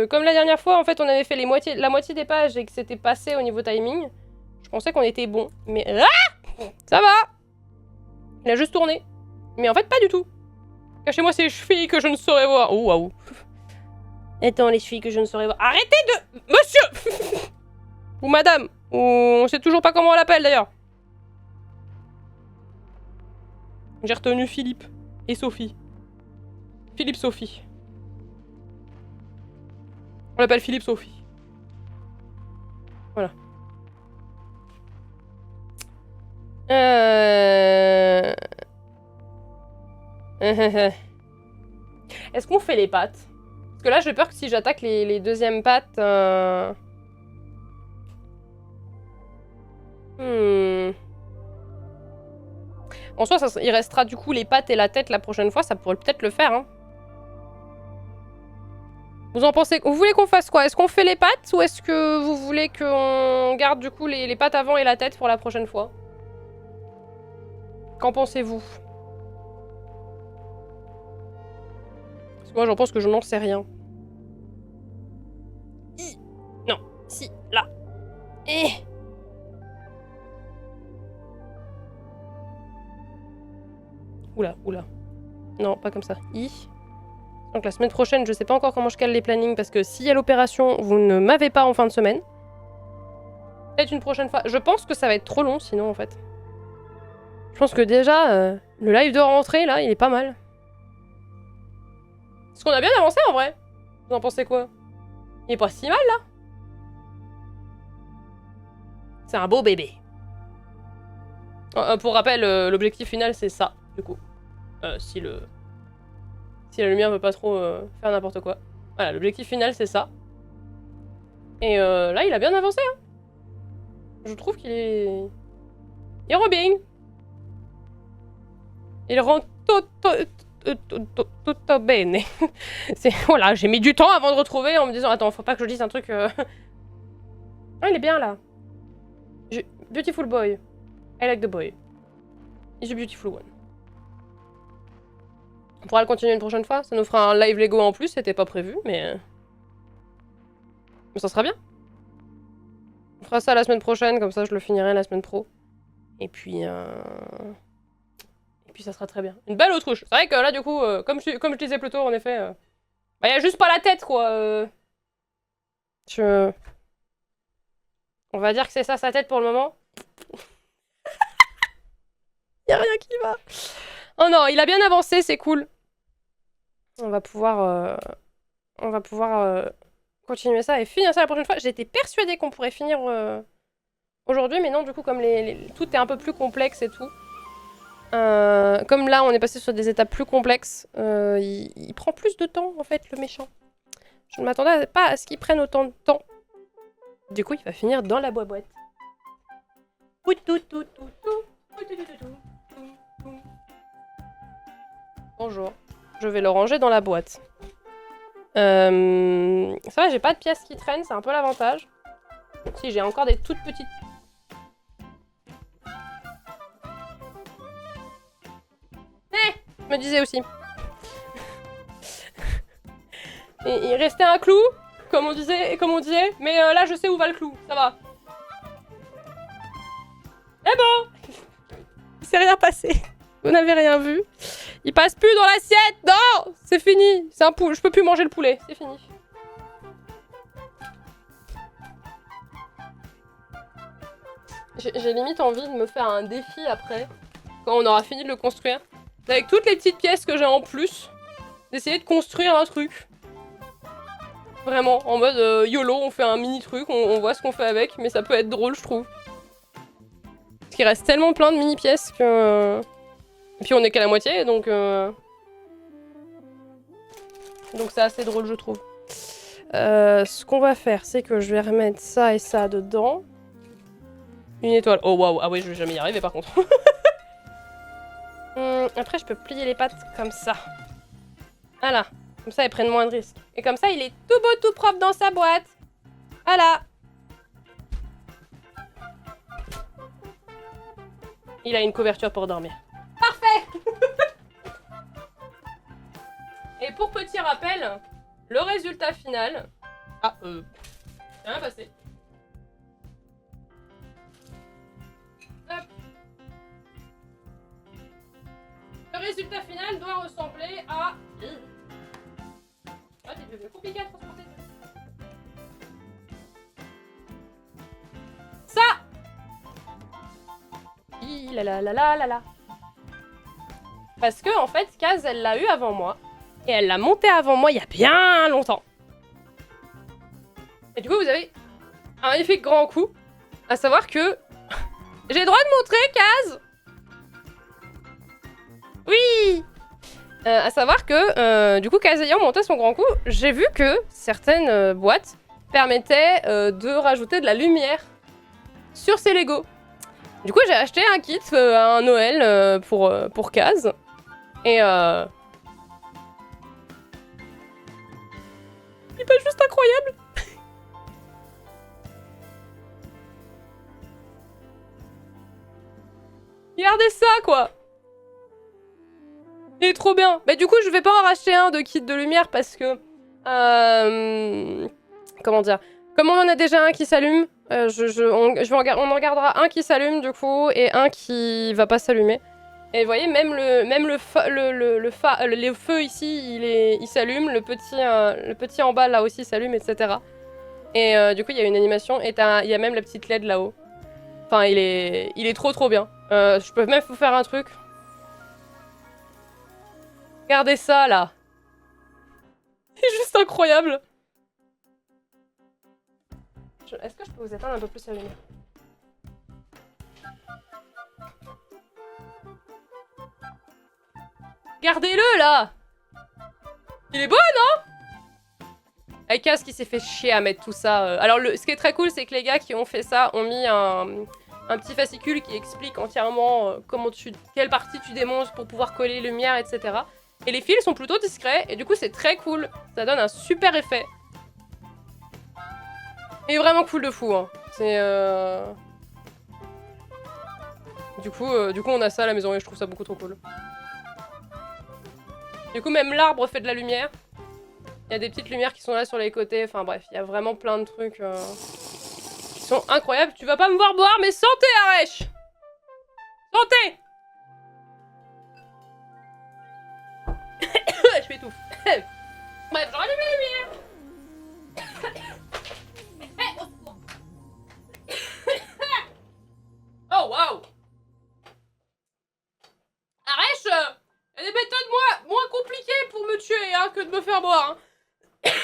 Comme la dernière fois, en fait, on avait fait la moitié des pages et que c'était passé au niveau timing. Je pensais qu'on était bon, mais... ah, ça va. Il a juste tourné. Mais en fait, pas du tout. Cachez-moi ces chevilles que je ne saurais voir. Oh, waouh. Attends, les chevilles que je ne saurais voir. Arrêtez de... monsieur. Ou madame. Ou on sait toujours pas comment on l'appelle, d'ailleurs. J'ai retenu Philippe. Et Sophie. Philippe-Sophie. On l'appelle Philippe-Sophie. Voilà. Est-ce qu'on fait les pattes? Parce que là, j'ai peur que si j'attaque les deuxièmes pattes... En soi, il restera du coup les pattes et la tête la prochaine fois. Ça pourrait peut-être le faire, hein. Vous en pensez... Vous voulez qu'on fasse quoi? Est-ce qu'on fait les pattes ou est-ce que vous voulez qu'on garde du coup les pattes avant et la tête pour la prochaine fois? Qu'en pensez-vous? Parce que moi, j'en pense que je n'en sais rien. Non. Si. Là. Et... oula. Non, pas comme ça. Donc la semaine prochaine, je sais pas encore comment je cale les plannings parce que s'il y a l'opération, vous ne m'avez pas en fin de semaine. Peut-être une prochaine fois. Je pense que ça va être trop long sinon en fait. Je pense que déjà, le live de rentrée là, il est pas mal. Parce qu'on a bien avancé en vrai. Vous en pensez quoi? Il est pas si mal là. C'est un beau bébé. Pour rappel, l'objectif final c'est ça, du coup. Si la lumière veut pas trop faire n'importe quoi. Voilà, l'objectif final c'est ça. Et là il a bien avancé hein. Je trouve qu'il est... il est bien. Il rend tutto bene. Voilà, j'ai mis du temps avant de retrouver en me disant attends, faut pas que je dise un truc... Ah, il est bien là. Beautiful boy. I like the boy. He's a beautiful one. On pourra le continuer une prochaine fois. Ça nous fera un live Lego en plus, c'était pas prévu, mais ça sera bien. On fera ça la semaine prochaine, comme ça je le finirai la semaine pro. Et puis ça sera très bien. Une belle autruche. C'est vrai que là, du coup, comme je disais plus tôt, en effet, bah, y a juste pas la tête, quoi. On va dire que c'est ça sa tête pour le moment. Y a rien qui va. Oh non, il a bien avancé, c'est cool. On va pouvoir continuer ça et finir ça la prochaine fois. J'étais persuadée qu'on pourrait finir aujourd'hui, mais non, du coup, comme tout est un peu plus complexe et tout. Comme là, on est passé sur des étapes plus complexes, il prend plus de temps, en fait, le méchant. Je ne m'attendais pas à ce qu'il prenne autant de temps. Du coup, il va finir dans la boîte. Bonjour. Je vais le ranger dans la boîte. Ça va, j'ai pas de pièces qui traînent, c'est un peu l'avantage. Si, j'ai encore des toutes petites... Je me disais aussi. Et il restait un clou, comme on disait, mais là je sais où va le clou, ça va. Eh bon, il s'est rien passé. Vous n'avez rien vu. Il passe plus dans l'assiette. Non, c'est fini. C'est un poulet. Je peux plus manger le poulet. C'est fini. J'ai limite envie de me faire un défi après, quand on aura fini de le construire. Avec toutes les petites pièces que j'ai en plus, d'essayer de construire un truc. Vraiment, en mode YOLO, on fait un mini truc, on voit ce qu'on fait avec, mais ça peut être drôle, je trouve. Parce qu'il reste tellement plein de mini pièces que... Et puis on est qu'à la moitié, donc c'est assez drôle, je trouve. Ce qu'on va faire, c'est que je vais remettre ça et ça dedans. Une étoile. Oh waouh, ah oui, je vais jamais y arriver par contre. Après, je peux plier les pattes comme ça. Voilà. Comme ça, ils prennent moins de risques. Et comme ça, il est tout beau, tout propre dans sa boîte. Voilà. Il a une couverture pour dormir. Parfait. Et pour petit rappel, le résultat final... Ah, c'est rien passé. Hop. Le résultat final doit ressembler à... Ah, t'es devenu compliqué à transporter. Ça. La la la la la la. Parce que, en fait, Kaz, elle l'a eu avant moi. Et elle l'a monté avant moi il y a bien longtemps. Et du coup, vous avez un magnifique grand coup. À savoir que... J'ai le droit de montrer, Kaz. Oui. À savoir que, du coup, Kaz ayant monté son grand coup, j'ai vu que certaines boîtes permettaient de rajouter de la lumière sur ses Lego. Du coup, j'ai acheté un kit à un Noël pour Kaz. Et il est pas juste incroyable. Regardez ça, quoi. Il est trop bien. Mais du coup, je vais pas en racheter un de kit de lumière parce que... comment dire? Comme on en a déjà un qui s'allume, on en gardera un qui s'allume du coup et un qui va pas s'allumer. Et vous voyez, même le feu ici, il s'allume, le petit en bas là aussi s'allume, etc. Et du coup, il y a une animation et il y a même la petite LED là-haut. Enfin, il est trop bien. Je peux même vous faire un truc. Regardez ça, là. C'est juste incroyable. Est-ce que je peux vous éteindre un peu plus la lumière? Regardez-le, là. Il est beau, non? Avec Kaz qui s'est fait chier à mettre tout ça. Alors, ce qui est très cool, c'est que les gars qui ont fait ça ont mis un petit fascicule qui explique entièrement quelle partie tu démontes pour pouvoir coller lumière, etc. Et les fils sont plutôt discrets, et du coup c'est très cool. Ça donne un super effet. Et vraiment cool de fou, hein. C'est Du coup, on a ça à la maison et je trouve ça beaucoup trop cool. Du coup, même l'arbre fait de la lumière. Il y a des petites lumières qui sont là sur les côtés. Enfin bref, il y a vraiment plein de trucs qui sont incroyables. Tu vas pas me voir boire, mais santé, Aresh! Santé! Je m'étouffe. Bref, j'aurais allumé les lumières. Oh, waouh! Aresh, il y a des méthodes moins compliquées pour me tuer hein, que de me faire boire. Hein.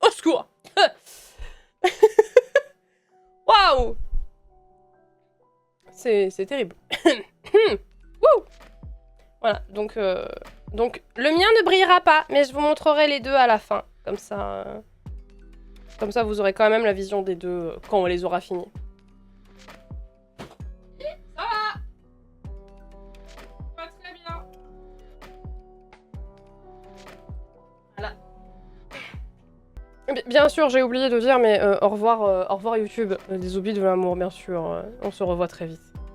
Au secours! Waouh! C'est terrible. Voilà, donc le mien ne brillera pas, mais je vous montrerai les deux à la fin. Comme ça... Comme ça, vous aurez quand même la vision des deux quand on les aura finis. Ça va. Pas très bien. Voilà. Bien sûr, j'ai oublié de dire, mais au revoir YouTube. Des oublis de l'amour, bien sûr. On se revoit très vite.